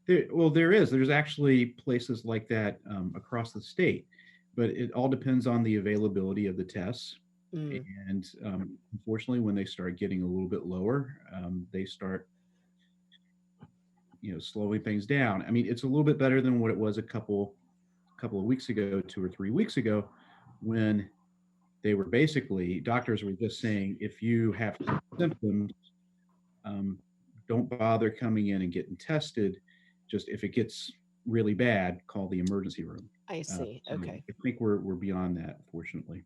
There is. There's actually places like that across the state, but it all depends on the availability of the tests. And unfortunately, when they start getting a little bit lower, they start, slowing things down. It's a little bit better than what it was a couple of weeks ago, 2 or 3 weeks ago, when they were doctors were just saying, if you have symptoms, don't bother coming in and getting tested. Just if it gets really bad, call the emergency room. I see. Okay. I think we're beyond that, fortunately.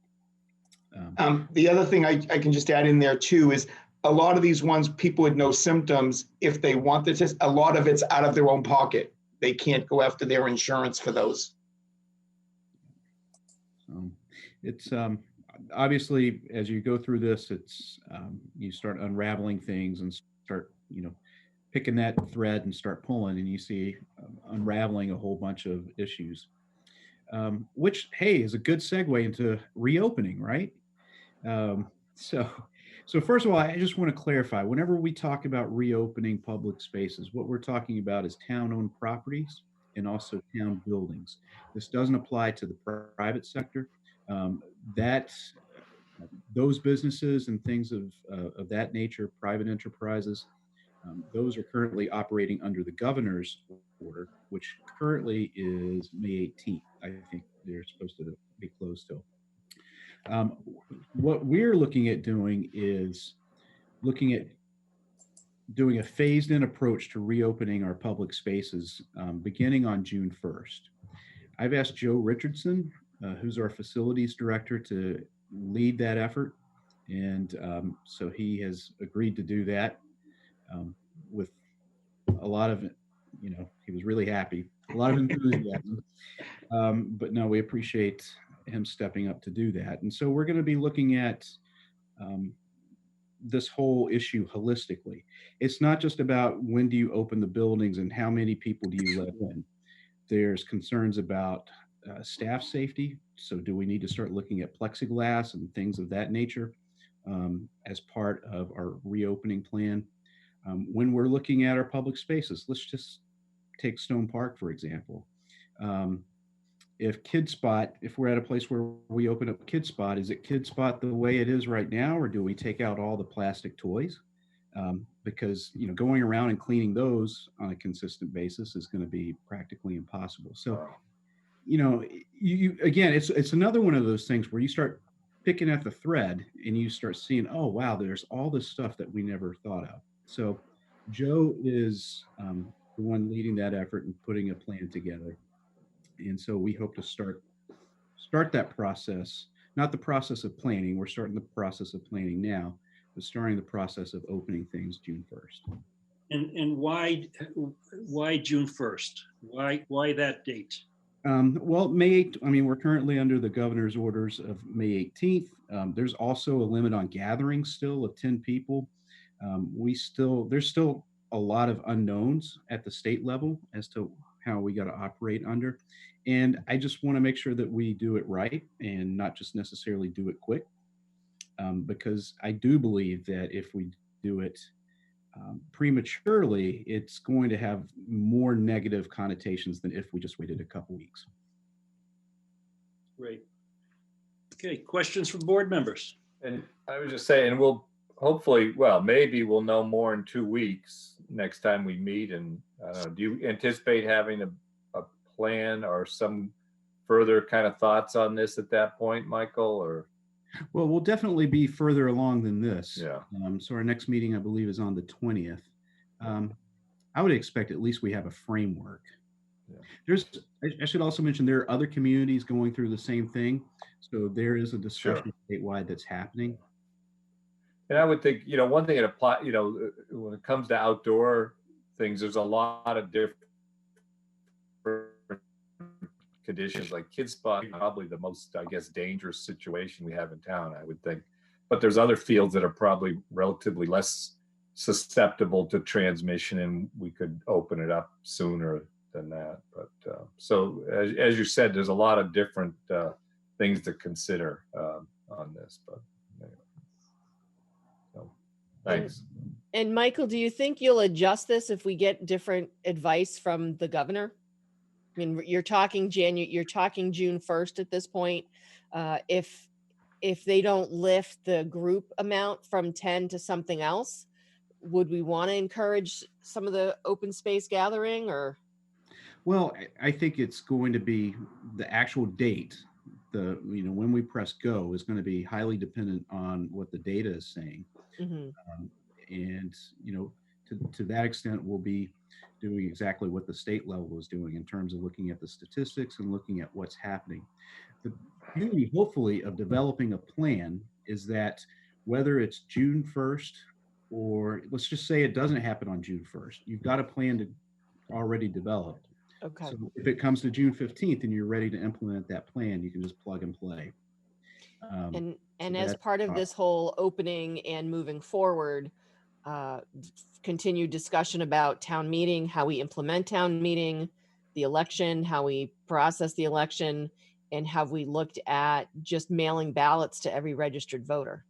The other thing I can just add in there too is a lot of these ones, people with no symptoms, if they want the test, a lot of it's out of their own pocket. They can't go after their insurance for those. It's obviously, as you go through this, it's you start unraveling things and start, picking that thread and start pulling, and you see unraveling a whole bunch of issues, which, hey, is a good segue into reopening, right? So first of all, I just want to clarify, whenever we talk about reopening public spaces, what we're talking about is town-owned properties and also town buildings. This doesn't apply to the private sector. That those businesses and things of that nature, private enterprises, those are currently operating under the governor's order, which currently is May 18th. I think they're supposed to be closed till. What we're looking at doing is looking at doing a phased-in approach to reopening our public spaces beginning on June 1st. I've asked Joe Richardson, who's our facilities director, to lead that effort. And so he has agreed to do that with a lot of, he was really happy, a lot of enthusiasm. But no, we appreciate him stepping up to do that. And so we're going to be looking at this whole issue holistically. It's not just about when do you open the buildings and how many people do you let in. There's concerns about staff safety. So do we need to start looking at plexiglass and things of that nature as part of our reopening plan? When we're looking at our public spaces, let's just take Stone Park, for example. If Kid Spot, if we're at a place where we open up Kid Spot, is it Kid Spot the way it is right now, or do we take out all the plastic toys? Because going around and cleaning those on a consistent basis is going to be practically impossible. So, you again, it's another one of those things where you start picking at the thread and you start seeing, oh wow, there's all this stuff that we never thought of. So, Joe is the one leading that effort and putting a plan together. And so we hope to start that process, not the process of planning. We're starting the process of planning now, but starting the process of opening things June 1st. And why June 1st? Why that date? Well, May 8th, I mean, we're currently under the governor's orders of May 18th. There's also a limit on gatherings still of 10 people. There's still a lot of unknowns at the state level as to how we got to operate under. And I just want to make sure that we do it right and not just necessarily do it quick. Because I do believe that if we do it prematurely, it's going to have more negative connotations than if we just waited a couple weeks. Great. Okay, questions from board members? And I was just saying, we'll hopefully, well, maybe we'll know more in 2 weeks next time we meet. And do you anticipate having a plan or some further kind of thoughts on this at that point, Michael? Or well, we'll definitely be further along than this. Yeah. So our next meeting, I believe, is on the 20th. I would expect at least we have a framework. Yeah. I should also mention there are other communities going through the same thing. So there is a discussion statewide that's happening. And I would think, one thing that applies, when it comes to outdoor things, there's a lot of different conditions. Like Kid Spot, probably the most, I guess, dangerous situation we have in town, I would think. But there's other fields that are probably relatively less susceptible to transmission, and we could open it up sooner than that. But so, as you said, there's a lot of different things to consider on this. But anyway. So, thanks. And Michael, do you think you'll adjust this if we get different advice from the governor? I mean, you're talking June 1st at this point. If they don't lift the group amount from 10 to something else, would we want to encourage some of the open space gathering, or? Well, I think it's going to be the actual date. When we press go is going to be highly dependent on what the data is saying. Mm-hmm. And to that extent, we'll be doing exactly what the state level is doing in terms of looking at the statistics and looking at what's happening. The beauty, hopefully, of developing a plan is that whether it's June 1st or let's just say it doesn't happen on June 1st, you've got a plan already developed. Okay. So if it comes to June 15th and you're ready to implement that plan, you can just plug and play. And as part of this whole opening and moving forward, continued discussion about town meeting, how we implement town meeting, the election, how we process the election, and have we looked at just mailing ballots to every registered voter?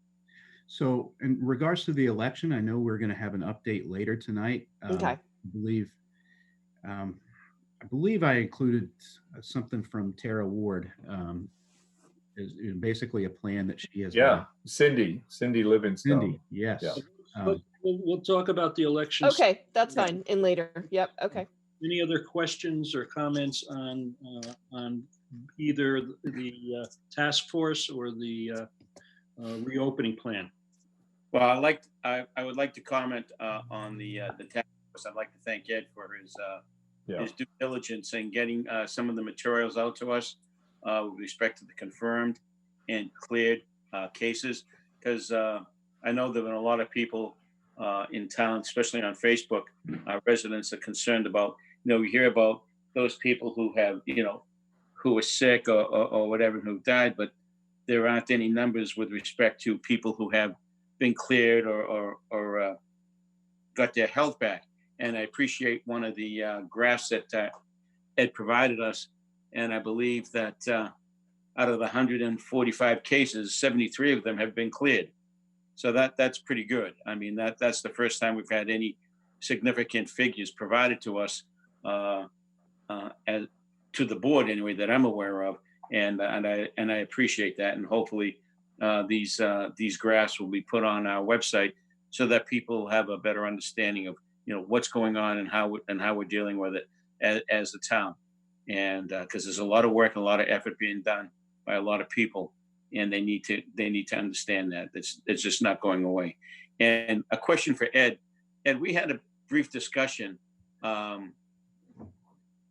So in regards to the election, I know we're going to have an update later tonight. Okay. I believe I included something from Tara Ward is basically a plan that she has. Yeah, Cindy Livingstone. Cindy, yes. Yeah. We'll talk about the elections. Okay, that's fine. In later. Yep. Okay. Any other questions or comments on either the task force or the reopening plan? Well, I would like to comment on the task force. I'd like to thank Ed for his due diligence in getting some of the materials out to us with respect to the confirmed and cleared cases, because I know there have been a lot of people in town, especially on Facebook, residents are concerned about, we hear about those people who have, who are sick or whatever, who died, but there aren't any numbers with respect to people who have been cleared or got their health back. And I appreciate one of the graphs that Ed provided us. And I believe that out of the 145 cases, 73 of them have been cleared. So that's pretty good. I mean, that's the first time we've had any significant figures provided to us as to the board anyway, that I'm aware of. And I appreciate that. And hopefully these graphs will be put on our website so that people have a better understanding of, what's going on and how we're dealing with it as a town. And because there's a lot of work and a lot of effort being done by a lot of people, and they need to understand that it's just not going away. And a question for Ed. Ed, we had a brief discussion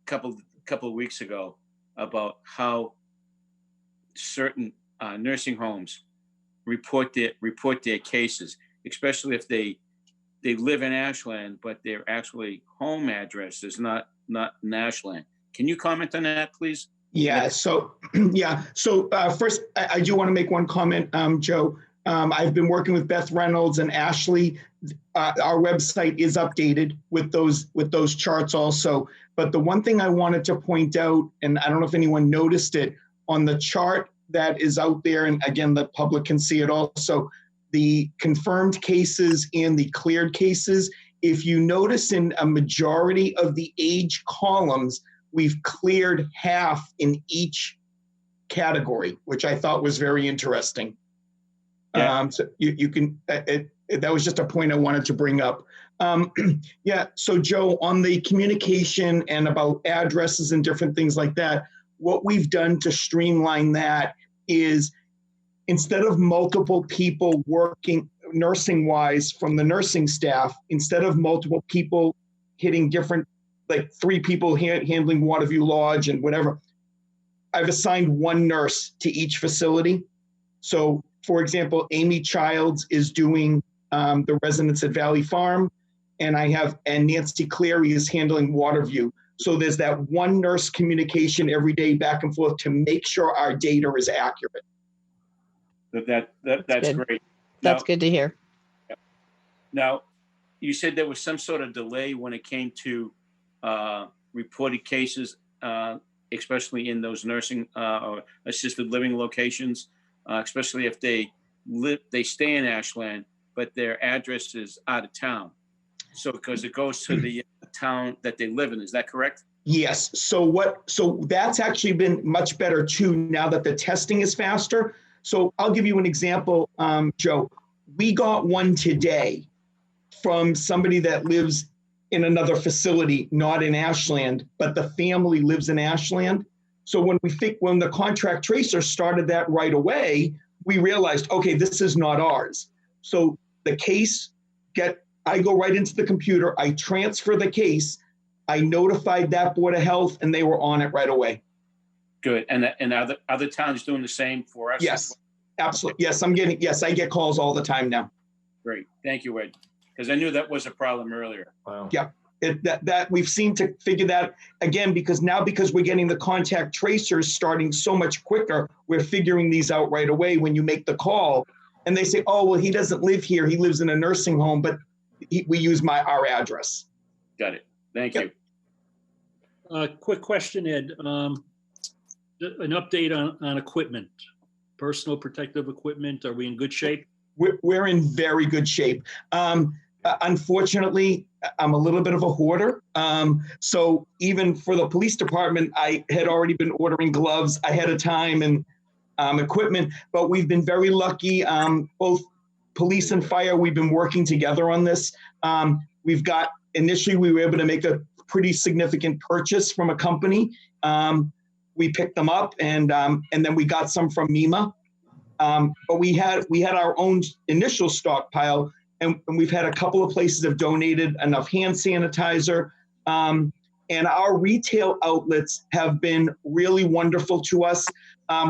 couple of weeks ago about how certain nursing homes report their cases, especially if they live in Ashland, but their actually home address is not in Ashland. Can you comment on that, please? Yeah. So first, I do want to make one comment, Joe. I've been working with Beth Reynolds and Ashley. Our website is updated with those charts also. But the one thing I wanted to point out, and I don't know if anyone noticed it, on the chart that is out there, and again, the public can see it also, the confirmed cases and the cleared cases. If you notice in a majority of the age columns, we've cleared half in each category, which I thought was very interesting. Yeah. So you can, that was just a point I wanted to bring up. Yeah, so Joe, on the communication and about addresses and different things like that, what we've done to streamline that is, instead of multiple people working nursing-wise from the nursing staff, instead of multiple people hitting different, like 3 people handling Waterview Lodge and whatever, I've assigned one nurse to each facility. So, for example, Amy Childs is doing the residents at Valley Farm, and Nancy Cleary is handling Waterview. So there's that one nurse communication every day back and forth to make sure our data is accurate. That's great. That's good to hear. Now, you said there was some sort of delay when it came to reported cases, especially in those nursing or assisted living locations, especially if they stay in Ashland, but their address is out of town. So because it goes to the town that they live in, is that correct? Yes. So that's actually been much better too, now that the testing is faster. So I'll give you an example, Joe. We got one today from somebody that lives in another facility, not in Ashland, but the family lives in Ashland. So when the contract tracer started that right away, we realized, okay, this is not ours. So the case I go right into the computer, I transfer the case, I notified that Board of Health, and they were on it right away. Good. And other towns doing the same for us? Yes, absolutely. Yes, I get calls all the time now. Great. Thank you, Ed. Because I knew that was a problem earlier. Wow. Yeah. That we've seen to figure that again, because we're getting the contact tracers starting so much quicker, we're figuring these out right away when you make the call. And they say, oh, well, he doesn't live here. He lives in a nursing home, but we use our address. Got it. Thank you. Quick question, Ed. An update on equipment, personal protective equipment. Are we in good shape? We're in very good shape. Unfortunately, I'm a little bit of a hoarder. So even for the police department, I had already been ordering gloves ahead of time. And equipment, but we've been very lucky. Both police and fire, we've been working together on this. Initially, we were able to make a pretty significant purchase from a company. We picked them up, and then we got some from MEMA. But we had our own initial stockpile, and we've had a couple of places have donated enough hand sanitizer. And our retail outlets have been really wonderful to us.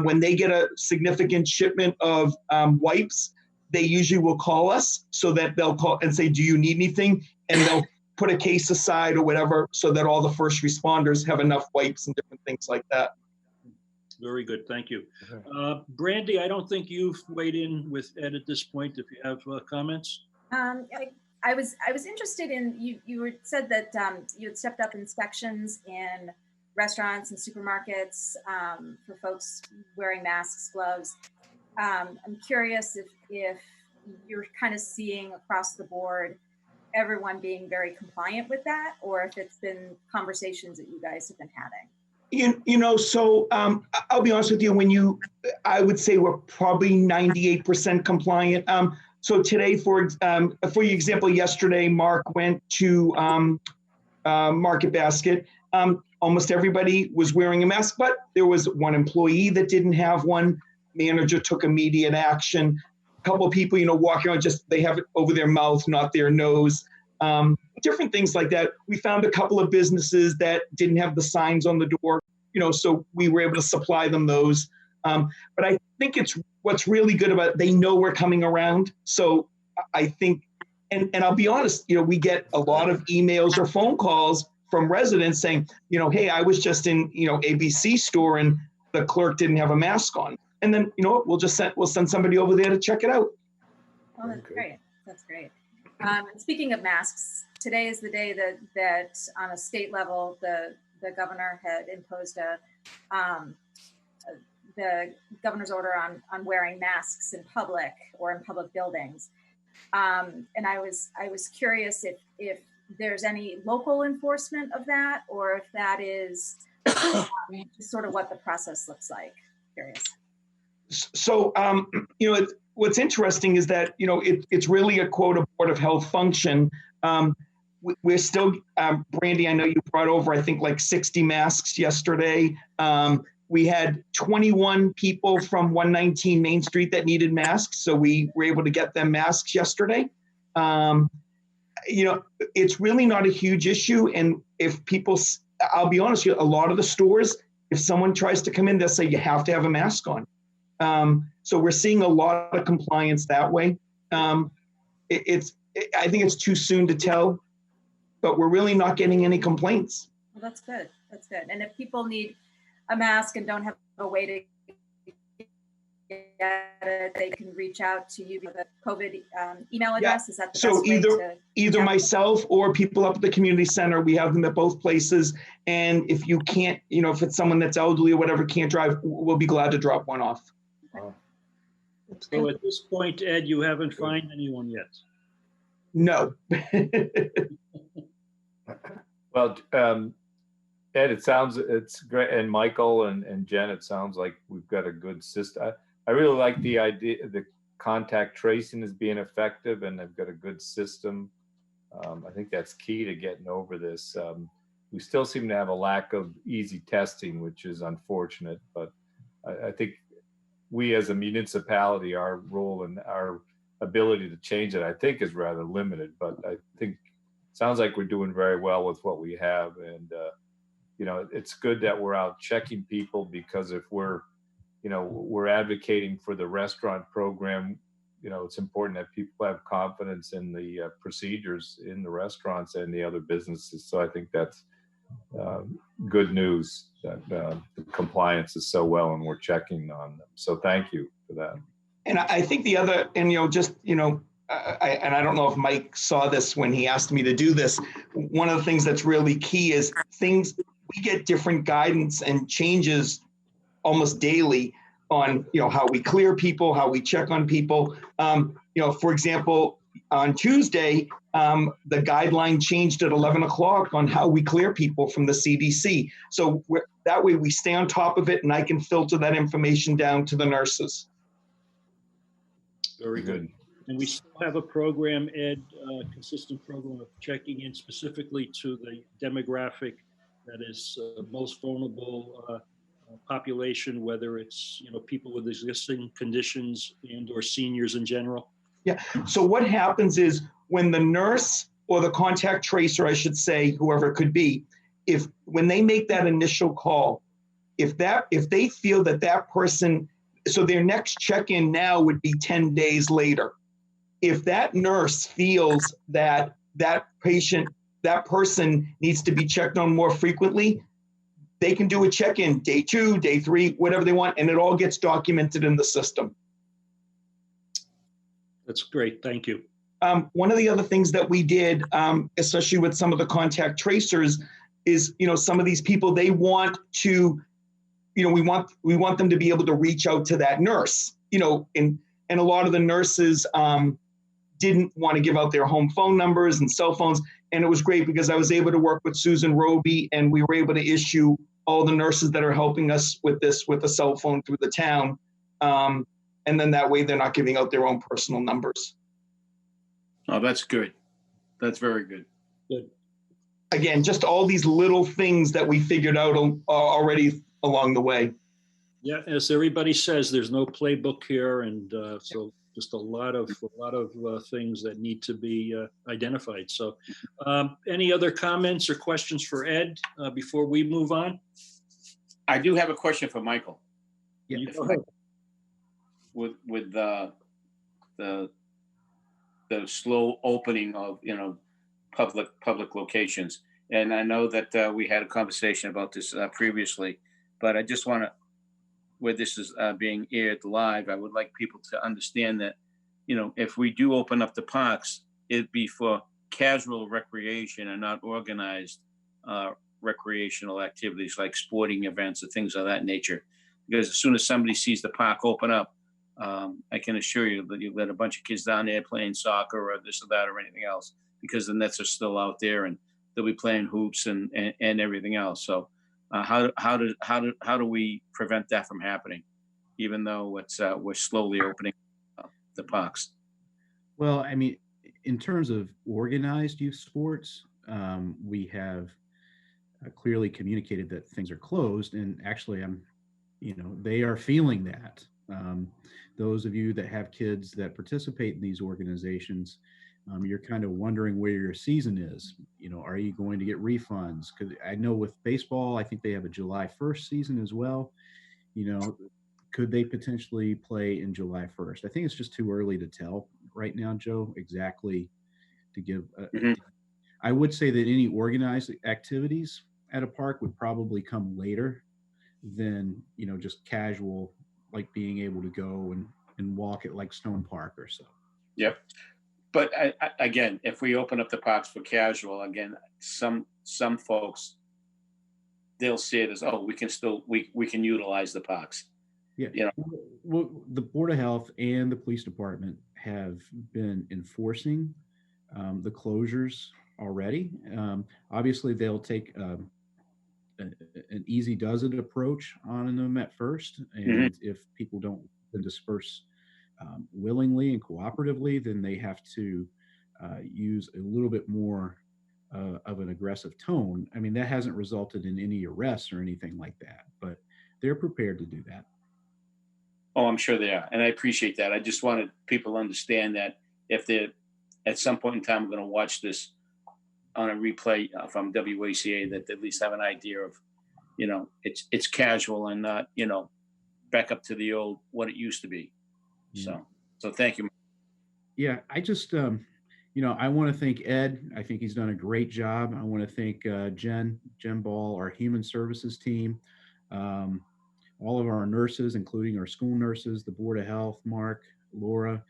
When they get a significant shipment of wipes, they usually will call us so that they'll call and say, do you need anything? And they'll put a case aside or whatever so that all the first responders have enough wipes and different things like that. Very good, thank you. Brandy, I don't think you've weighed in with Ed at this point, if you have comments. I was interested in, you said that you had stepped up inspections in restaurants and supermarkets for folks wearing masks, gloves. I'm curious if you're kind of seeing across the board everyone being very compliant with that, or if it's been conversations that you guys have been having. So I'll be honest with you, I would say we're probably 98% compliant. So today, for example, yesterday, Mark went to Market Basket. Almost everybody was wearing a mask, but there was one employee that didn't have one. Manager took immediate action. A couple of people, walking around, they have it over their mouth, not their nose. Different things like that. We found a couple of businesses that didn't have the signs on the door, so we were able to supply them those. But I think what's really good about it, they know we're coming around. So I think, and I'll be honest, we get a lot of emails or phone calls from residents saying, hey, I was just in, ABC store and the clerk didn't have a mask on. And then, we'll send somebody over there to check it out. Oh, that's great. That's great. And speaking of masks, today is the day that on a state level, the governor had imposed the governor's order on wearing masks in public or in public buildings. And I was curious if there's any local enforcement of that, or if that is sort of what the process looks like. Curious. So, what's interesting is that, it's really a quota Board of Health function. We're still, Brandy, I know you brought over, I think like 60 masks yesterday. We had 21 people from 119 Main Street that needed masks. So we were able to get them masks yesterday. It's really not a huge issue. And if people, I'll be honest with you, a lot of the stores, if someone tries to come in, they'll say you have to have a mask on. So we're seeing a lot of compliance that way. I think it's too soon to tell, but we're really not getting any complaints. Well, that's good. That's good. And if people need a mask and don't have a way to get it, they can reach out to you via the COVID email address. Yeah. Is that the so best way to either myself or people up at the community center, we have them at both places. And if you can't, if it's someone that's elderly or whatever, can't drive, we'll be glad to drop one off. So at this point, Ed, you haven't found anyone yet? No. Well, Ed, it's great, and Michael and Jen, it sounds like we've got a good system. I really like the idea, the contact tracing is being effective, and they've got a good system. I think that's key to getting over this. We still seem to have a lack of easy testing, which is unfortunate, but I think we as a municipality, our role and our ability to change it, I think, is rather limited, but I think sounds like we're doing very well with what we have. And, it's good that we're out checking people, because if we're advocating for the restaurant program, it's important that people have confidence in the procedures in the restaurants and the other businesses. So I think that's good news that the compliance is so well and we're checking on them. So thank you for that. And I think the other, and I don't know if Mike saw this when he asked me to do this. One of the things that's really key is we get different guidance and changes almost daily on, how we clear people, how we check on people. For example, on Tuesday, the guideline changed at 11 o'clock on how we clear people from the CDC. So that way we stay on top of it, and I can filter that information down to the nurses. Very good. And we still have a program, Ed, consistent program of checking in specifically to the demographic that is most vulnerable population, whether it's people with existing conditions and or seniors in general. Yeah. So what happens is when the nurse or the contact tracer, I should say, whoever it could be, when they make that initial call, if they feel that person, so their next check-in now would be 10 days later. If that nurse feels that that person needs to be checked on more frequently, they can do a check-in day 2, day 3, whatever they want, and it all gets documented in the system. That's great. Thank you. One of the other things that we did, especially with some of the contact tracers, is some of these people, they want to, we want them to be able to reach out to that nurse, and a lot of the nurses didn't want to give out their home phone numbers and cell phones. And it was great because I was able to work with Susan Roby, and we were able to issue all the nurses that are helping us with this with a cell phone through the town. And then that way they're not giving out their own personal numbers. Oh, that's good. That's very good. Good. Again, just all these little things that we figured out already along the way. Yeah, as everybody says, there's no playbook here, and so just a lot of things that need to be identified. So, any other comments or questions for Ed before we move on? I do have a question for Michael. Yeah, go ahead. With the slow opening of public locations, and I know that we had a conversation about this previously, but I just want to, where this is being aired live, I would like people to understand that, if we do open up the parks, it'd be for casual recreation and not organized recreational activities like sporting events or things of that nature. Because as soon as somebody sees the park open up, I can assure you that you'll let a bunch of kids down there playing soccer or this or that or anything else, because the nets are still out there and they'll be playing hoops and everything else. So how do we prevent that from happening, even though we're slowly opening the parks? Well, I mean, in terms of organized youth sports, we have clearly communicated that things are closed, and actually they are feeling that. Those of you that have kids that participate in these organizations, you're kind of wondering where your season is. Are you going to get refunds? Because I know with baseball, I think they have a July 1st season as well. Could they potentially play in July 1st? I think it's just too early to tell right now, Joe, exactly to give. I would say that any organized activities at a park would probably come later than, just casual, like being able to go and walk at like Stone Park or so. Yep. But again, if we open up the parks for casual, again, some folks, they'll see it as, oh, we can utilize the parks. Yeah. Well, the Board of Health and the police department have been enforcing the closures already. Obviously, they'll take an easy does it approach on them at first. And if people don't disperse willingly and cooperatively, then they have to use a little bit more of an aggressive tone. I mean, that hasn't resulted in any arrests or anything like that, but they're prepared to do that. Oh, I'm sure they are. And I appreciate that. I just wanted people to understand that if they're at some point in time going to watch this on a replay from WACA, that they at least have an idea of, it's casual and not, back up to the old, what it used to be. So thank you. Yeah, I just, I want to thank Ed. I think he's done a great job. I want to thank Jen Ball, our human services team, all of our nurses, including our school nurses, the Board of Health, Mark, Laura.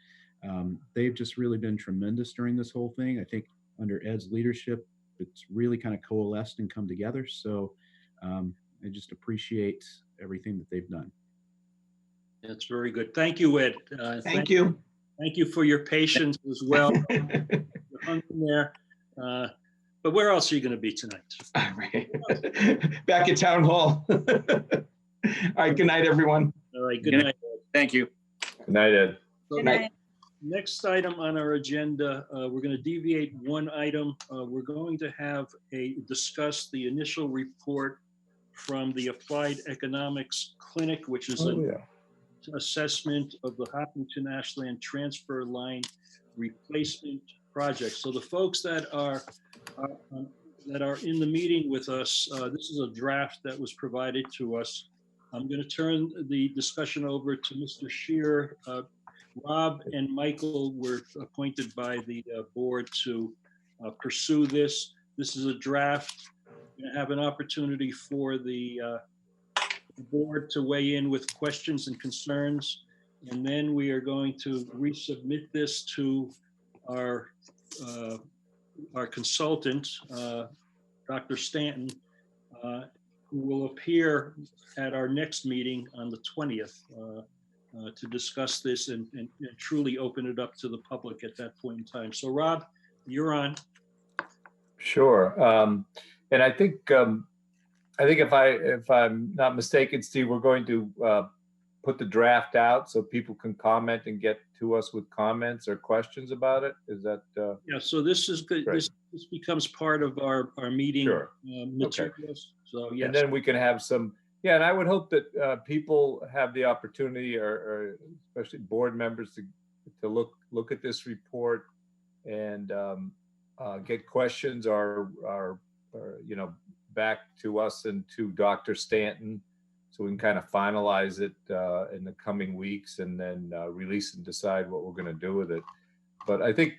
They've just really been tremendous during this whole thing. I think under Ed's leadership, it's really kind of coalesced and come together. So I just appreciate everything that they've done. That's very good. Thank you, Ed. Thank you. Thank you for your patience as well. You're hung in there. But where else are you going to be tonight? Back at Town Hall. All right, good night, everyone. All right, good night. Thank you. Good night, Ed. So Good night. next item on our agenda, we're going to deviate one item. We're going to have discuss the initial report from the Applied Economics Clinic, which is an assessment of the Hopkinton Ashland transfer line replacement project. So the folks that are in the meeting with us, this is a draft that was provided to us. I'm going to turn the discussion over to Mr. Shear. Rob and Michael were appointed by the board to pursue this. This is a draft. We're going to have an opportunity for the board to weigh in with questions and concerns. And then we are going to resubmit this to our consultant, Dr. Stanton, who will appear at our next meeting on the 20th to discuss this and truly open it up to the public at that point in time. So Rob, you're on. Sure. And I think if I'm not mistaken, Steve, we're going to put the draft out so people can comment and get to us with comments or questions about it. Is that? Yeah. So this is good. This becomes part of our meeting materials. Okay. So yes. And then we can have some. Yeah, and I would hope that people have the opportunity, or especially board members, to look at this report and get questions or back to us and to Dr. Stanton, so we can kind of finalize it in the coming weeks and then release and decide what we're going to do with it. But I think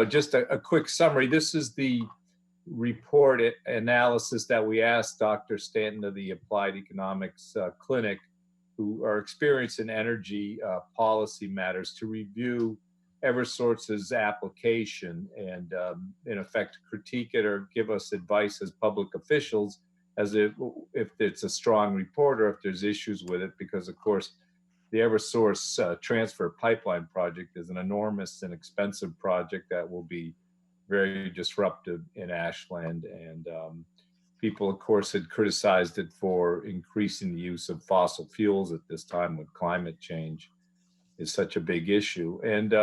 just a quick summary. This is the report analysis that we asked Dr. Stanton of the Applied Economics Clinic, who are experienced in energy policy matters, to review Eversource's application and in effect critique it or give us advice as public officials as if it's a strong report or if there's issues with it, because of course the Eversource transfer pipeline project is an enormous and expensive project that will be very disruptive in Ashland, and people of course had criticized it for increasing the use of fossil fuels at this time when climate change is such a big issue. And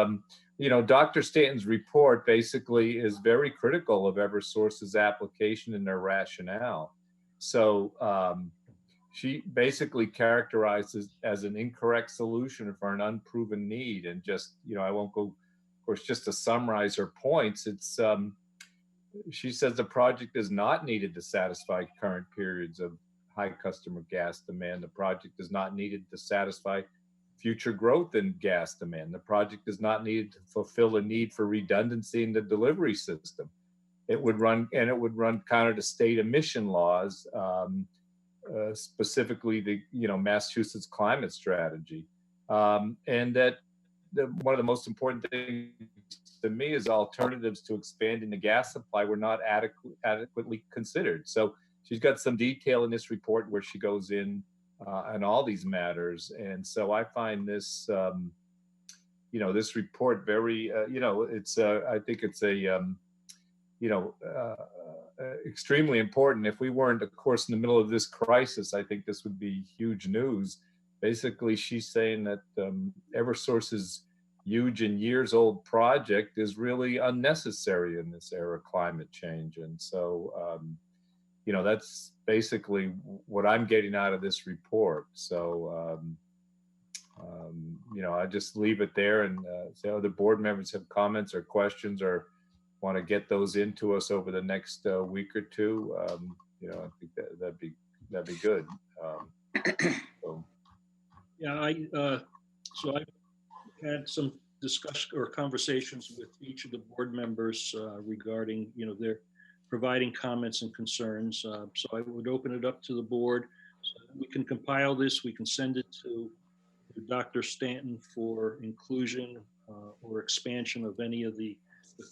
Dr. Stanton's report basically is very critical of Eversource's application and their rationale. So she basically characterizes as an incorrect solution for an unproven need. And just, I won't go, of course, just to summarize her points, it's she says the project is not needed to satisfy current periods of high customer gas demand. The project is not needed to satisfy future growth in gas demand. The project is not needed to fulfill a need for redundancy in the delivery system. It would run counter to state emission laws, specifically the Massachusetts climate strategy, and that one of the most important things to me is alternatives to expanding the gas supply were not adequately considered. So she's got some detail in this report where she goes in on all these matters, and so I find this this report very it's I think it's a extremely important. If we weren't, of course, in the middle of this crisis, I think this would be huge news. Basically, she's saying that Eversource's huge and years old project is really unnecessary in this era of climate change. And so, that's basically what I'm getting out of this report. So, I just leave it there and say other board members have comments or questions or want to get those into us over the next week or two. I think that'd be good. So. Yeah, I had some discussion or conversations with each of the board members regarding, their providing comments and concerns. So I would open it up to the board so that we can compile this. We can send it to Dr. Stanton for inclusion or expansion of any of the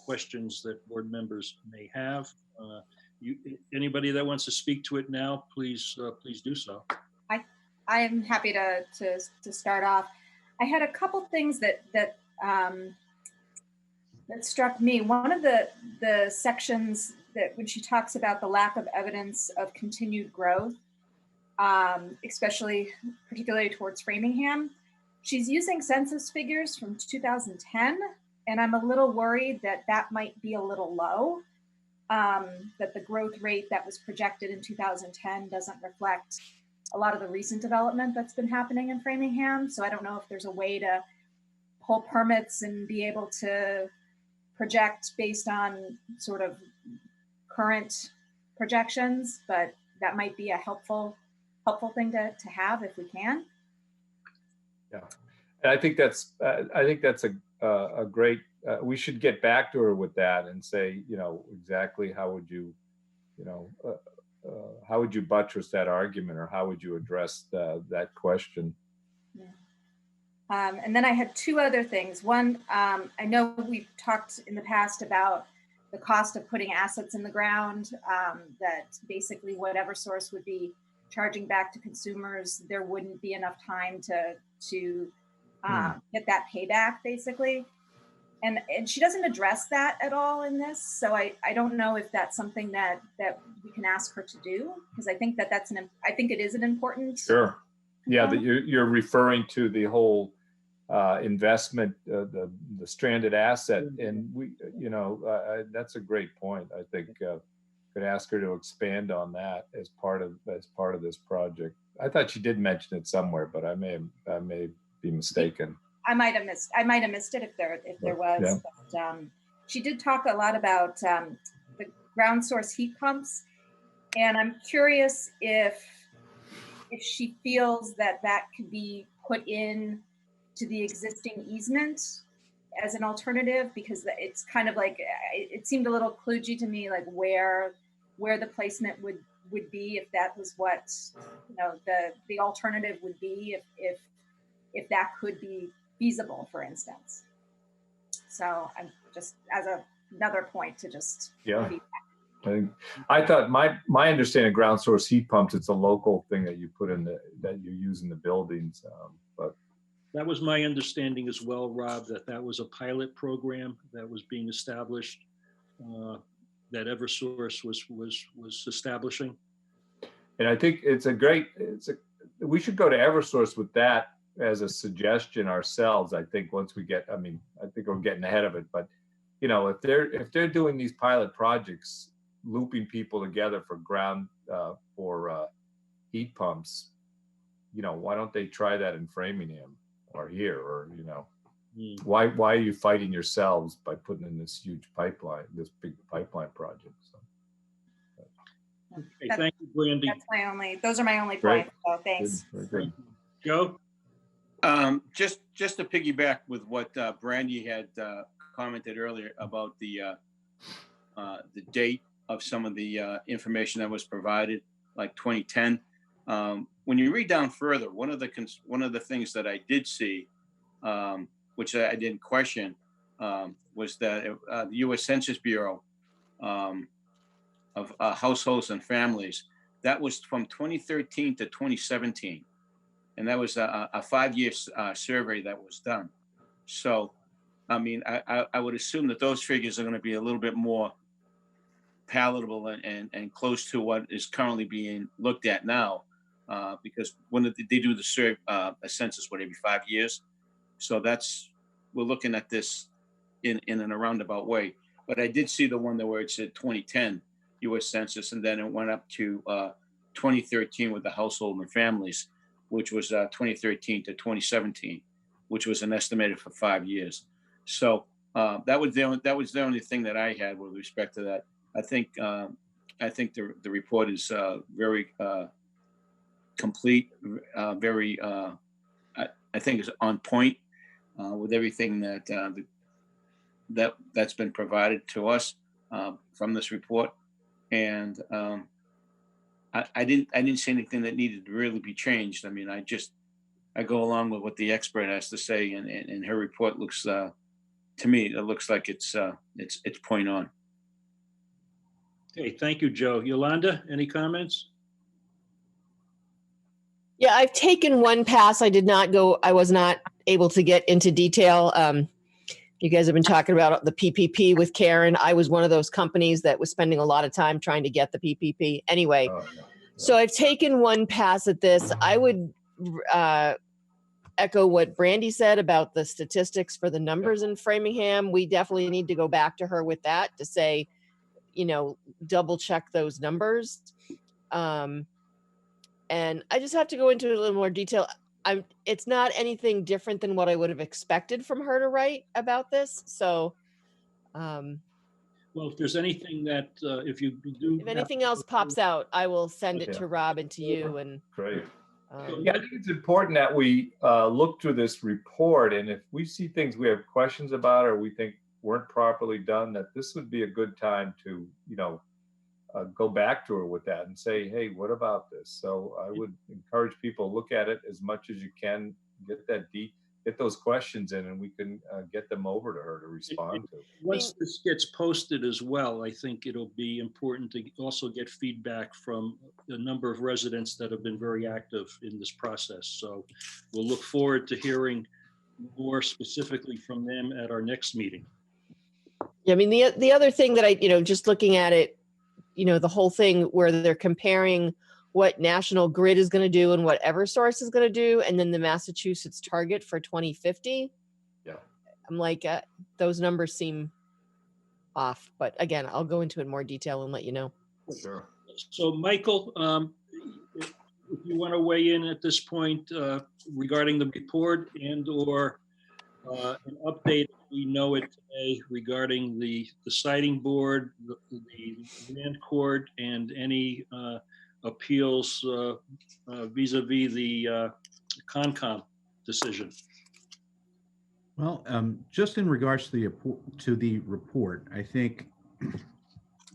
questions that board members may have. Anybody that wants to speak to it now, please do so. I am happy to start off. I had a couple things that struck me. One of the sections that when she talks about the lack of evidence of continued growth, particularly towards Framingham, she's using census figures from 2010, and I'm a little worried that that might be a little low, that the growth rate that was projected in 2010 doesn't reflect a lot of the recent development that's been happening in Framingham. So I don't know if there's a way to pull permits and be able to project based on sort of current projections, but that might be a helpful thing to have if we can. Yeah, and I think that's a great. We should get back to her with that and say, exactly how would you, how would you buttress that argument, or how would you address that question? Yeah. And then I had two other things. One, I know we've talked in the past about the cost of putting assets in the ground, that basically whatever source would be charging back to consumers, there wouldn't be enough time to get that payback, basically. And she doesn't address that at all in this. So I don't know if that's something that we can ask her to do, because I think I think it is an important. Sure. Yeah, that you're referring to the whole investment, the stranded asset, and that's a great point. I think could ask her to expand on that as part of this project. I thought she did mention it somewhere, but I may be mistaken. I might have missed it if there was. Yeah. But, she did talk a lot about the ground source heat pumps, and I'm curious if she feels that could be put in to the existing easement as an alternative, because it's kind of like, it seemed a little kludgy to me, like where the placement would be, if that was what the alternative would be, if that could be feasible, for instance. So I'm just as another point to just I thought my understanding of ground source heat pumps, it's a local thing that you put in that you use in the buildings, but that was my understanding as well, Rob, that was a pilot program that was being established, that Eversource was establishing. And I think we should go to Eversource with that as a suggestion ourselves. I think once we get, I think we're getting ahead of it, but if they're doing these pilot projects, looping people together for heat pumps, why don't they try that in Framingham or here, or why are you fighting yourselves by putting in this huge pipeline, this big pipeline project? So. Okay, thank you, Brandy. Those are my only points. So thanks. Good. Joe? Just to piggyback with what Brandy had commented earlier about the date of some of the information that was provided, like 2010. When you read down further, one of the things that I did see, which I didn't question, was that the U.S. Census Bureau of households and families, that was from 2013 to 2017. And that was a 5-year survey that was done. So, I would assume that those figures are going to be a little bit more palatable and close to what is currently being looked at now, because when they do the a census, every 5 years. So we're looking at this in a roundabout way. But I did see the one where it said 2010 U.S. Census, and then it went up to 2013 with the household and families, which was 2013 to 2017, which was an estimated for 5 years. So that was the only thing that I had with respect to that. I think the report is very complete, very I think is on point with everything that's been provided to us from this report, and I didn't see anything that needed to really be changed. I go along with what the expert has to say, and her report looks to me, it looks like it's point on. Okay, thank you, Joe. Yolanda, any comments? Yeah, I've taken one pass. I was not able to get into detail. You guys have been talking about the PPP with Karen. I was one of those companies that was spending a lot of time trying to get the PPP. Anyway, so I've taken one pass at this. I would echo what Brandy said about the statistics for the numbers in Framingham. We definitely need to go back to her with that to say, you know, double check those numbers. And I just have to go into a little more detail. It's not anything different than what I would have expected from her to write about this. So, well, if there's anything that, if anything else pops out, I will send it to Rob and to you. And great. Yeah, I think it's important that we look through this report, and if we see things we have questions about or we think weren't properly done, that this would be a good time to, you know, go back to her with that and say, hey, what about this? So I would encourage people to look at it as much as you can, get those questions in, and we can get them over to her to respond to. Once this gets posted as well, I think it'll be important to also get feedback from a number of residents that have been very active in this process. So we'll look forward to hearing more specifically from them at our next meeting. Yeah, I mean, the other thing that I, you know, just looking at it, you know, the whole thing where they're comparing what National Grid is going to do and what Eversource is going to do, and then the Massachusetts target for 2050. Yeah, I'm like, those numbers seem off. But again, I'll go into it in more detail and let you know. Sure. So, Michael, if you want to weigh in at this point regarding the report and/or an update, we know it today regarding the siting board, the land court, and any appeals vis-a-vis the Concom decision. Well, just in regards to the report, I think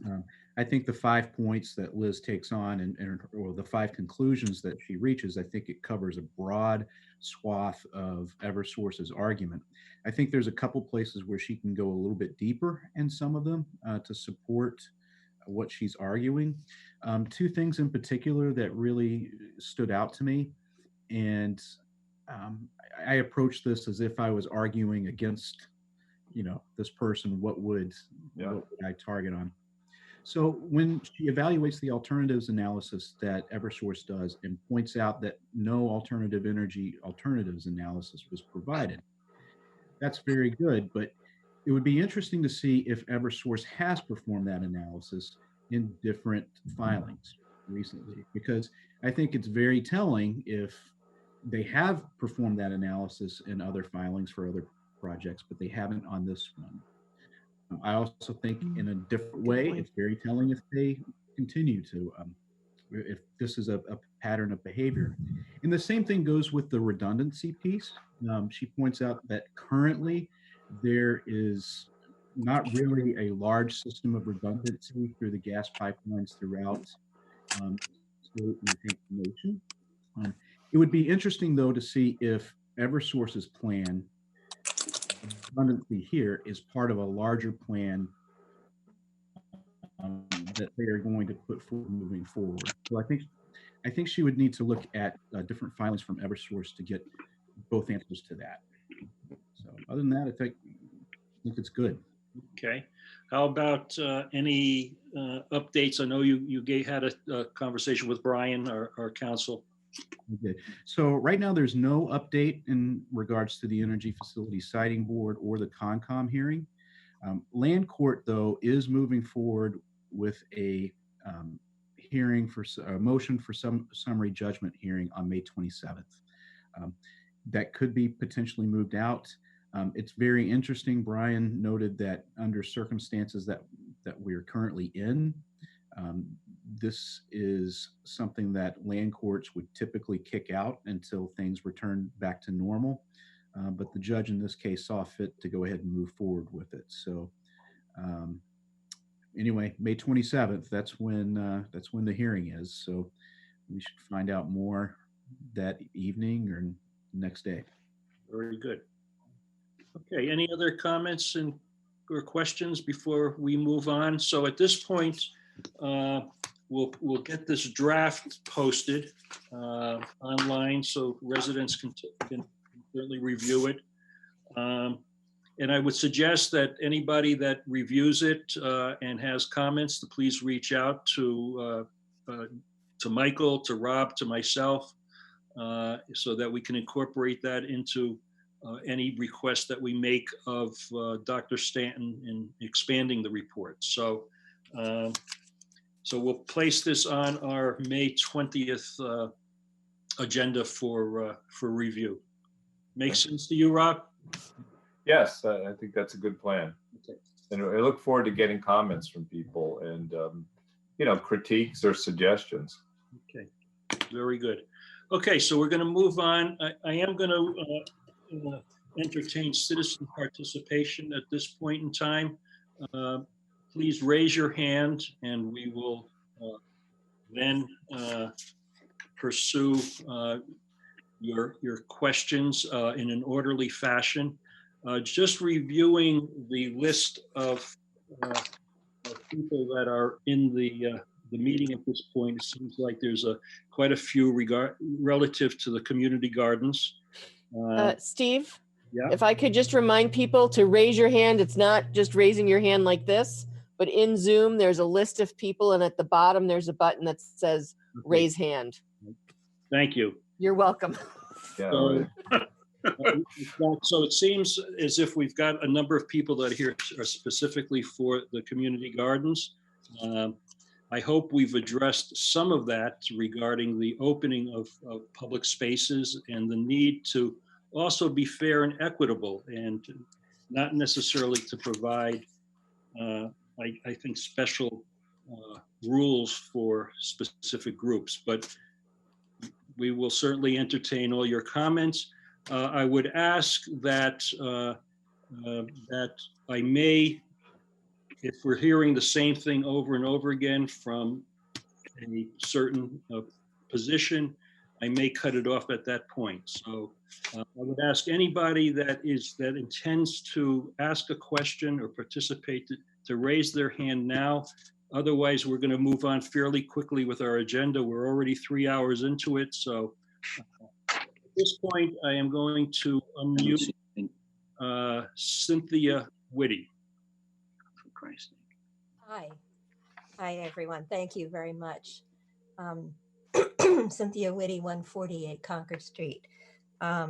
the 5 points that Liz takes on or the 5 conclusions that she reaches, I think it covers a broad swath of Eversource's argument. I think there's a couple places where she can go a little bit deeper in some of them to support what she's arguing. 2 things in particular that really stood out to me, and I approached this as if I was arguing against, you know, this person. What would I target on? So when she evaluates the alternatives analysis that Eversource does and points out that no alternative energy alternatives analysis was provided, that's very good, but it would be interesting to see if Eversource has performed that analysis in different filings recently, because I think it's very telling if they have performed that analysis in other filings for other projects, but they haven't on this one. I also think in a different way, it's very telling if they continue to, if this is a pattern of behavior. And the same thing goes with the redundancy piece. She points out that currently there is not really a large system of redundancy through the gas pipelines throughout the nation. It would be interesting, though, to see if Eversource's plan redundancy here is part of a larger plan that they are going to put forward moving forward. So I think she would need to look at different filings from Eversource to get both answers to that. So other than that, I think it's good. Okay. How about any updates? I know you had a conversation with Brian, our counsel. Okay. So right now there's no update in regards to the Energy Facility Siting Board or the Concom hearing. Land Court, though, is moving forward with a hearing for a motion for some summary judgment hearing on May 27th. That could be potentially moved out. It's very interesting. Brian noted that under circumstances that we're currently in, this is something that land courts would typically kick out until things return back to normal. But the judge in this case saw fit to go ahead and move forward with it. So anyway, May 27th, that's when the hearing is. So we should find out more that evening or next day. Very good. Okay, any other comments or questions before we move on? So at this point, we'll get this draft posted online so residents can certainly review it. And I would suggest that anybody that reviews it and has comments, to please reach out to Michael, to Rob, to myself, so that we can incorporate that into any request that we make of Dr. Stanton in expanding the report. So, so we'll place this on our May 20th agenda for review. Make sense to you, Rob? Yes, I think that's a good plan. Okay. And I look forward to getting comments from people and, you know, critiques or suggestions. Okay, very good. Okay, so we're going to move on. I am going to entertain citizen participation at this point in time. Please raise your hand and we will then pursue your questions in an orderly fashion. Just reviewing the list of people that are in the meeting at this point, it seems like there's quite a few relative to the community gardens. Steve, yeah. if I could just remind people to raise your hand. It's not just raising your hand like this, but in Zoom, there's a list of people, and at the bottom, there's a button that says raise hand. Thank you. You're welcome. So, so it seems as if we've got a number of people that are here specifically for the community gardens. I hope we've addressed some of that regarding the opening of public spaces and the need to also be fair and equitable, and not necessarily to provide, I think, special rules for specific groups, but we will certainly entertain all your comments. I would ask that that I may, if we're hearing the same thing over and over again from a certain position, I may cut it off at that point. So I would ask anybody that intends to ask a question or participate to raise their hand now. Otherwise, we're going to move on fairly quickly with our agenda. We're already 3 hours into it. So at this point, I am going to unmute Cynthia Whitty. For Christ's sake. Hi. Hi, everyone. Thank you very much. Cynthia Whitty, 148 Concord Street. I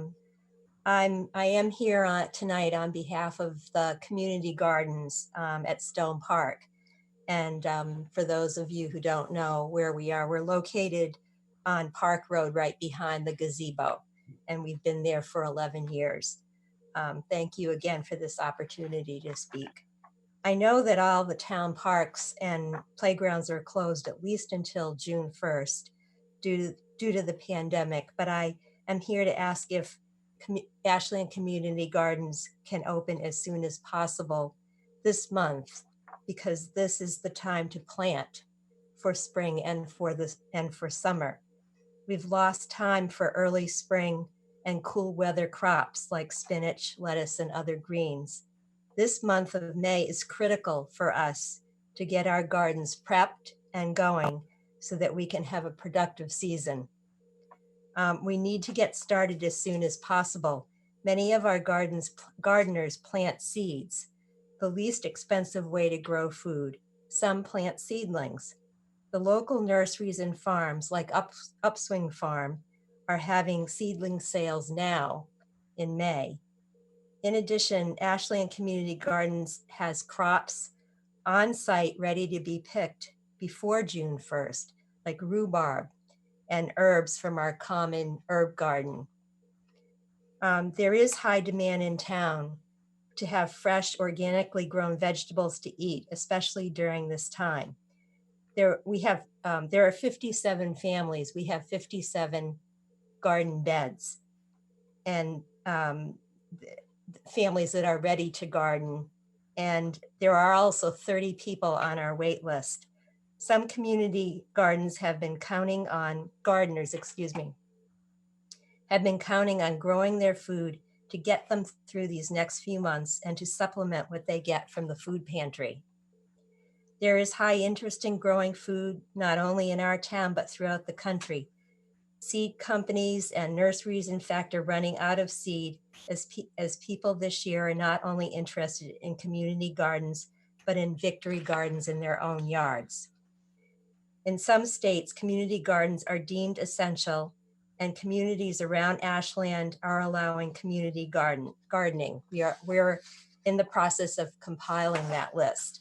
am here tonight on behalf of the community gardens at Stone Park. And for those of you who don't know where we are, we're located on Park Road right behind the gazebo. And we've been there for 11 years. Thank you again for this opportunity to speak. I know that all the town parks and playgrounds are closed at least until June 1st due to the pandemic, but I am here to ask if Ashland Community Gardens can open as soon as possible this month, because this is the time to plant for spring and for summer. We've lost time for early spring and cool weather crops like spinach, lettuce, and other greens. This month of May is critical for us to get our gardens prepped and going so that we can have a productive season. We need to get started as soon as possible. Many of our gardeners plant seeds, the least expensive way to grow food. Some plant seedlings. The local nurseries and farms like Upswing Farm are having seedling sales now in May. In addition, Ashland Community Gardens has crops on site ready to be picked before June 1st, like rhubarb and herbs from our common herb garden. There is high demand in town to have fresh, organically grown vegetables to eat, especially during this time. There are 57 families. We have 57 garden beds and families that are ready to garden. And there are also 30 people on our wait list. Some community gardens have been counting on, gardeners, have been counting on growing their food to get them through these next few months and to supplement what they get from the food pantry. There is high interest in growing food, not only in our town, but throughout the country. Seed companies and nurseries, in fact, are running out of seed as people this year are not only interested in community gardens, but in victory gardens in their own yards. In some states, community gardens are deemed essential, and communities around Ashland are allowing community gardening. We're in the process of compiling that list.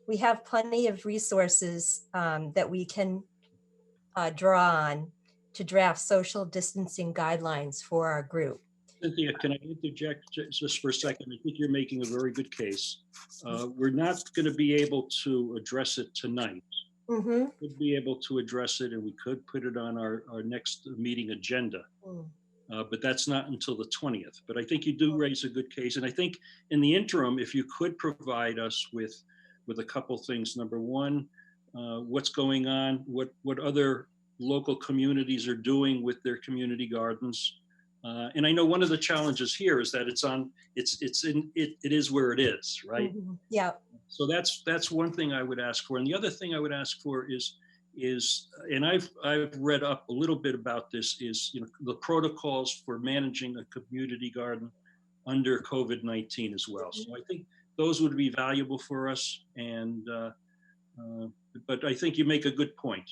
We have plenty of resources that we can draw on to draft social distancing guidelines for our group. Cynthia, can I interject just for a second? I think you're making a very good case. We're not going to be able to address it tonight. Mm-hmm. We'd be able to address it, and we could put it on our next meeting agenda. But that's not until the 20th. But I think you do raise a good case. And I think in the interim, if you could provide us with a couple things. Number one, what's going on, what other local communities are doing with their community gardens. And I know one of the challenges here is that it is where it is, right? Mm-hmm. Yeah. So that's one thing I would ask for. And the other thing I would ask for is and I've read up a little bit about this, is the protocols for managing a community garden under COVID-19 as well. So I think those would be valuable for us. And but I think you make a good point.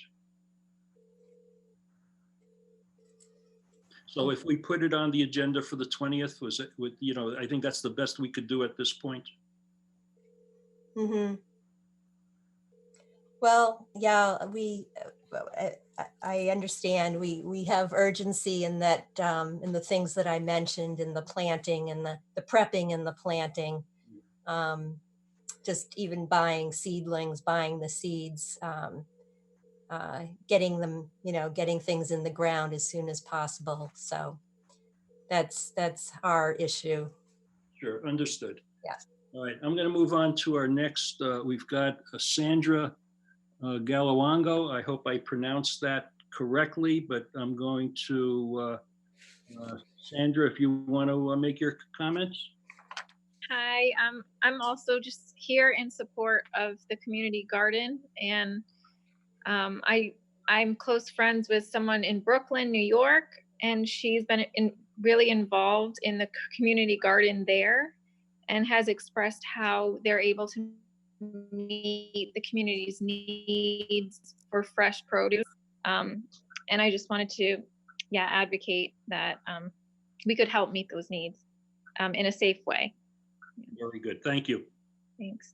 So if we put it on the agenda for the 20th, I think that's the best we could do at this point. Mm-hmm. Well, yeah, I understand. We have urgency in that, in the things that I mentioned, in the planting and the prepping and the planting, just even buying seedlings, buying the seeds, getting them, getting things in the ground as soon as possible. So that's our issue. Sure, understood. Yeah. All right, I'm going to move on to our next. We've got Sandra Galawango. I hope I pronounced that correctly, but I'm going to, Sandra, if you want to make your comments. Hi, I'm also just here in support of the community garden, and I'm close friends with someone in Brooklyn, New York, and she's been really involved in the community garden there and has expressed how they're able to meet the community's needs for fresh produce. And I just wanted to, advocate that we could help meet those needs in a safe way. Very good. Thank you. Thanks.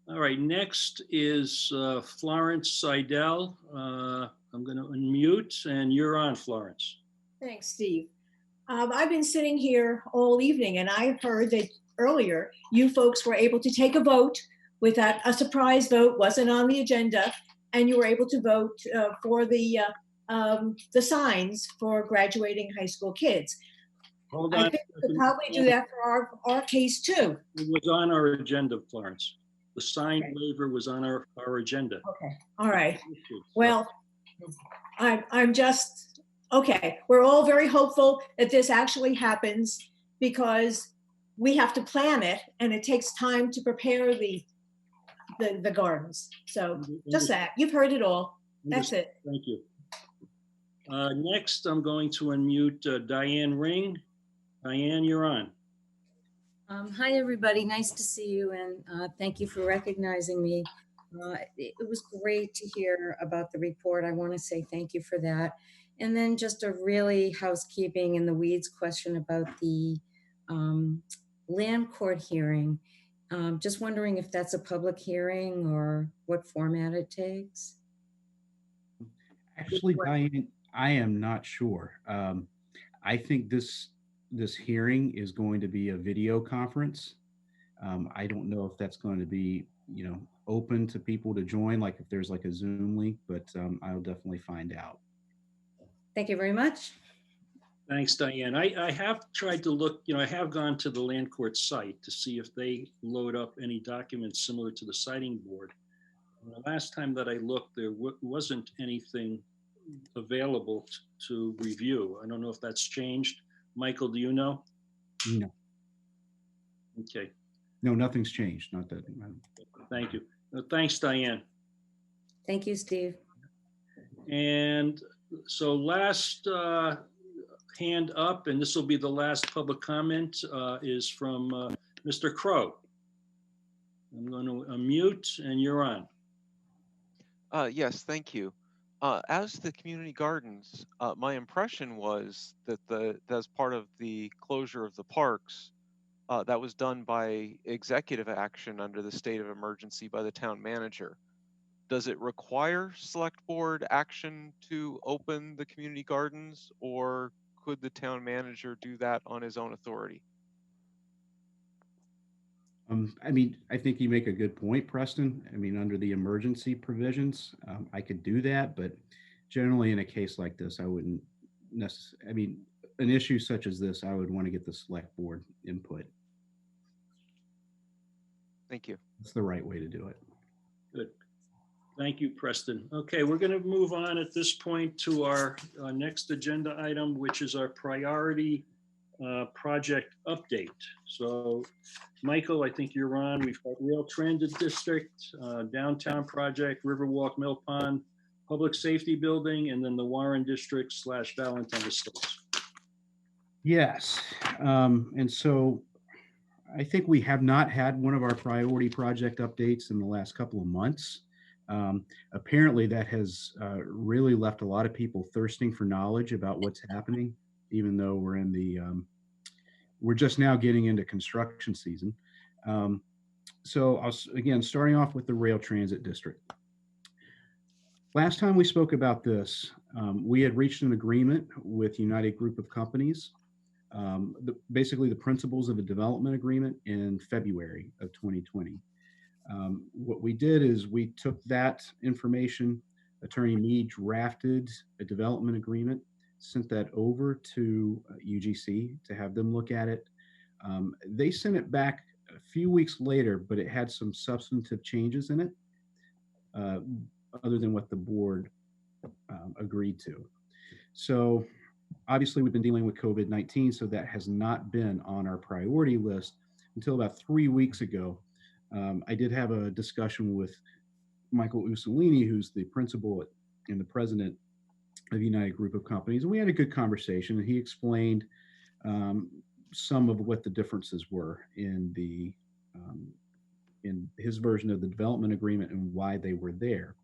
All right. Next is Florence Seidel. I'm going to unmute, and you're on, Florence. Thanks, Steve. I've been sitting here all evening, and I heard that earlier you folks were able to take a vote without a surprise vote, wasn't on the agenda, and you were able to vote for the signs for graduating high school kids. Hold on. I think we could probably do that for our case too. It was on our agenda, Florence. The sign waiver was on our agenda. Okay. All right. Well, I'm just, okay. We're all very hopeful that this actually happens because we have to plan it, and it takes time to prepare the gardens. So just that. You've heard it all. That's it. Thank you. Next, I'm going to unmute Diane Ring. Diane, you're on. Hi, everybody. Nice to see you, and thank you for recognizing me. It was great to hear about the report. I want to say thank you for that. And then just a really housekeeping in the weeds question about the land court hearing. Just wondering if that's a public hearing or what format it takes. Actually, Diane, I am not sure. I think this hearing is going to be a video conference. I don't know if that's going to be, open to people to join, like if there's like a Zoom link, but I'll definitely find out. Thank you very much. Thanks, Diane. I have tried to look, I have gone to the land court site to see if they load up any documents similar to the siting board. And the last time that I looked, there wasn't anything available to review. I don't know if that's changed. Michael, do you know? No. Okay. No, nothing's changed. Not that. Thank you. Thanks, Diane. Thank you, Steve. And so last hand up, and this will be the last public comment, is from Mr. Crow. I'm going to unmute and you're on. Yes, thank you. As the community gardens, my impression was that as part of the closure of the parks, that was done by executive action under the state of emergency by the town manager. Does it require select board action to open the community gardens, or could the town manager do that on his own authority? I mean, I think you make a good point, Preston. I mean, under the emergency provisions, I could do that, but generally in a case like this, I wouldn't necessarily, I mean, an issue such as this, I would want to get the select board input. Thank you. That's the right way to do it. Good. Thank you, Preston. Okay, we're going to move on at this point to our next agenda item, which is our priority project update. So, Michael, I think you're on. We've got Rail Transit District, Downtown Project, Riverwalk Mill Pond, Public Safety Building, and then the Warren District / Valentine Estates. Yes, and so I think we have not had one of our priority project updates in the last couple of months. Apparently that has really left a lot of people thirsting for knowledge about what's happening, even though we're in the, we're just now getting into construction season. So again, starting off with the Rail Transit District. Last time we spoke about this, we had reached an agreement with United Group of Companies, basically the principles of a development agreement in February of 2020. What we did is we took that information, Attorney Meade drafted a development agreement, sent that over to UGC to have them look at it. They sent it back a few weeks later, but it had some substantive changes in it, other than what the board agreed to. So obviously we've been dealing with COVID-19, so that has not been on our priority list until about 3 weeks ago. I did have a discussion with Michael Ussolini, who's the principal and the president of United Group of Companies, and we had a good conversation, and he explained some of what the differences were in his version of the development agreement and why they were there.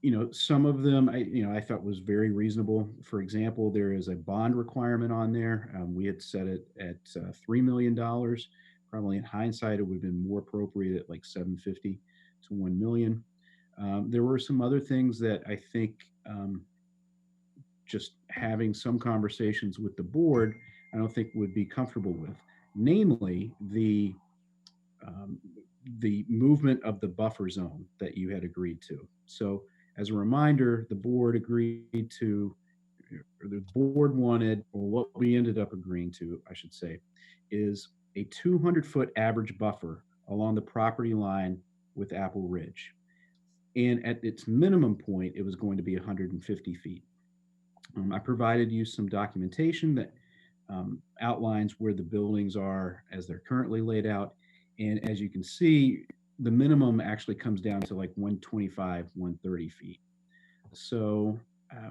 You know, some of them I thought was very reasonable. For example, there is a bond requirement on there. We had set it at $3 million. Probably in hindsight, it would have been more appropriate at like $750 to $1 million. There were some other things that I think just having some conversations with the board, I don't think would be comfortable with, namely the movement of the buffer zone that you had agreed to. So as a reminder, the board agreed to, or the board wanted, or what we ended up agreeing to, I should say, is a 200-foot average buffer along the property line with Apple Ridge. And at its minimum point, it was going to be 150 feet. I provided you some documentation that outlines where the buildings are as they're currently laid out. And as you can see, the minimum actually comes down to like 125, 130 feet. So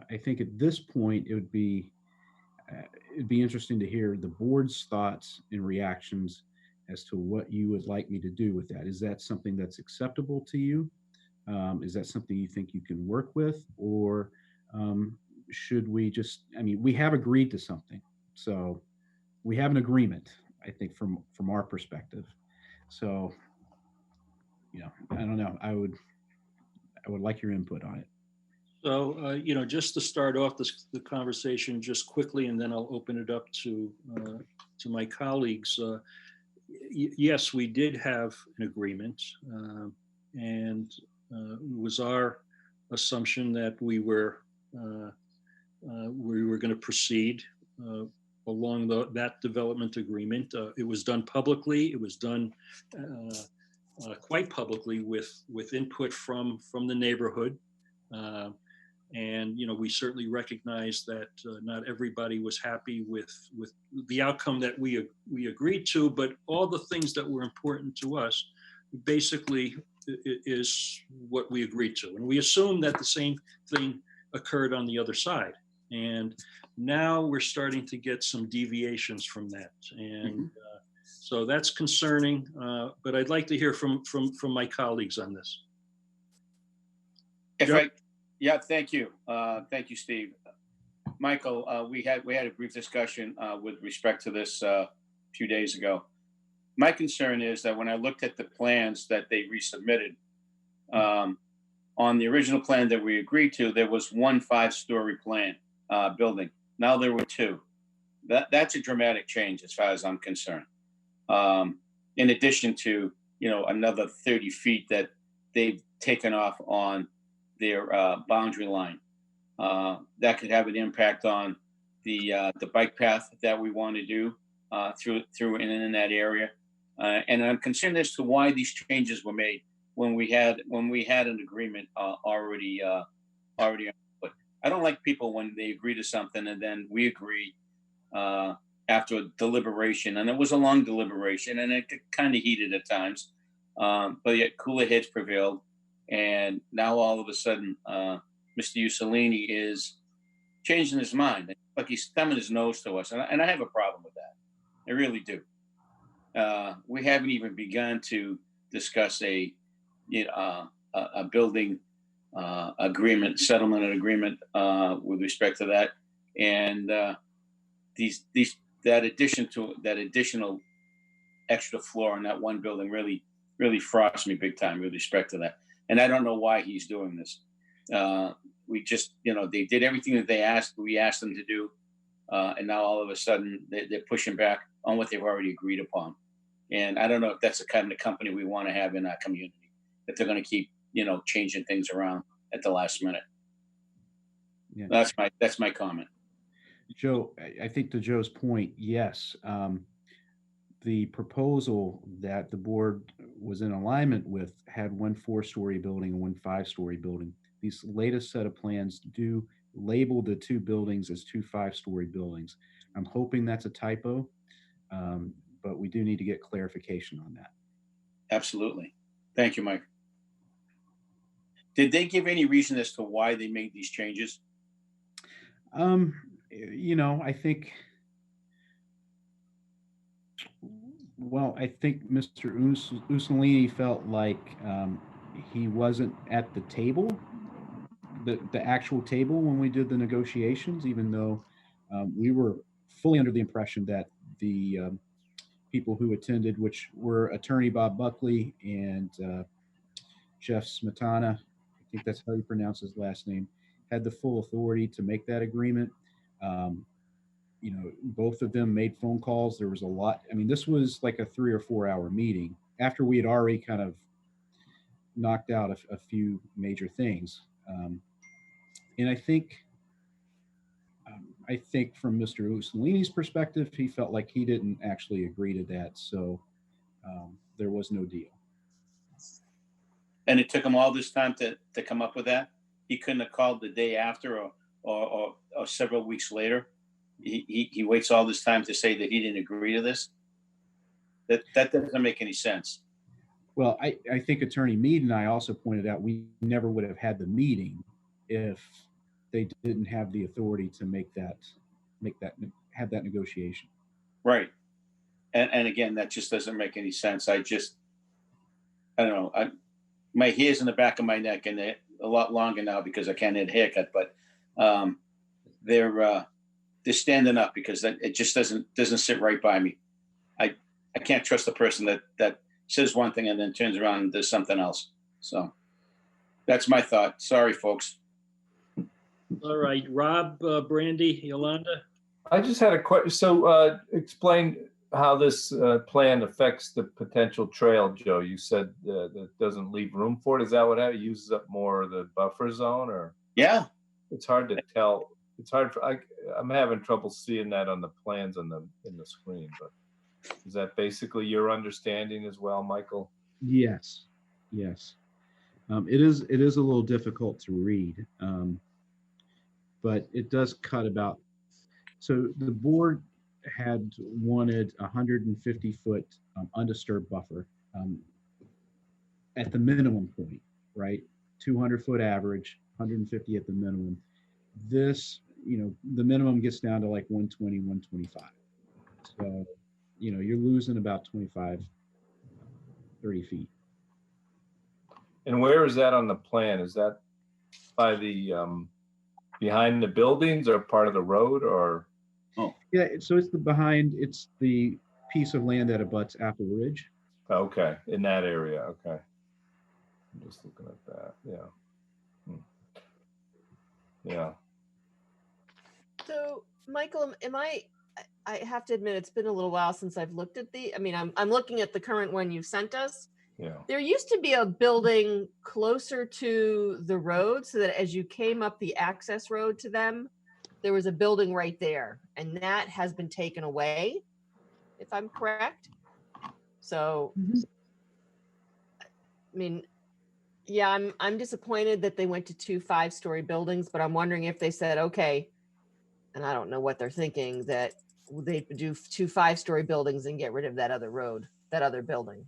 I think at this point, it'd be interesting to hear the board's thoughts and reactions as to what you would like me to do with that. Is that something that's acceptable to you? Is that something you think you can work with? Or should we just, I mean, we have agreed to something. So we have an agreement, I think, from our perspective. So, you know, I don't know. I would like your input on it. So, you know, just to start off the conversation just quickly, and then I'll open it up to my colleagues. Yes, we did have an agreement, and it was our assumption that we were going to proceed along that development agreement. It was done publicly. It was done quite publicly with input from the neighborhood. And, you know, we certainly recognize that not everybody was happy with the outcome that we agreed to, but all the things that were important to us, we basically is what we agreed to. And we assumed that the same thing occurred on the other side. And now we're starting to get some deviations from that. And so that's concerning, but I'd like to hear from my colleagues on this. Yeah, thank you. Thank you, Steve. Michael, we had a brief discussion with respect to this a few days ago. My concern is that when I looked at the plans that they resubmitted, on the original plan that we agreed to, there was one 5-story plan building. Now there were 2. That's a dramatic change as far as I'm concerned. In addition to, another 30 feet that they've taken off on their boundary line. That could have an impact on the bike path that we want to do through and in that area. And I'm concerned as to why these changes were made when we had an agreement already on foot. I don't like people when they agree to something and then we agree after a deliberation, and it was a long deliberation and it kind of heated at times, but yet cooler heads prevailed. And now all of a sudden, Mr. Ussolini is changing his mind, like he's thumbing his nose to us, and I have a problem with that. I really do. We haven't even begun to discuss a building agreement, settlement and agreement with respect to that, and that additional extra floor in that one building really frosts me big time with respect to that. And I don't know why he's doing this. We just, they did everything that we asked them to do. And now all of a sudden they're pushing back on what they've already agreed upon. And I don't know if that's the kind of company we want to have in our community, if they're going to keep, changing things around at the last minute. Yeah. That's my comment. Joe, I think to Joe's point, yes. The proposal that the board was in alignment with had one 4-story building and one 5-story building. These latest set of plans do label the 2 buildings as 2 5-story buildings. I'm hoping that's a typo, but we do need to get clarification on that. Absolutely. Thank you, Mike. Did they give any reason as to why they made these changes? I think, I think Mr. Ussolini felt like he wasn't at the table, the actual table when we did the negotiations, even though we were fully under the impression that the people who attended, which were Attorney Bob Buckley and Jeff Smetana, I think that's how you pronounce his last name, had the full authority to make that agreement. Both of them made phone calls. There was a lot. I mean, this was like a 3 or 4 hour meeting after we had already kind of knocked out a few major things. And I think from Mr. Ussolini's perspective, he felt like he didn't actually agree to that. So there was no deal. And it took him all this time to come up with that? He couldn't have called the day after or several weeks later? He waits all this time to say that he didn't agree to this? That doesn't make any sense. Well, I think Attorney Mead and I also pointed out we never would have had the meeting if they didn't have the authority to have that negotiation. Right. And again, that just doesn't make any sense. I don't know. My hair's in the back of my neck and they're a lot longer now because I can't get a haircut, but they're standing up because it just doesn't sit right by me. I can't trust the person that says one thing and then turns around and does something else. So that's my thought. Sorry, folks. All right, Rob, Brandy, Yolanda. I just had a question. So explain how this plan affects the potential trail, Joe. You said that doesn't leave room for it. Is that what it uses up more of the buffer zone, or? Yeah. It's hard to tell. It's hard for, I'm having trouble seeing that on the plans in the screen, but is that basically your understanding as well, Michael? Yes. It is a little difficult to read, but it does cut about. So the board had wanted 150-foot undisturbed buffer. at the minimum point, right? 200-foot average, 150 at the minimum. This, the minimum gets down to like 120, 125. So, you're losing about 25, 30 feet. And where is that on the plan? Is that by the behind the buildings or part of the road, or? Oh, yeah. So it's it's the piece of land that abuts Apple Ridge. Okay, in that area. Okay, I'm just looking at that. Yeah. Yeah. So, Michael, I have to admit, it's been a little while since I've looked at I'm looking at the current one you sent us. Yeah. There used to be a building closer to the road so that as you came up the access road to them, there was a building right there, and that has been taken away, if I'm correct. So, yeah, I'm disappointed that they went to 2 5-story buildings, but I'm wondering if they said, okay, and I don't know what they're thinking, that they do 2 5-story buildings and get rid of that other road, that other building.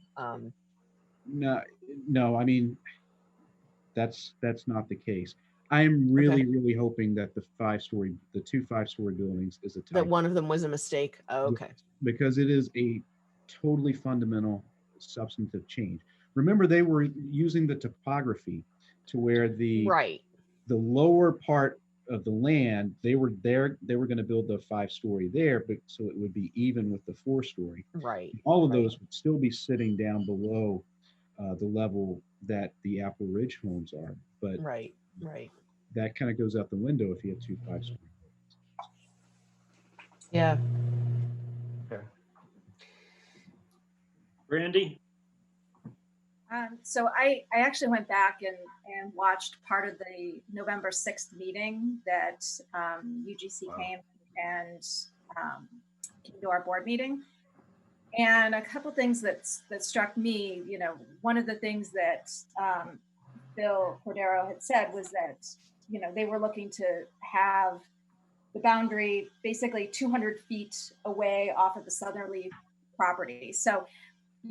No, that's not the case. I'm really hoping that the 2 5-story buildings is a typo. That one of them was a mistake. Oh, okay. Because it is a totally fundamental substantive change. Remember, they were using the topography to where the lower part of the land, they were going to build the 5-story there, but so it would be even with the 4-story. Right. All of those would still be sitting down below the level that the Apple Ridge homes are. But right. That kind of goes out the window if you have 2 5-story. Yeah. Okay. Brandy? So I actually went back and watched part of the November 6th meeting that UGC came and came to our board meeting. And a couple things that struck me, one of the things that Bill Cordero had said was that, they were looking to have the boundary basically 200 feet away off of the southerly property. So,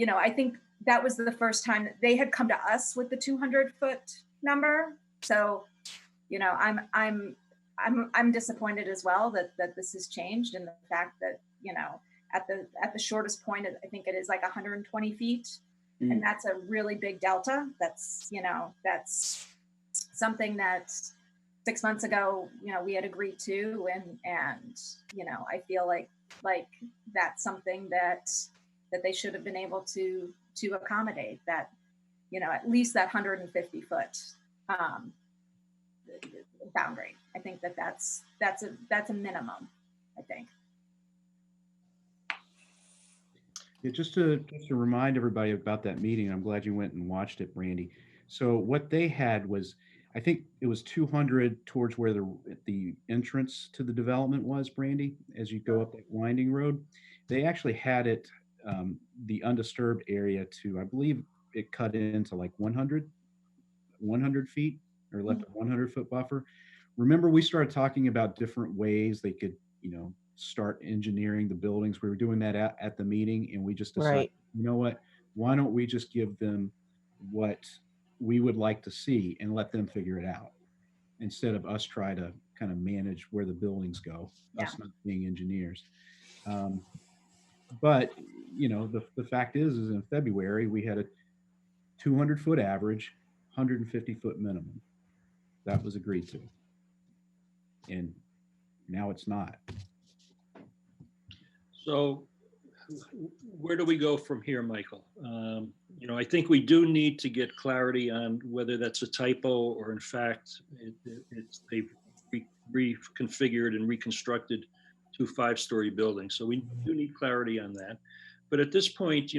I think that was the first time that they had come to us with the 200-foot number. So, I'm disappointed as well that this has changed, and the fact that, at the shortest point, I think it is like 120 feet. Mm-hmm. And that's a really big delta. That's something that 6 months ago, we had agreed to, and I feel like that's something that they should have been able to accommodate, that, at least that 150 foot boundary. I think that's a minimum, I think. Yeah, just to remind everybody about that meeting, I'm glad you went and watched it, Brandy. So what they had was, I think it was 200 towards where the entrance to the development was, Brandy, as you go up that winding road. They actually had it, the undisturbed area to, I believe it cut into like 100 feet, or left a 100-foot buffer. Remember, we started talking about different ways they could, start engineering the buildings. We were doing that at the meeting, and we just decided, you know what, why don't we just give them what we would like to see and let them figure it out, instead of us try to kind of manage where the buildings go, us not being engineers. But, the fact is in February, we had a 200-foot average, 150-foot minimum. That was agreed to. And now it's not. So where do we go from here, Michael? I think we do need to get clarity on whether that's a typo or in fact they've reconfigured and reconstructed 2 5-story buildings. So we do need clarity on that. But at this point,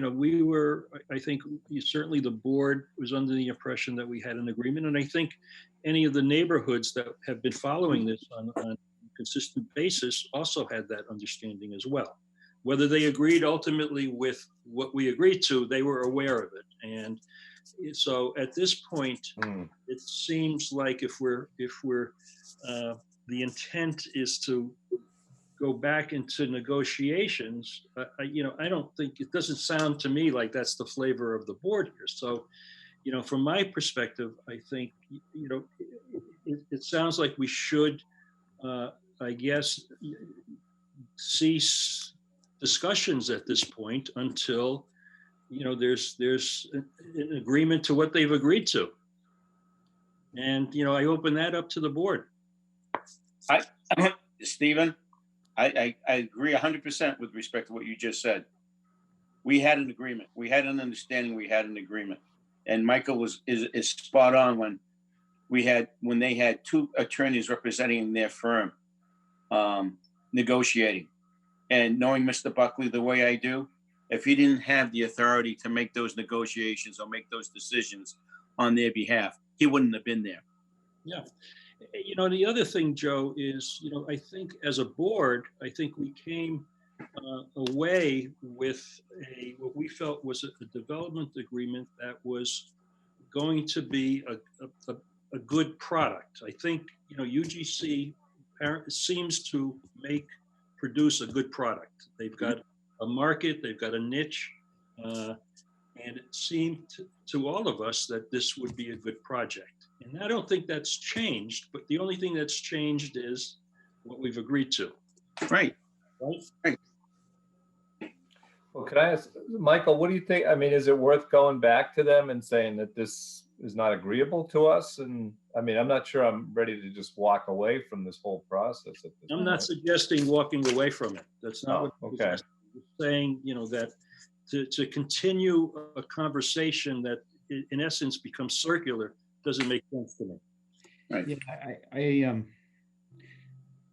I think certainly the board was under the impression that we had an agreement. And I think any of the neighborhoods that have been following this on a consistent basis also had that understanding as well. Whether they agreed ultimately with what we agreed to, they were aware of it. And so at this point, it seems like if the intent is to go back into negotiations, I don't think, it doesn't sound to me like that's the flavor of the board here. So, you know, from my perspective, I think, you know, it sounds like we should, I guess, cease discussions at this point until, you know, there's an agreement to what they've agreed to. And, you know, I open that up to the board. Stephen, I agree 100% with respect to what you just said. We had an agreement. We had an understanding. We had an agreement. And Michael is spot on when they had two attorneys representing their firm negotiating. And knowing Mr. Buckley the way I do, if he didn't have the authority to make those negotiations or make those decisions on their behalf, he wouldn't have been there. Yeah. You know, the other thing, Joe, is, you know, I think as a board, I think we came away with what we felt was a development agreement that was going to be a good product. I think, you know, UGC seems to produce a good product. They've got a market, they've got a niche, and it seemed to all of us that this would be a good project. And I don't think that's changed, but the only thing that's changed is what we've agreed to. Right. Right. Well, can I ask, Michael, what do you think? I mean, is it worth going back to them and saying that this is not agreeable to us? And I mean, I'm not sure I'm ready to just walk away from this whole process. I'm not suggesting walking away from it. That's not what okay. I'm saying, you know, that to continue a conversation that in essence becomes circular doesn't make sense to me. Right. Yeah, I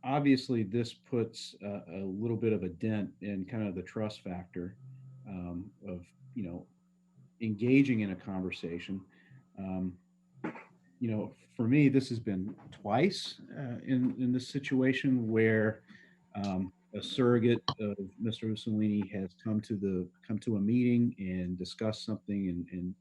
obviously this puts a little bit of a dent in kind of the trust factor of, you know, engaging in a conversation. You know, for me, this has been twice in this situation where a surrogate of Mr. Mussolini has come to a meeting and discussed something, and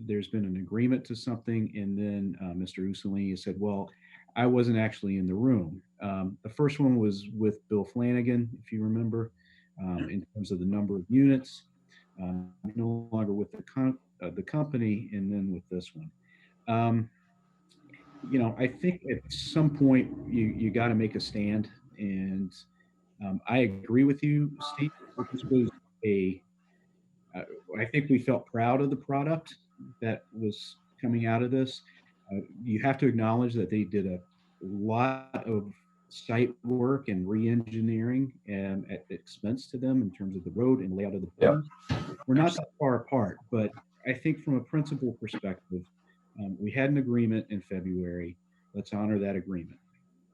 there's been an agreement to something, and then Mr. Mussolini said, "Well, I wasn't actually in the room." The first one was with Bill Flanagan, if you remember, in terms of the number of units. No longer with the company, and then with this one. You know, I think at some point you got to make a stand, and I agree with you, Steve. This was I think we felt proud of the product that was coming out of this. You have to acknowledge that they did a lot of site work and re-engineering at expense to them in terms of the road and layout of the building. We're not that far apart, but I think from a principal perspective, we had an agreement in February. Let's honor that agreement.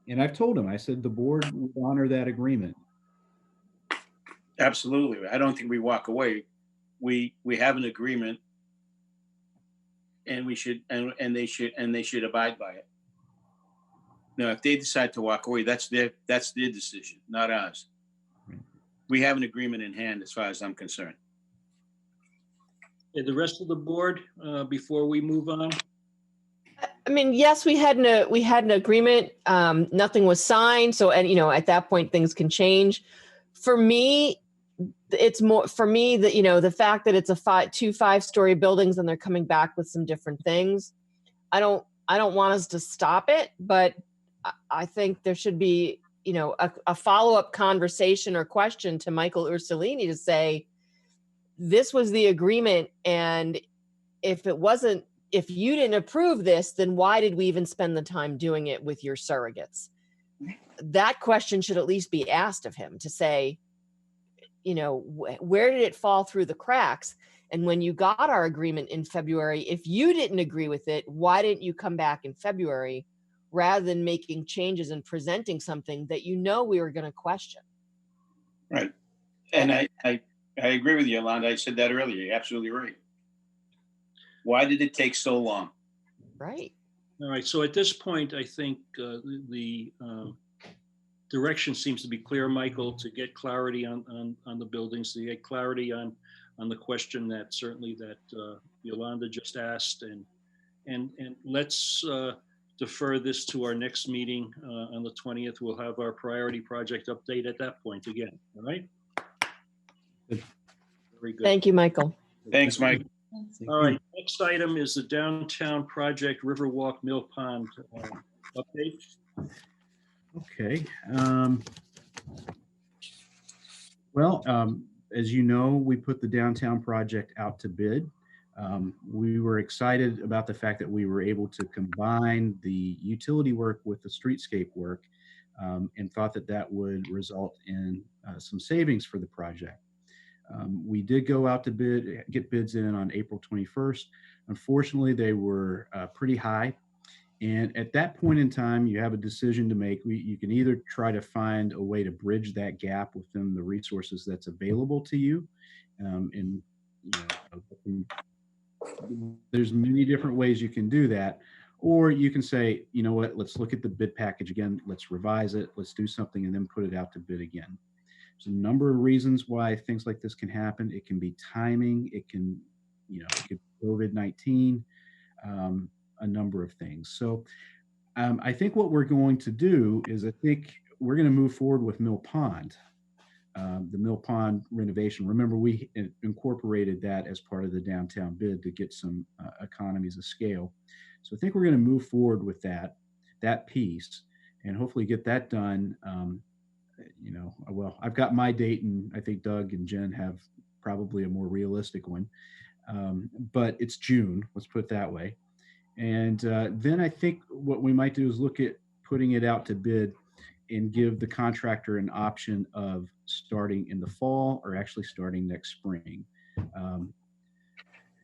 And I've told him, I said, the board will honor that agreement. Absolutely. I don't think we walk away. We have an agreement, and we should and they should abide by it. Now, if they decide to walk away, that's their decision, not ours. We have an agreement in hand, as far as I'm concerned. Okay, the rest of the board, before we move on. I mean, yes, we had an agreement. Nothing was signed, so, and you know, at that point things can change. For me, it's more for me that, you know, the fact that it's two 5-story buildings and they're coming back with some different things. I don't want us to stop it, but I think there should be, you know, a follow-up conversation or question to Michael Ursulini to say, this was the agreement, and if you didn't approve this, then why did we even spend the time doing it with your surrogates? That question should at least be asked of him, to say, you know, where did it fall through the cracks? And when you got our agreement in February, if you didn't agree with it, why didn't you come back in February rather than making changes and presenting something that you know we were going to question? Right. And I agree with you, Yolanda. I said that earlier. You're absolutely right. Why did it take so long? Right. All right. So at this point, I think the direction seems to be clear, Michael, to get clarity on the buildings, to get clarity on the question that certainly that Yolanda just asked, and let's defer this to our next meeting on the 20th. We'll have our priority project update at that point again. All right. Very good. Thank you, Michael. Thanks, Mike. All right, next item is the downtown project Riverwalk Mill Pond update. Okay. Well, as you know, we put the downtown project out to bid. We were excited about the fact that we were able to combine the utility work with the streetscape work, and thought that that would result in some savings for the project. We did go out to bid, get bids in on April 21st. Unfortunately, they were pretty high. And at that point in time, you have a decision to make. You can either try to find a way to bridge that gap within the resources that's available to you. And there's many different ways you can do that. Or you can say, you know what, let's look at the bid package again. Let's revise it. Let's do something and then put it out to bid again. There's a number of reasons why things like this can happen. It can be timing. It can, it could be COVID-19. A number of things. So I think what we're going to do is I think we're going to move forward with Mill Pond, the Mill Pond renovation. Remember, we incorporated that as part of the downtown bid to get some economies of scale. So I think we're going to move forward with that piece and hopefully get that done. Well, I've got my date, and I think Doug and Jen have probably a more realistic one, but it's June, let's put it that way. And then I think what we might do is look at putting it out to bid and give the contractor an option of starting in the fall or actually starting next spring.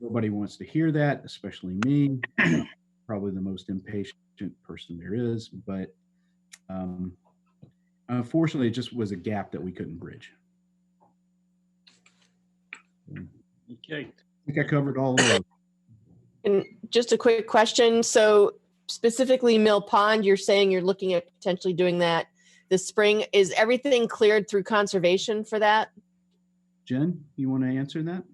Nobody wants to hear that, especially me, probably the most impatient person there is, but unfortunately, it just was a gap that we couldn't bridge. Okay. I think I covered all of those. And just a quick question. So specifically Mill Pond, you're saying you're looking at potentially doing that this spring. Is everything cleared through conservation for that? Jen, you want to answer that?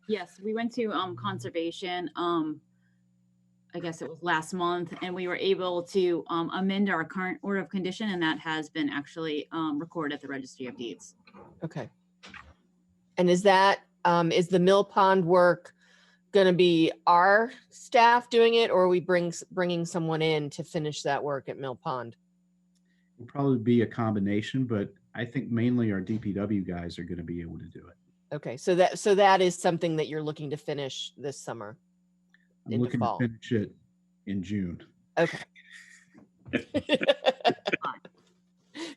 Yes, we went to conservation. I guess it was last month, and we were able to amend our current order of condition, and that has been actually recorded at the Registry of Deeds. Okay. And is that is the Mill Pond work going to be our staff doing it, or are we bringing someone in to finish that work at Mill Pond? It'll probably be a combination, but I think mainly our DPW guys are going to be able to do it. Okay, so that is something that you're looking to finish this summer. I'm looking to finish it in June. Okay.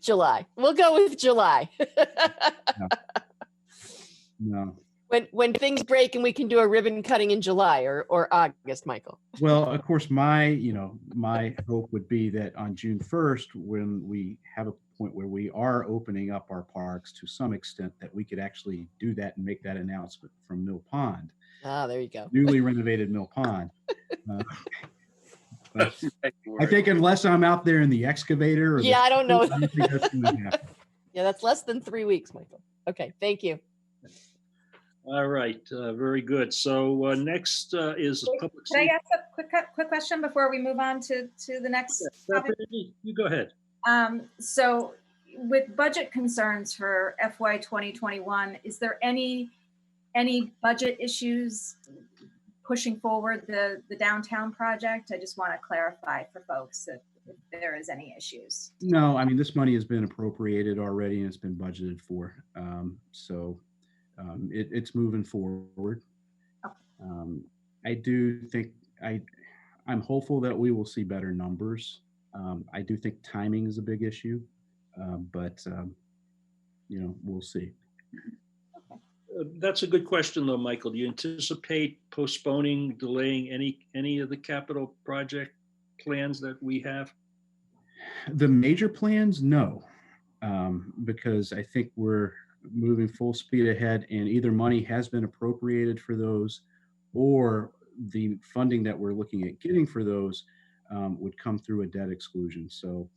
July. We'll go with July. No. When things break and we can do a ribbon cutting in July or August, Michael. Well, of course, my hope would be that on June 1st, when we have a point where we are opening up our parks to some extent, that we could actually do that and make that announcement from Mill Pond. Ah, there you go. Newly renovated Mill Pond. I think unless I'm out there in the excavator. Yeah, I don't know. I don't think that's going to happen. Yeah, that's less than 3 weeks, Michael. Okay, thank you. All right, very good. So next is public Can I safety. ask a quick question before we move on to the next topic? You go ahead. So with budget concerns for FY 2021, is there any budget issues pushing forward the downtown project? I just want to clarify for folks if there is any issues. No, I mean, this money has been appropriated already and it's been budgeted for. It's moving forward. I do think I'm hopeful that we will see better numbers. I do think timing is a big issue, but we'll see. That's a good question, though, Michael. Do you anticipate postponing, delaying any of the capital project plans that we have? The major plans, no, because I think we're moving full speed ahead, and either money has been appropriated for those, or the funding that we're looking at getting for those would come through a debt exclusion. So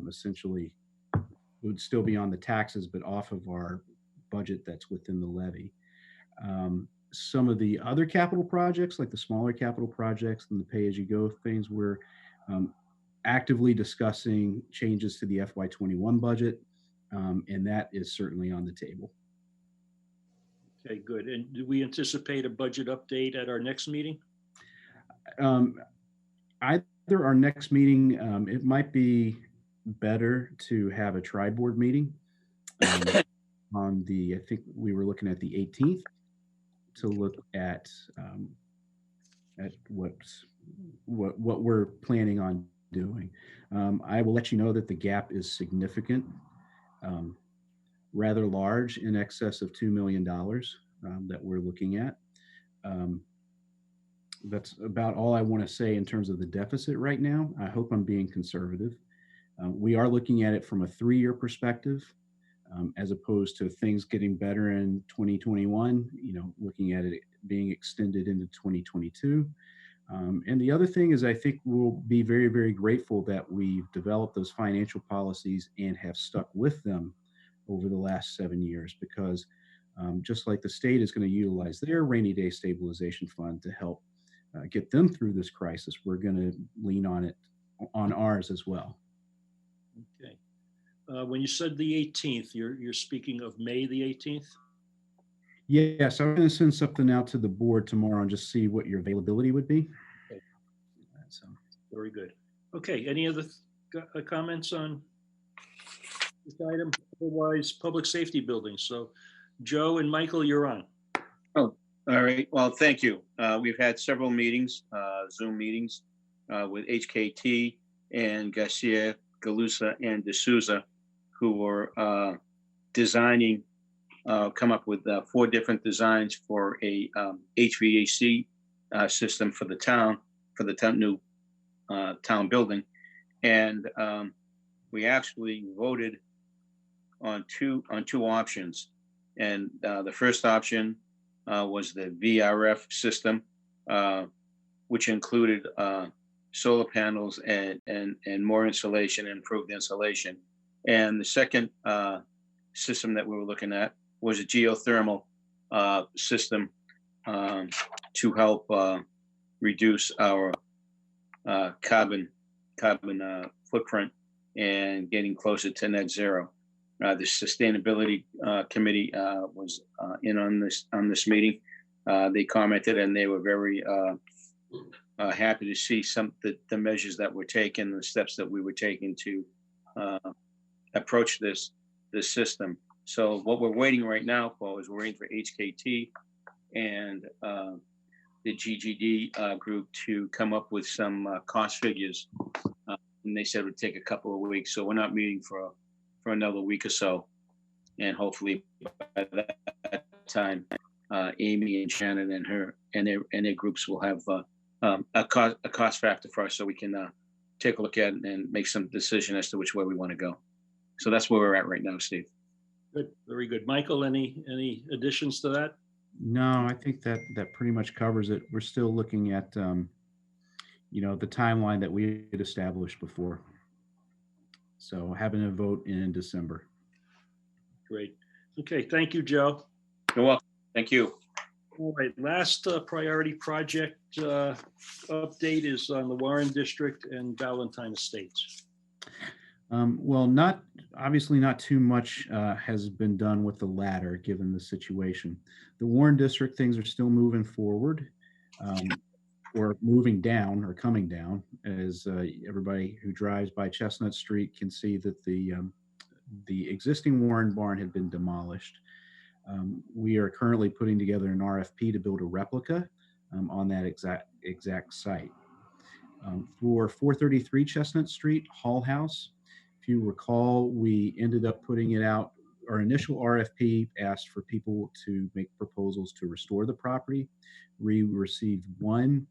essentially, it would still be on the taxes, but off of our budget that's within the levy. Some of the other capital projects, like the smaller capital projects and the pay-as-you-go things, we're actively discussing changes to the FY21 budget, and that is certainly on the table. Okay, good. And do we anticipate a budget update at our next meeting? Either our next meeting, it might be better to have a tri-board meeting on the, I think we were looking at the 18th to look at what we're planning on doing. I will let you know that the gap is significant, rather large, in excess of $2 million that we're looking at. That's about all I want to say in terms of the deficit right now. I hope I'm being conservative. We are looking at it from a 3-year perspective, as opposed to things getting better in 2021, looking at it being extended into 2022. And the other thing is, I think we'll be very, very grateful that we've developed those financial policies and have stuck with them over the last 7 years, because just like the state is going to utilize their rainy day stabilization fund to help get them through this crisis, we're going to lean on ours as well. Okay. When you said the 18th, you're speaking of May the 18th? Yes, I'm going to send something out to the board tomorrow and just see what your availability would be. Okay. So, very good. Okay, any other comments on this item? Otherwise, public safety buildings. So Joe and Michael, you're on. Oh, all right. Well, thank you. We've had several meetings, Zoom meetings with HKT and Garcia, Galusa, and D'Souza, who were designing, come up with 4 different designs for a HVAC system for the new town building. And we actually voted on two options. And the first option was the VRF system, which included solar panels and more insulation, improved insulation. And the second system that we were looking at was a geothermal system to help reduce our carbon footprint and getting closer to net zero. The sustainability committee was in on this meeting. They commented, and they were very happy to see the measures that were taken, the steps that we were taking to approach this system. So what we're waiting right now for is we're waiting for HKT and the GGD group to come up with some cost figures. And they said it would take a couple of weeks. So we're not meeting for another week or so. And hopefully by that time, Amy and Shannon and their groups will have a cost factor for us, so we can take a look at it and make some decision as to which way we want to go. So that's where we're at right now, Steve. Good, very good. Michael, any additions to that? No, I think that pretty much covers it. We're still looking at, the timeline that we had established before. So having a vote in December. Great. Okay, thank you, Joe. You're welcome. Thank you. All right, last priority project update is on the Warren District and Valentine Estates. Well, obviously not too much has been done with the latter, given the situation. The Warren District, things are still moving forward, or moving down or coming down, as everybody who drives by Chestnut Street can see that the existing Warren barn had been demolished. We are currently putting together an RFP to build a replica on that exact site. For 433 Chestnut Street, Hall House, if you recall, we ended up putting it out. Our initial RFP asked for people to make proposals to restore the property. We received one.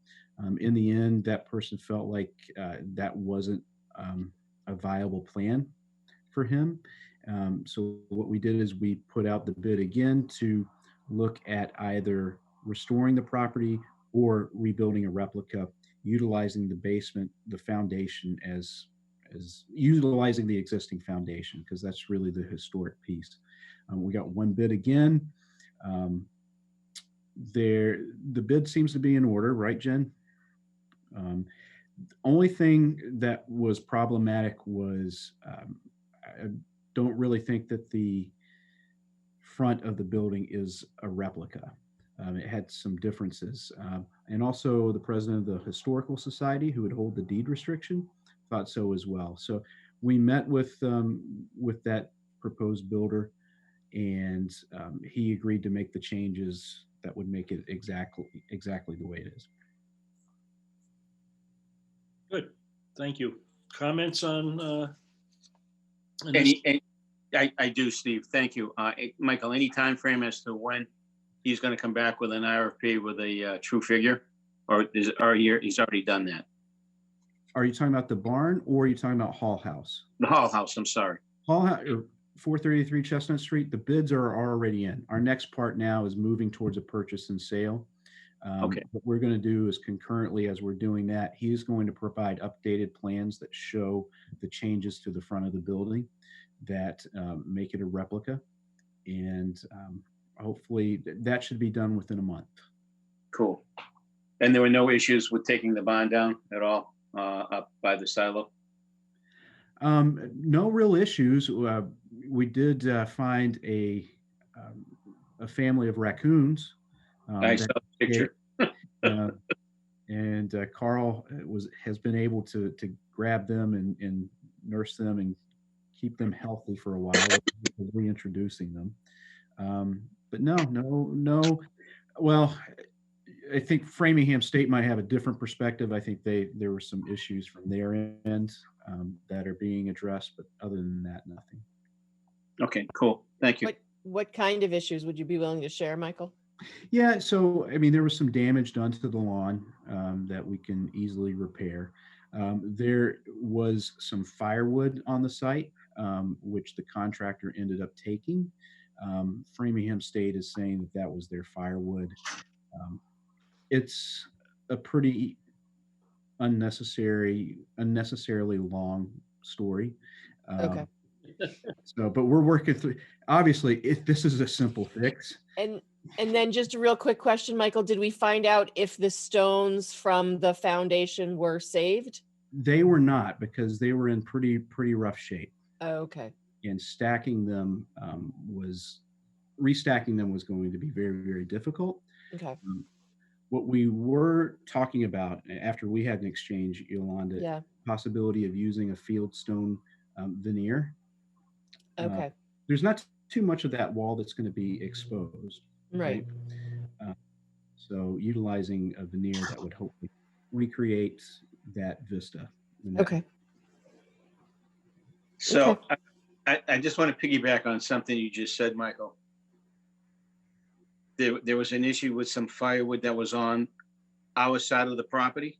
In the end, that person felt like that wasn't a viable plan for him. So what we did is we put out the bid again to look at either restoring the property or rebuilding a replica, utilizing the basement, the foundation as utilizing the existing foundation, because that's really the historic piece. We got one bid again. The bid seems to be in order, right, Jen? Only thing that was problematic was I don't really think that the front of the building is a replica. It had some differences. And also the president of the Historical Society, who would hold the deed restriction, thought so as well. So we met with that proposed builder, and he agreed to make the changes that would make it exactly the way it is. Good, thank you. Comments on I do, Steve. Thank you. Michael, any time frame as to when he's going to come back with an RFP with a true figure, or he's already done that? Are you talking about the barn, or are you talking about Hall House? The Hall House, I'm sorry. Hall House, 433 Chestnut Street, the bids are already in. Our next part now is moving towards a purchase and sale. Okay. What we're going to do is concurrently as we're doing that, he's going to provide updated plans that show the changes to the front of the building that make it a replica. And hopefully that should be done within a month. Cool. And there were no issues with taking the barn down at all up by the silo? No real issues. We did find a family of raccoons. I saw the picture. And Carl has been able to grab them and nurse them and keep them healthy for a while, reintroducing them. But no. Well, I think Framingham State might have a different perspective. I think there were some issues from their end that are being addressed, but other than that, nothing. Okay, cool. Thank you. What kind of issues would you be willing to share, Michael? Yeah, so I mean, there was some damage done to the lawn that we can easily repair. There was some firewood on the site, which the contractor ended up taking. Framingham State is saying that was their firewood. It's a pretty unnecessarily long story. Okay. So, but we're working through. Obviously, if this is a simple fix. And then just a real quick question, Michael, did we find out if the stones from the foundation were saved? They were not, because they were in pretty rough shape. Oh, okay. And restacking them was going to be very, very difficult. Okay. What we were talking about after we had an exchange, Yolanda, possibility of using a fieldstone veneer. Okay. There's not too much of that wall that's going to be exposed. Right. So utilizing a veneer that would hopefully recreate that vista. Okay. So I just want to piggyback on something you just said, Michael. There was an issue with some firewood that was on our side of the property.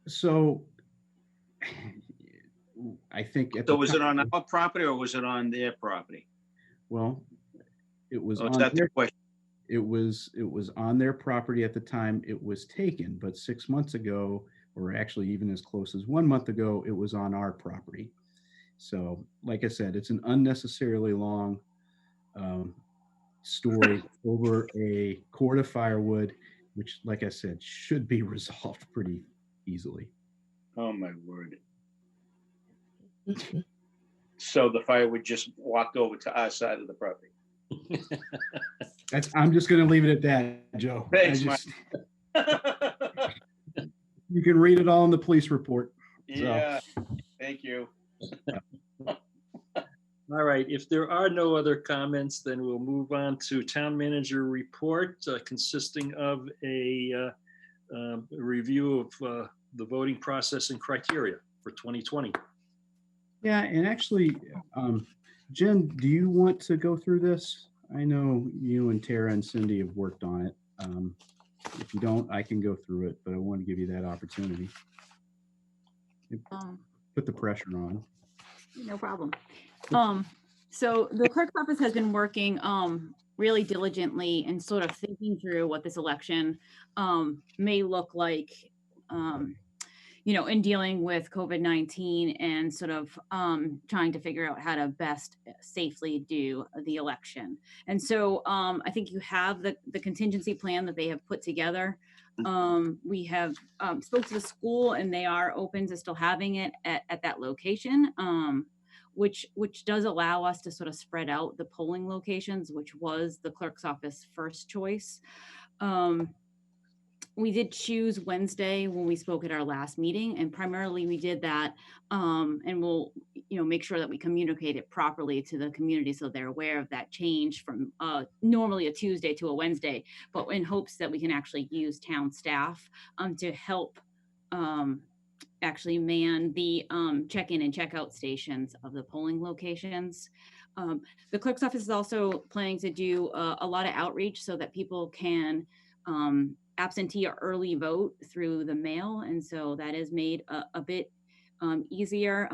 So I think. So was it on our property or was it on their property? Well, it was on their question. It was on their property at the time it was taken, but 6 months ago, or actually even as close as 1 month ago, it was on our property. So, like I said, it's an unnecessarily long story over a cord of firewood, which, like I said, should be resolved pretty easily. Oh my word. So the firewood just walked over to our side of the property. I'm just going to leave it at that, Joe. Thanks, You can read it all in the police report. Yeah, thank you. All right, if there are no other comments, then we'll move on to town manager report consisting of a review of the voting process and criteria for 2020. Yeah, and actually, Jen, do you want to go through this? I know you and Tara and Cindy have worked on it. If you don't, I can go through it, but I want to give you that opportunity. Put the pressure on. No problem. So the clerk's office has been working really diligently and sort of thinking through what this election may look like, in dealing with COVID-19 and sort of trying to figure out how to best safely do the election. And so I think you have the contingency plan that they have put together. We have spoke to the school and they are open to still having it at that location. which does allow us to sort of spread out the polling locations, which was the clerk's office first choice. We did choose Wednesday when we spoke at our last meeting, and primarily we did that, and we'll, make sure that we communicate it properly to the community so they're aware of that change from normally a Tuesday to a Wednesday, but in hopes that we can actually use town staff to help actually man the check-in and check-out stations of the polling locations. The clerk's office is also planning to do a lot of outreach so that people can absentee or early vote through the mail, and so that is made a bit easier.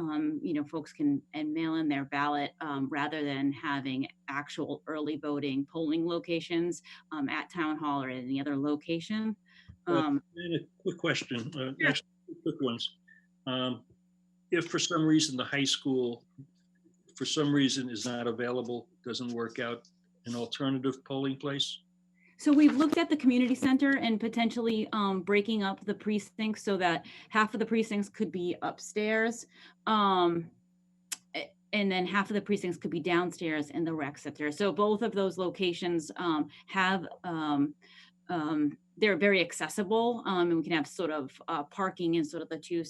Folks can mail in their ballot rather than having actual early voting polling locations at town hall or any other location. And a quick question, actually two quick ones. If for some reason the high school, for some reason is not available, doesn't work out, an alternative polling place? So we've looked at the community center and potentially breaking up the precincts so that half of the precincts could be upstairs, and then half of the precincts could be downstairs in the rec center. So both of those locations have, they're very accessible, and we can have sort of parking in sort of the two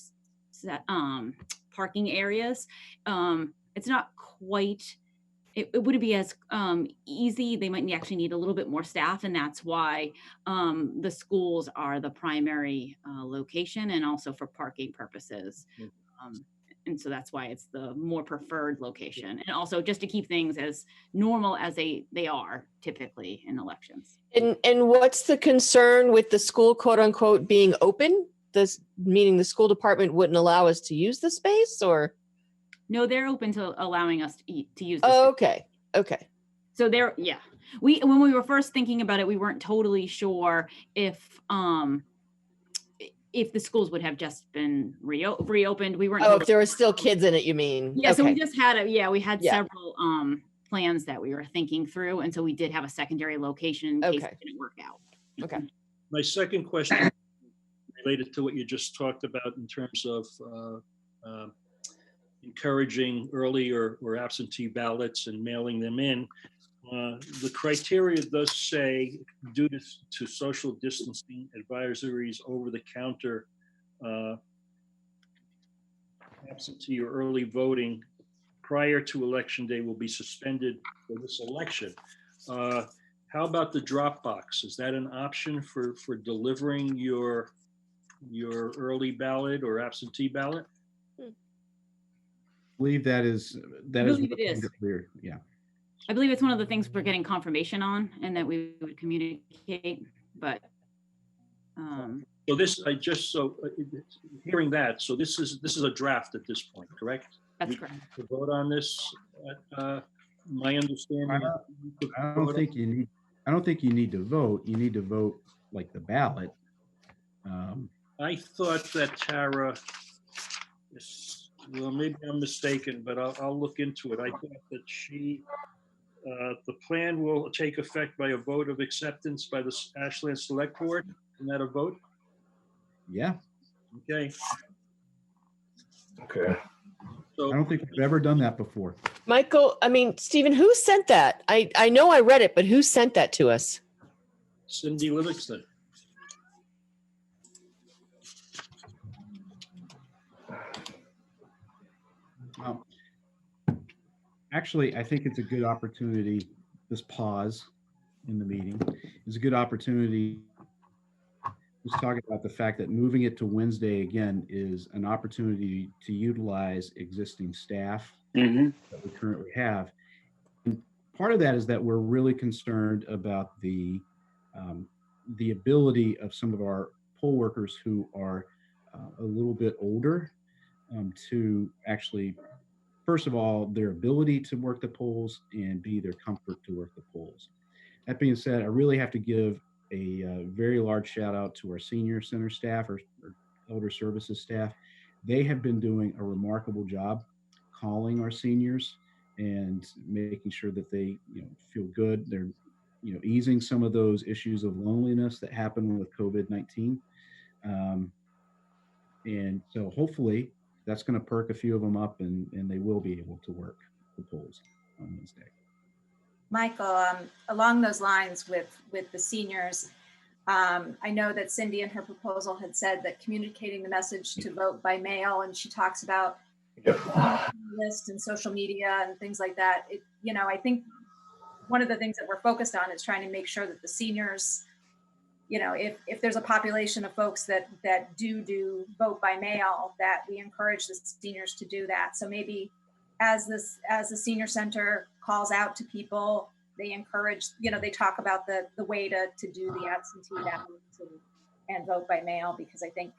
parking areas. It's not quite, it wouldn't be as easy. They might actually need a little bit more staff, and that's why the schools are the primary location, and also for parking purposes. And so that's why it's the more preferred location, and also just to keep things as normal as they are typically in elections. And what's the concern with the school, quote unquote, being open? Meaning the school department wouldn't allow us to use the space, or? No, they're open to allowing us to use the space. Okay. So when we were first thinking about it, we weren't totally sure if the schools would have just been reopened. We weren't. If there were still kids in it, you mean? Yeah. Okay. So we just had we had several plans that we were thinking through, and so we did have a secondary location in case it didn't work out. Okay. My second question related to what you just talked about in terms of encouraging early or absentee ballots and mailing them in. The criteria does say, due to social distancing advisories, over-the-counter absentee or early voting prior to election day will be suspended for this election. How about the drop box? Is that an option for delivering your early ballot or absentee ballot? I believe that is it is. Clear. Yeah. I believe it's one of the things we're getting confirmation on, and that we would communicate. But so this, hearing that, so this is a draft at this point, correct? That's correct. To vote on this, my understanding. I don't think you need to vote. You need to vote like the ballot. I thought that Tara, well, maybe I'm mistaken, but I'll look into it. I thought that the plan will take effect by a vote of acceptance by the Ashland Selectboard. Isn't that a vote? Yeah. Okay. Okay. So I don't think we've ever done that before. Stephen, who sent that? I know I read it, but who sent that to us? Cindy Livingston. Actually, I think it's a good opportunity. This pause in the meeting is a good opportunity. Let's talk about the fact that moving it to Wednesday again is an opportunity to utilize existing staff that we currently have. And part of that is that we're really concerned about the ability of some of our poll workers who are a little bit older to actually, first of all, their ability to work the polls, and B, their comfort to work the polls. That being said, I really have to give a very large shout out to our senior center staff or elder services staff. They have been doing a remarkable job calling our seniors and making sure that they feel good. They're easing some of those issues of loneliness that happen with COVID-19. And so hopefully that's going to perk a few of them up, and they will be able to work the polls on Wednesday. Michael, along those lines with the seniors, I know that Cindy in her proposal had said that communicating the message to vote by mail, and she talks about list and social media and things like that. I think one of the things that we're focused on is trying to make sure that the seniors, if there's a population of folks that do vote by mail, that we encourage the seniors to do that. So maybe as the senior center calls out to people, they encourage, they talk about the way to do the absentee ballot and vote by mail, because I think,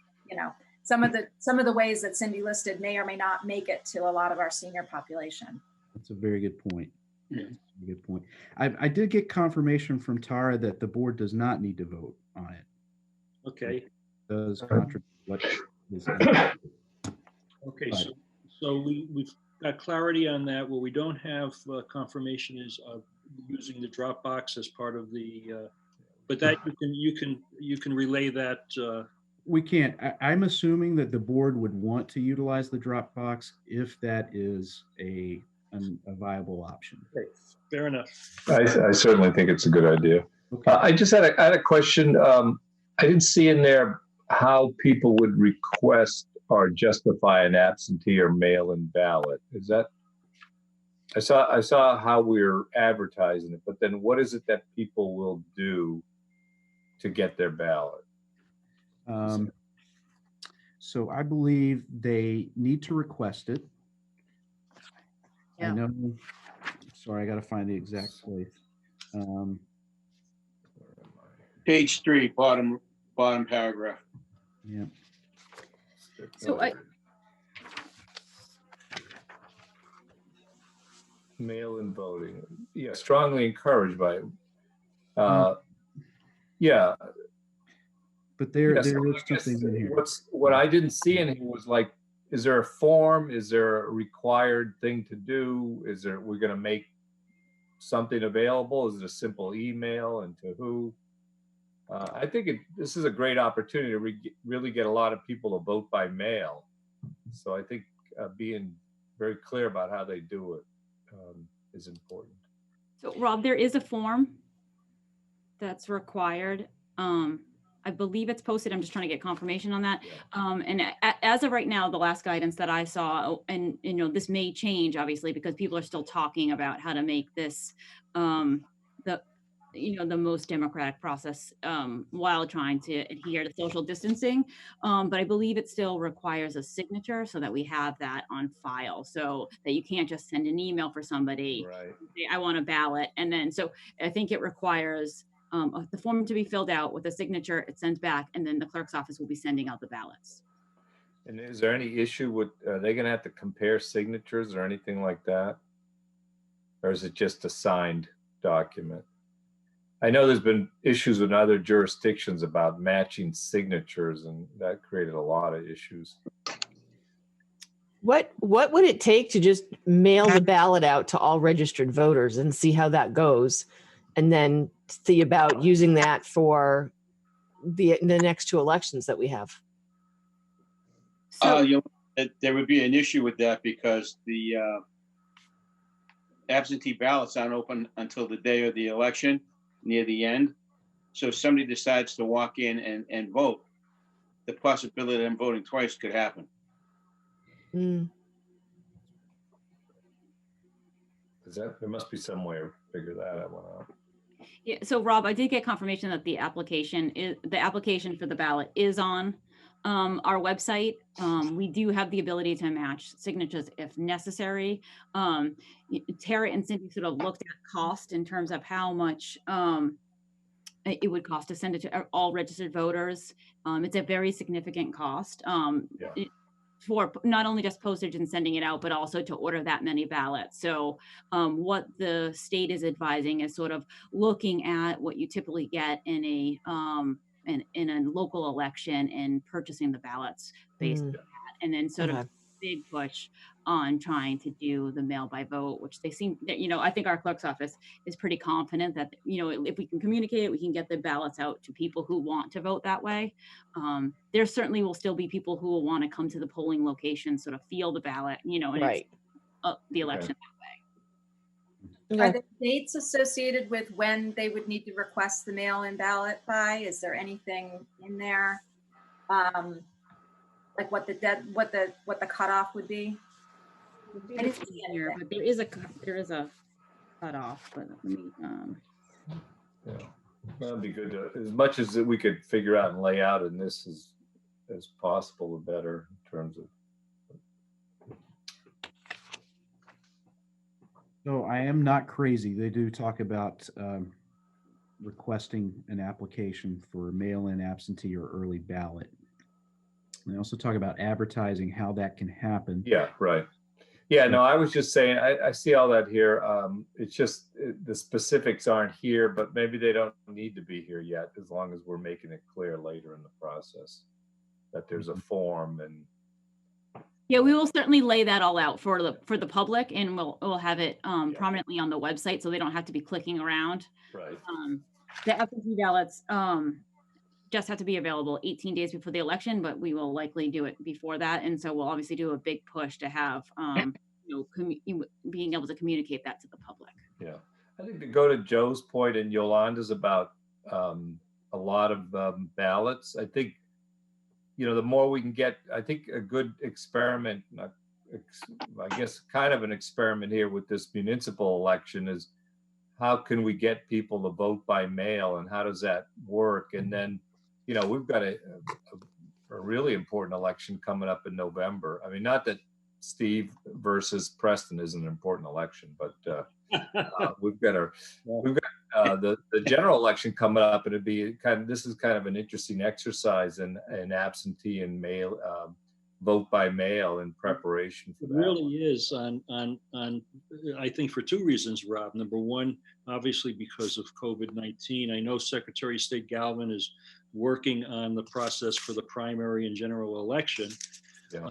some of the ways that Cindy listed may or may not make it to a lot of our senior population. That's a very good point. Yeah. Good point. I did get confirmation from Tara that the board does not need to vote on it. Okay. It does contradict what is. Okay, so we've got clarity on that. What we don't have confirmation is using the Dropbox as part of the. But that you can relay that. We can't. I'm assuming that the board would want to utilize the Dropbox if that is a viable option. Okay, fair enough. I certainly think it's a good idea. Okay. I just had a question. I didn't see in there how people would request or justify an absentee or mail-in ballot. Is that? I saw how we're advertising it, but then what is it that people will do to get their ballot? So I believe they need to request it. Yeah. I know. Sorry, I got to find the exact place. Page 3, bottom paragraph. Yeah. So Mail-in voting. Yeah, strongly encouraged by. Yeah. But there Yes, is I guess something in here. What I didn't see in here was like, is there a form? Is there a required thing to do? We're going to make something available? Is it a simple email, and to who? I think this is a great opportunity to really get a lot of people to vote by mail. So I think being very clear about how they do it is important. So Rob, there is a form that's required. I believe it's posted. I'm just trying to get confirmation on that. And as of right now, the last guidance that I saw, and this may change obviously because people are still talking about how to make this the most democratic process while trying to adhere to social distancing. But I believe it still requires a signature so that we have that on file, so that you can't just send an email for somebody, right, say, I want a ballot. And then, so I think it requires the form to be filled out with a signature, it's sent back, and then the clerk's office will be sending out the ballots. And is there any issue with, are they going to have to compare signatures or anything like that? Or is it just a signed document? I know there's been issues in other jurisdictions about matching signatures, and that created a lot of issues. What would it take to just mail the ballot out to all registered voters and see how that goes? And then see about using that for the next two elections that we have. There would be an issue with that because the absentee ballots aren't open until the day of the election, near the end. So if somebody decides to walk in and vote, the possibility of them voting twice could happen. Mm. There must be some way to figure that out. Yeah, so Rob, I did get confirmation that the application for the ballot is on our website. We do have the ability to match signatures if necessary. Tara and Cindy sort of looked at cost in terms of how much it would cost to send it to all registered voters. It's a very significant cost. For not only just postage and sending it out, but also to order that many ballots. So what the state is advising is sort of looking at what you typically get in a local election and purchasing the ballots based on that, and then sort of big push on trying to do the mail by vote, which they seem that, I think our clerk's office is pretty confident that, if we can communicate it, we can get the ballots out to people who want to vote that way. There certainly will still be people who will want to come to the polling location, sort of feel the ballot, and Right. the election Are there dates associated with when they would need to request the mail-in ballot by? Is there anything in there? Like what the cutoff would be? I didn't see it here, but there is a cutoff. But let me. Yeah, that'd be good to, as much as we could figure out and lay out in this as possible, the better in terms of. So I am not crazy. They do talk about requesting an application for mail-in, absentee, or early ballot. And they also talk about advertising, how that can happen. Yeah, right. Yeah, no, I was just saying, I see all that here. It's just the specifics aren't here, but maybe they don't need to be here yet, as long as we're making it clear later in the process that there's a form and. Yeah, we will certainly lay that all out for the public, and we'll have it prominently on the website, so they don't have to be clicking around. Right. The absentee ballots just have to be available 18 days before the election, but we will likely do it before that, and so we'll obviously do a big push to have being able to communicate that to the public. Yeah, I think to go to Joe's point and Yolanda's about a lot of ballots, I think. The more we can get, I think a good experiment, I guess kind of an experiment here with this municipal election is how can we get people to vote by mail and how does that work? And then, we've got a really important election coming up in November. I mean, not that Steve versus Preston is an important election, but we've got the general election coming up, and this is kind of an interesting exercise in absentee and mail vote by mail in preparation for that. It really is on I think for two reasons, Rob. Number one, obviously because of COVID-19. I know Secretary of State Galvin is working on the process for the primary and general election. Yeah.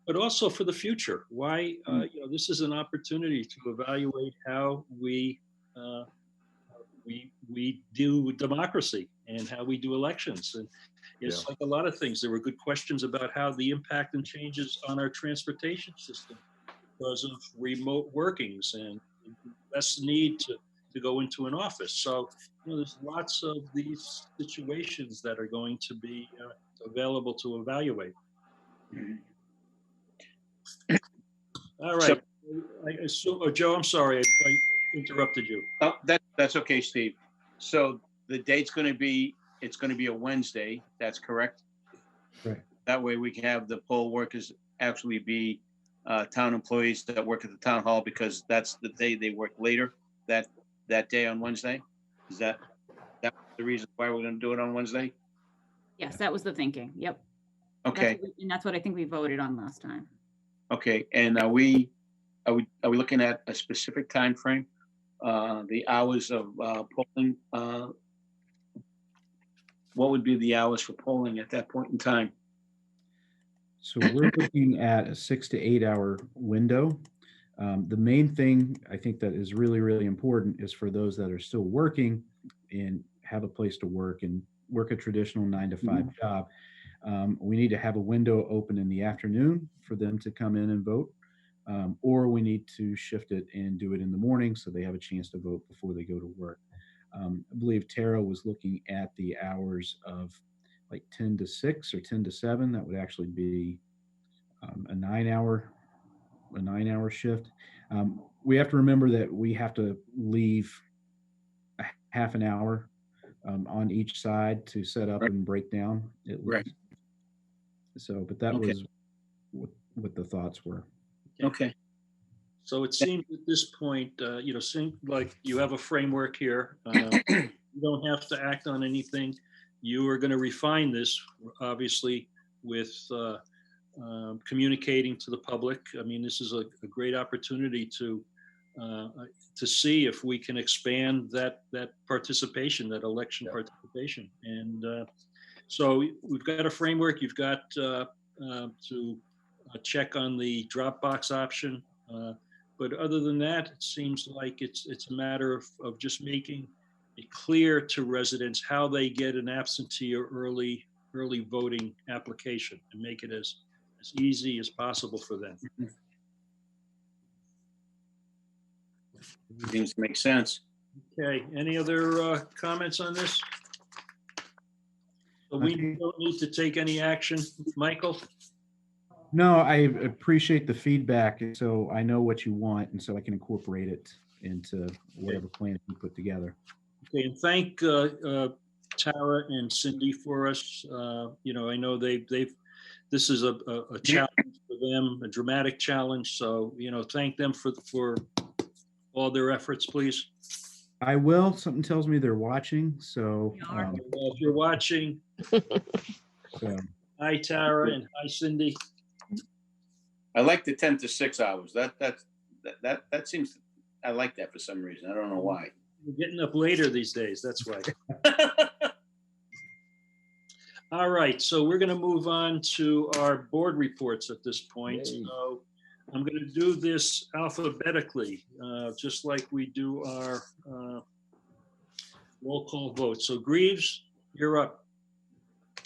But also for the future. Why, this is an opportunity to evaluate how we do democracy and how we do elections. And it's like a lot of things. There were good questions about how the impact and changes on our transportation system because of remote workings and less need to go into an office. So, there's lots of these situations that are going to be available to evaluate. All right. So, Joe, I'm sorry, I interrupted you. Oh, that's okay, Steve. So the date's going to be, it's going to be a Wednesday. That's correct. Right. That way we can have the poll workers actually be town employees that work at the town hall because that's the day they work later that day on Wednesday. Is that the reason why we're going to do it on Wednesday? Yes, that was the thinking. Yep. Okay. That's what I think we voted on last time. Okay. And are we looking at a specific time frame? The hours of polling? What would be the hours for polling at that point in time? So we're looking at a 6 to 8 hour window. The main thing I think that is really, really important is for those that are still working and have a place to work and work a traditional 9 to 5 job. We need to have a window open in the afternoon for them to come in and vote, or we need to shift it and do it in the morning so they have a chance to vote before they go to work. I believe Tara was looking at the hours of like 10 to 6 or 10 to 7. That would actually be a 9 hour shift. We have to remember that we have to leave a half an hour on each side to set up and break down. Right. So, but that was what the thoughts were. Okay. So it seems at this point, seems like you have a framework here. You don't have to act on anything. You are going to refine this, obviously, with communicating to the public. I mean, this is a great opportunity to see if we can expand that participation, that election participation. And so we've got a framework. You've got to check on the Dropbox option. But other than that, it seems like it's a matter of just making it clear to residents how they get an absentee or early voting application and make it as easy as possible for them. Seems to make sense. Okay, any other comments on this? So we don't need to take any action, Michael? No, I appreciate the feedback, so I know what you want, and so I can incorporate it into whatever plan you put together. Okay, and thank Tara and Cindy for us. You know, I know this is a challenge for them, a dramatic challenge. So, you know, thank them for all their efforts, please. I will. Something tells me they're watching, so. Well, if you're watching, so. Hi, Tara, and hi, Cindy. I like the 10 to 6 hours. That seems, I like that for some reason. I don't know why. We're getting up later these days. That's why. All right, so we're going to move on to our board reports at this point. Yay. So I'm going to do this alphabetically, just like we do our roll call vote. So Greaves, you're up.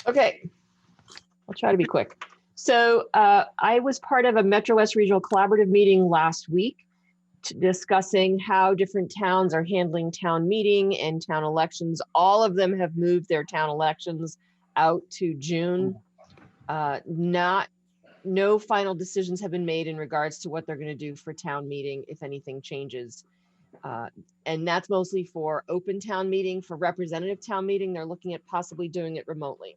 Okay, I'll try to be quick. So I was part of a Metro West Regional Collaborative meeting last week discussing how different towns are handling town meeting and town elections. All of them have moved their town elections out to June. No final decisions have been made in regards to what they're going to do for town meeting, if anything changes. And that's mostly for open town meeting. For representative town meeting, they're looking at possibly doing it remotely.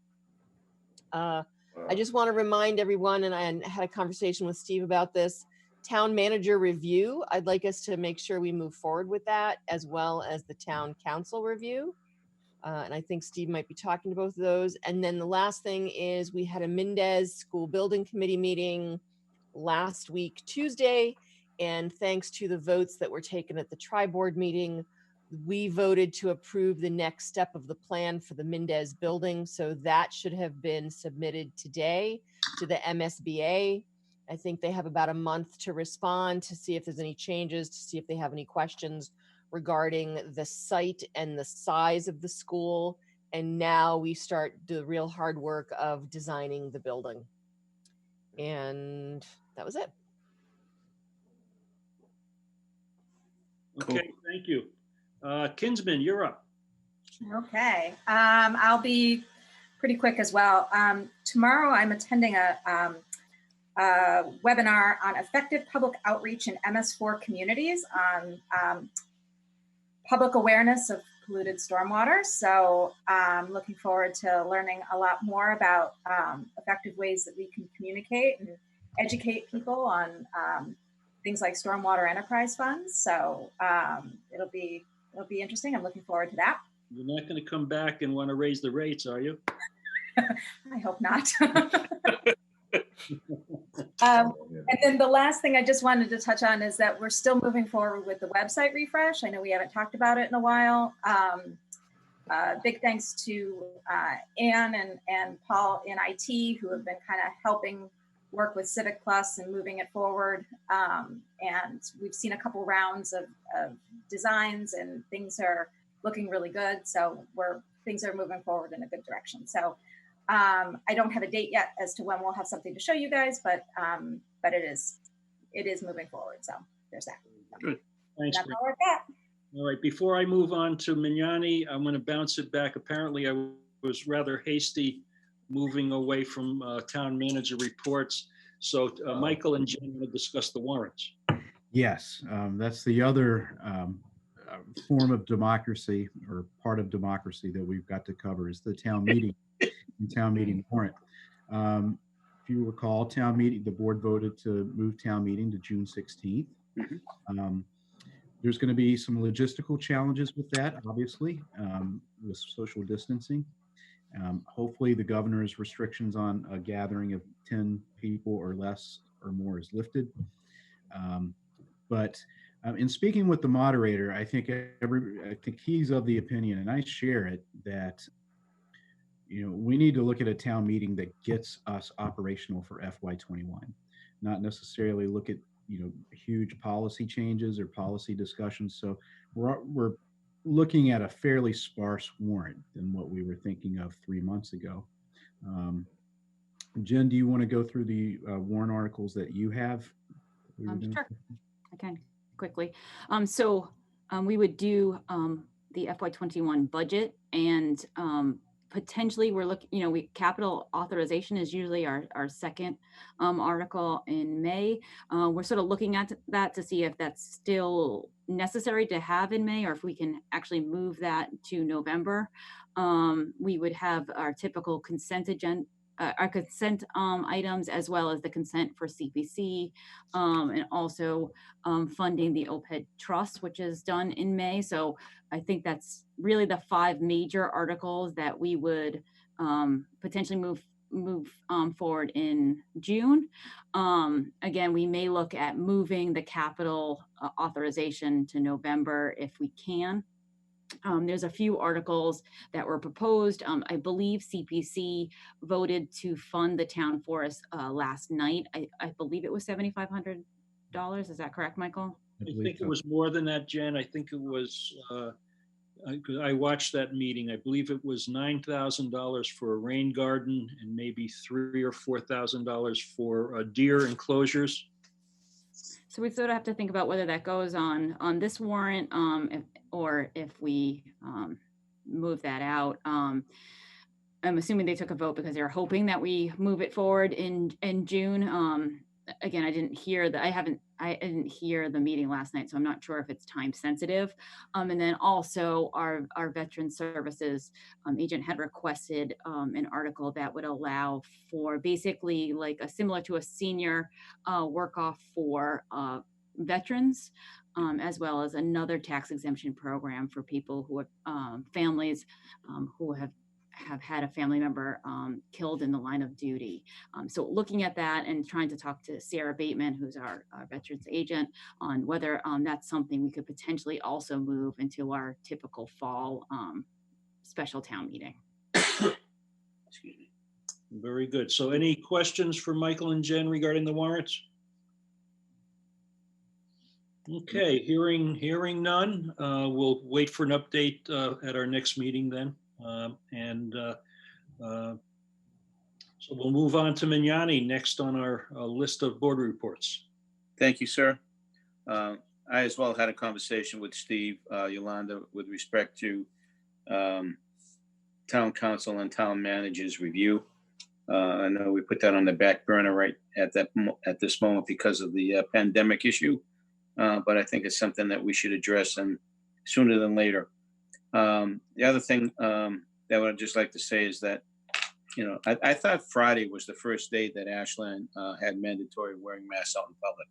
I just want to remind everyone, and I had a conversation with Steve about this, town manager review. I'd like us to make sure we move forward with that, as well as the town council review. And I think Steve might be talking to both of those. And then the last thing is we had a Mendez School Building Committee meeting last week, Tuesday. And thanks to the votes that were taken at the tri-board meeting, we voted to approve the next step of the plan for the Mendez building. So that should have been submitted today to the MSBA. I think they have about a month to respond to see if there's any changes, to see if they have any questions regarding the site and the size of the school. And now we start the real hard work of designing the building. And that was it. Okay, thank you. Kinsman, you're up. Okay, I'll be pretty quick as well. Tomorrow I'm attending a webinar on effective public outreach in MS4 communities on public awareness of polluted stormwater. So I'm looking forward to learning a lot more about effective ways that we can communicate and educate people on things like stormwater enterprise funds. So it'll be interesting. I'm looking forward to that. You're not going to come back and want to raise the rates, are you? I hope not. And then the last thing I just wanted to touch on is that we're still moving forward with the website refresh. I know we haven't talked about it in a while. Big thanks to Anne and Paul in IT, who have been kind of helping work with Civic Plus and moving it forward. And we've seen a couple rounds of designs and things are looking really good. So things are moving forward in a good direction. So I don't have a date yet as to when we'll have something to show you guys, but it is moving forward. So there's that. Good. Thanks. That's all I've got. All right. Before I move on to Mignani, I'm going to bounce it back. Apparently, I was rather hasty moving away from town manager reports. So Michael and Jen will discuss the warrants. Yes, that's the other form of democracy, or part of democracy, that we've got to cover, is the town meeting and town meeting warrant. If you recall, town meeting, the board voted to move town meeting to June 16th. There's going to be some logistical challenges with that, obviously, with social distancing. Hopefully the governor's restrictions on a gathering of 10 people or less or more is lifted. But in speaking with the moderator, I think he's of the opinion, and I share it, that we need to look at a town meeting that gets us operational for FY21. not necessarily look at, huge policy changes or policy discussions. So we're looking at a fairly sparse warrant than what we were thinking of 3 months ago. Jen, do you want to go through the warrant articles that you have? Sure, I can quickly. We would do the FY21 budget, and potentially we're looking, capital authorization is usually our second article in May. We're sort of looking at that to see if that's still necessary to have in May, or if we can actually move that to November. We would have our typical consent agenda, our consent items, as well as the consent for CPC, and also funding the OPED trust, which is done in May. So I think that's really the 5 major articles that we would potentially move forward in June. Again, we may look at moving the capital authorization to November if we can. There's a few articles that were proposed. I believe CPC voted to fund the town forest last night. I believe it was $7,500. Is that correct, Michael? I think it was more than that, Jen. I think it was, I watched that meeting. I believe it was $9,000 for a rain garden and maybe $3,000 or $4,000 for deer enclosures. So we sort of have to think about whether that goes on this warrant, or if we move that out. I'm assuming they took a vote because they're hoping that we move it forward in June. Again, I didn't hear the meeting last night, so I'm not sure if it's time sensitive. And then also our veteran services agent had requested an article that would allow for basically like similar to a senior work off for veterans, as well as another tax exemption program for people who have families who have had a family member killed in the line of duty. So looking at that and trying to talk to Sarah Bateman, who's our veterans agent, on whether that's something we could potentially also move into our typical fall special town meeting. Excuse me. Very good. So any questions for Michael and Jen regarding the warrants? Okay, hearing none, we'll wait for an update at our next meeting then. So we'll move on to Mignani next on our list of board reports. Thank you, sir. I as well had a conversation with Steve, Yolanda, with respect to town council and town managers review. I know we put that on the back burner right at this moment because of the pandemic issue, but I think it's something that we should address, and sooner than later. The other thing that I would just like to say is that, I thought Friday was the first day that Ashland had mandatory wearing masks out in public.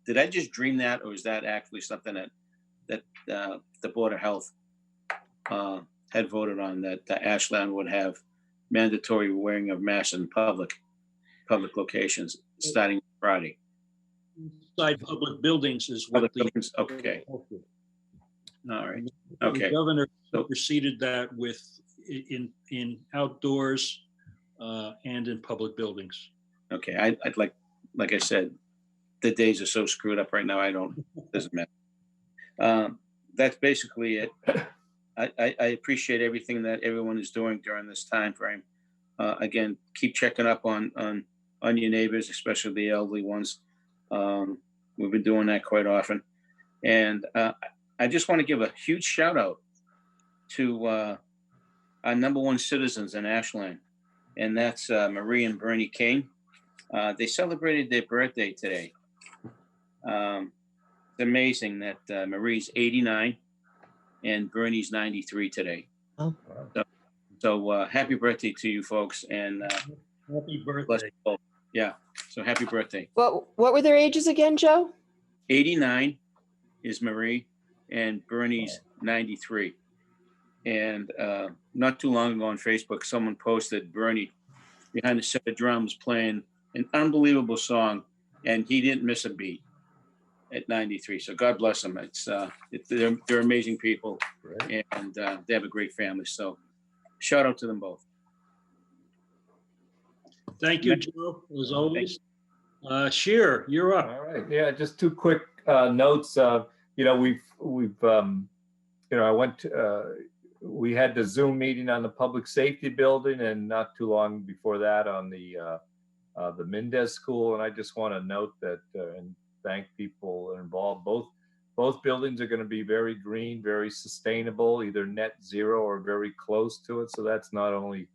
Did I just dream that, or is that actually something that the Board of Health had voted on, that Ashland would have mandatory wearing of masks in public locations starting Friday? Inside public buildings is what okay. All right. Okay. The governor preceded that with in outdoors and in public buildings. Okay. I'd like I said, the days are so screwed up right now. Doesn't matter. That's basically it. I appreciate everything that everyone is doing during this time frame. Again, keep checking up on your neighbors, especially the elderly ones. We've been doing that quite often. And I just want to give a huge shout out to our #1 citizens in Ashland, and that's Marie and Bernie King. They celebrated their birthday today. It's amazing that Marie's 89 and Bernie's 93 today. Oh. So happy birthday to you folks, and happy birthday. Yeah, so happy birthday. What were their ages again, Joe? 89 is Marie, and Bernie's 93. And not too long ago on Facebook, someone posted Bernie behind a set of drums playing an unbelievable song, and he didn't miss a beat at 93. So God bless them. They're amazing people, and they have a great family. So shout out to them both. Thank you, Joe, as always. Shear, you're up. All right. Yeah, just two quick notes. We had the Zoom meeting on the public safety building, and not too long before that on the Mendez School. And I just want to note that and thank people involved. Both buildings are going to be very green, very sustainable, either net zero or very close to it. So that's not only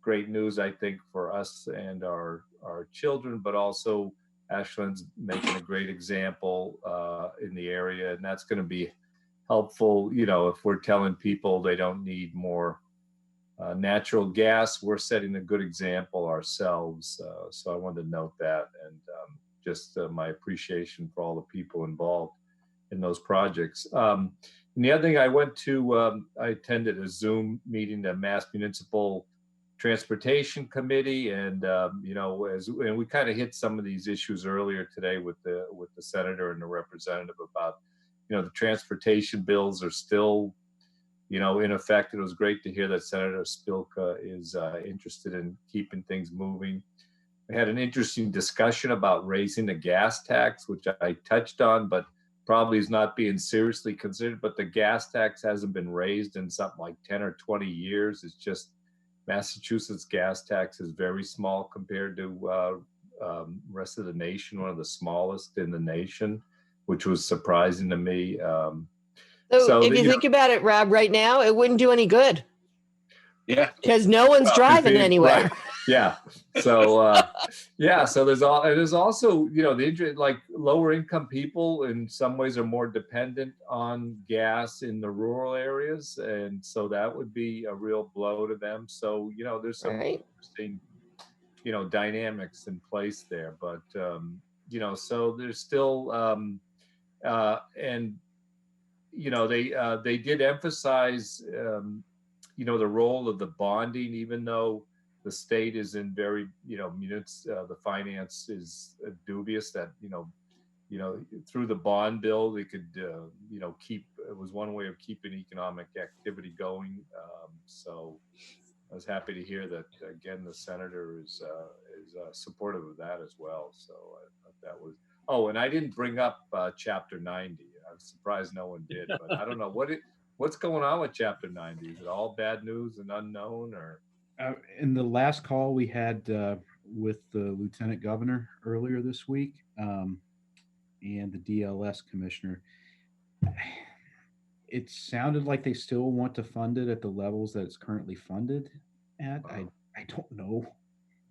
great news, I think, for us and our children, but also Ashland's making a great example in the area, and that's going to be helpful. If we're telling people they don't need more natural gas, we're setting a good example ourselves. So I wanted to note that, and just my appreciation for all the people involved in those projects. And the other thing, I attended a Zoom meeting, the Mass Municipal Transportation Committee, and and we kind of hit some of these issues earlier today with the senator and the representative about the transportation bills are still in effect. It was great to hear that Senator Spilka is interested in keeping things moving. We had an interesting discussion about raising the gas tax, which I touched on, but probably is not being seriously considered. But the gas tax hasn't been raised in something like 10 or 20 years. It's just Massachusetts gas tax is very small compared to rest of the nation, one of the smallest in the nation, which was surprising to me. So if you think about it, Rob, right now, it wouldn't do any good. Yeah. Because no one's driving anywhere. Right. Yeah. So so there's also like lower income people in some ways are more dependent on gas in the rural areas, and so that would be a real blow to them. So there's some interesting dynamics in place there, but so there's still they did emphasize the role of the bonding, even though the state is in very the finance is dubious that through the bond bill they could keep, it was one way of keeping economic activity going. So I was happy to hear that again the senator is supportive of that as well. So I thought that was. Oh, and I didn't bring up Chapter 90. I'm surprised no one did, but I don't know what's going on with Chapter 90. Is it all bad news and unknown, or? In the last call we had with the Lieutenant Governor earlier this week and the DLS Commissioner, it sounded like they still want to fund it at the levels that it's currently funded at. I don't know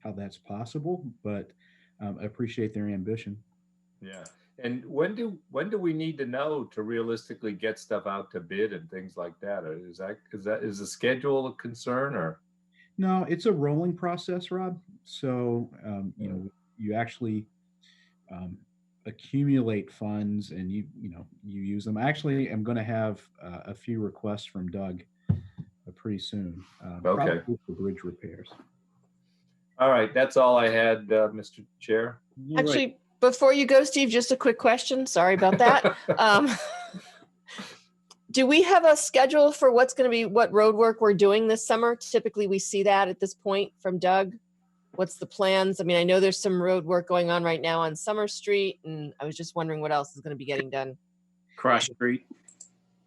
how that's possible, but I appreciate their ambition. Yeah. And when do we need to know to realistically get stuff out to bid and things like that? Or is the schedule a concern, or? No, it's a rolling process, Rob. So you actually accumulate funds and you use them. Actually, I'm going to have a few requests from Doug pretty soon. Okay. For bridge repairs. All right, that's all I had, Mr. Chair. Actually, before you go, Steve, just a quick question. Sorry about that. Do we have a schedule for what's going to be, what road work we're doing this summer? Typically, we see that at this point from Doug. What's the plans? I mean, I know there's some road work going on right now on Summer Street, and I was just wondering what else is going to be getting done. Cross Street.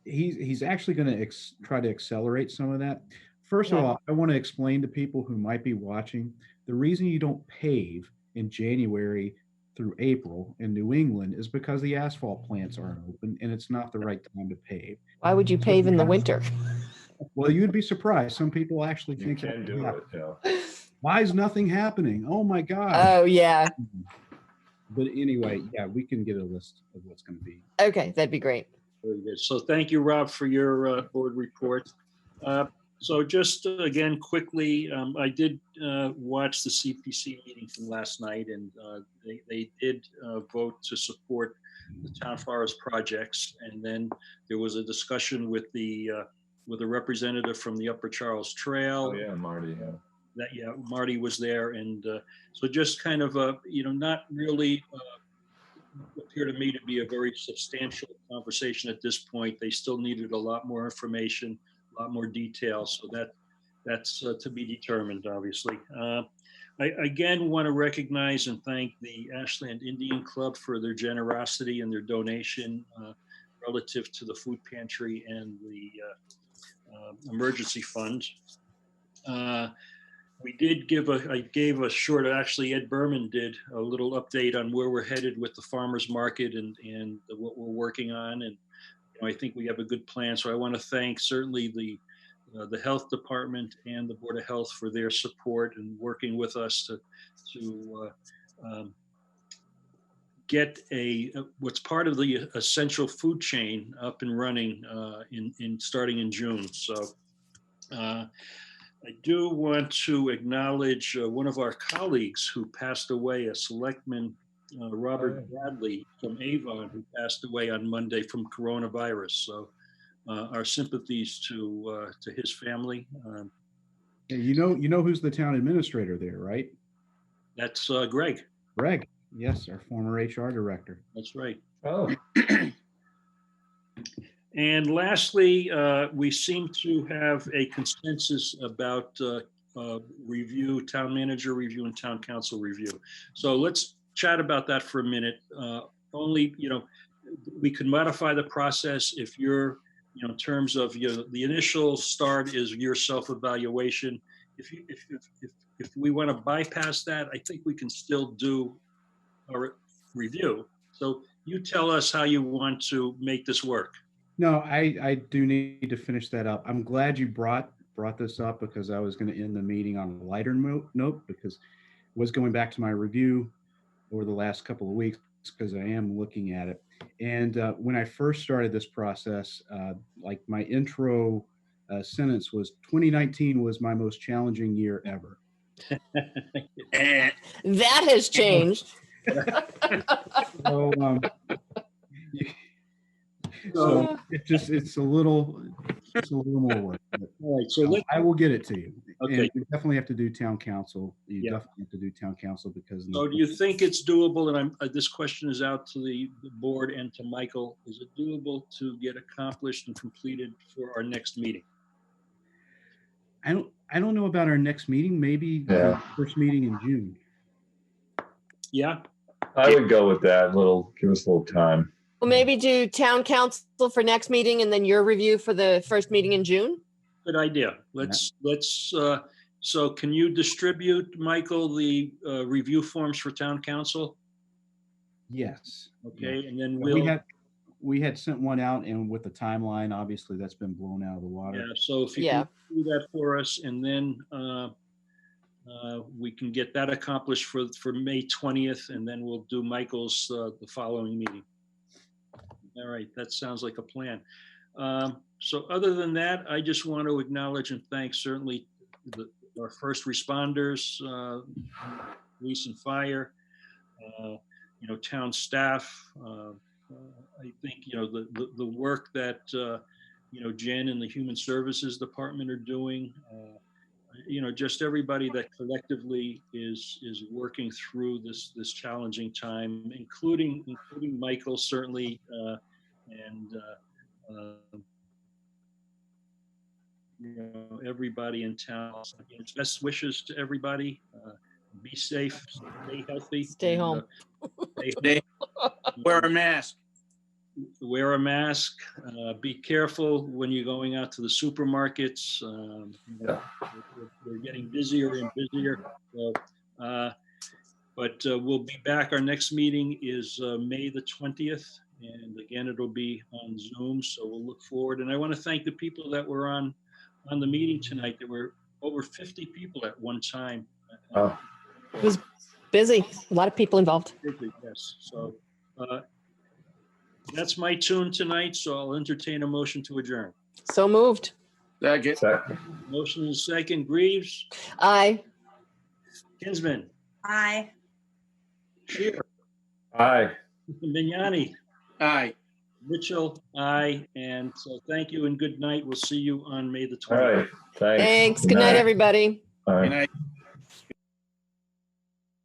He's actually going to try to accelerate some of that. First of all, I want to explain to people who might be watching, the reason you don't pave in January through April in New England is because the asphalt plants aren't open and it's not the right time to pave. Why would you pave in the winter? Well, you'd be surprised. Some people actually think you can do it. Yeah. Why is nothing happening? Oh my God. Oh yeah. But anyway, yeah, we can get a list of what's going to be. Okay, that'd be great. Very good. So thank you, Rob, for your board report. So just again, quickly, I did watch the CPC meeting from last night, and they did vote to support the town forest projects. And then there was a discussion with the representative from the Upper Charles Trail. Oh yeah, Marty. Yeah. Marty was there, and so just kind of not really appear to me to be a very substantial conversation at this point. They still needed a lot more information, a lot more detail, so that's to be determined, obviously. I again want to recognize and thank the Ashland Indian Club for their generosity and their donation relative to the food pantry and the emergency fund. We did I gave a short, actually Ed Berman did a little update on where we're headed with the farmer's market and what we're working on. And I think we have a good plan. So I want to thank certainly the health department and the Board of Health for their support and working with us to get what's part of the essential food chain up and running starting in June. So I do want to acknowledge one of our colleagues who passed away, a selectman, Robert Bradley from Avon, who passed away on Monday from coronavirus. So our sympathies to his family. Yeah, you know who's the town administrator there, right? That's Greg. Greg, yes, our former HR director. That's right. Oh. And lastly, we seem to have a consensus about review, town manager review and town council review. So let's chat about that for a minute. Only, we could modify the process if you're, in terms of the initial start is your self-evaluation. If we want to bypass that, I think we can still do a review. So you tell us how you want to make this work. No, I do need to finish that up. I'm glad you brought this up because I was going to end the meeting on a lighter note because I was going back to my review over the last couple of weeks because I am looking at it. And when I first started this process, like my intro sentence was 2019 was my most challenging year ever. That has changed. So it's a little more work. All right, so I will get it to you. Okay. And you definitely have to do town council. You definitely have to do town council because. So do you think it's doable? And this question is out to the board and to Michael. Is it doable to get accomplished and completed for our next meeting? I don't know about our next meeting. Maybe the first meeting in June. Yeah. I would go with that. Give us a little time. Well, maybe do town council for next meeting and then your review for the first meeting in June. Good idea. Let's so can you distribute, Michael, the review forms for town council? Yes. Okay, and then we had sent one out, and with the timeline, obviously that's been blown out of the water. Yeah, so if you can do that for us, and then we can get that accomplished for May 20th, and then we'll do Michael's the following meeting. All right, that sounds like a plan. So other than that, I just want to acknowledge and thank certainly our first responders, police and fire, town staff. I think, the work that, Jen and the Human Services Department are doing, just everybody that collectively is working through this challenging time, including Michael, certainly, and everybody in town. It's best wishes to everybody. Be safe, stay healthy, stay home. Wear a mask. Wear a mask. Be careful when you're going out to the supermarkets. We're getting busier and busier. So, but we'll be back. Our next meeting is May the 20th. And again, it'll be on Zoom. So we'll look forward. And I want to thank the people that were on the meeting tonight. There were over 50 people at one time. It was busy. A lot of people involved. Busy, yes. So that's my tune tonight. So I'll entertain a motion to adjourn. So moved. Second. Motion is second. Greaves. Aye. Kinsman. Aye. Shear. Aye. Vignani. Aye. Mitchell. Aye. And so thank you and good night. We'll see you on May the 20th. All right. Thanks. Thanks. Good night, everybody. All right. Good night.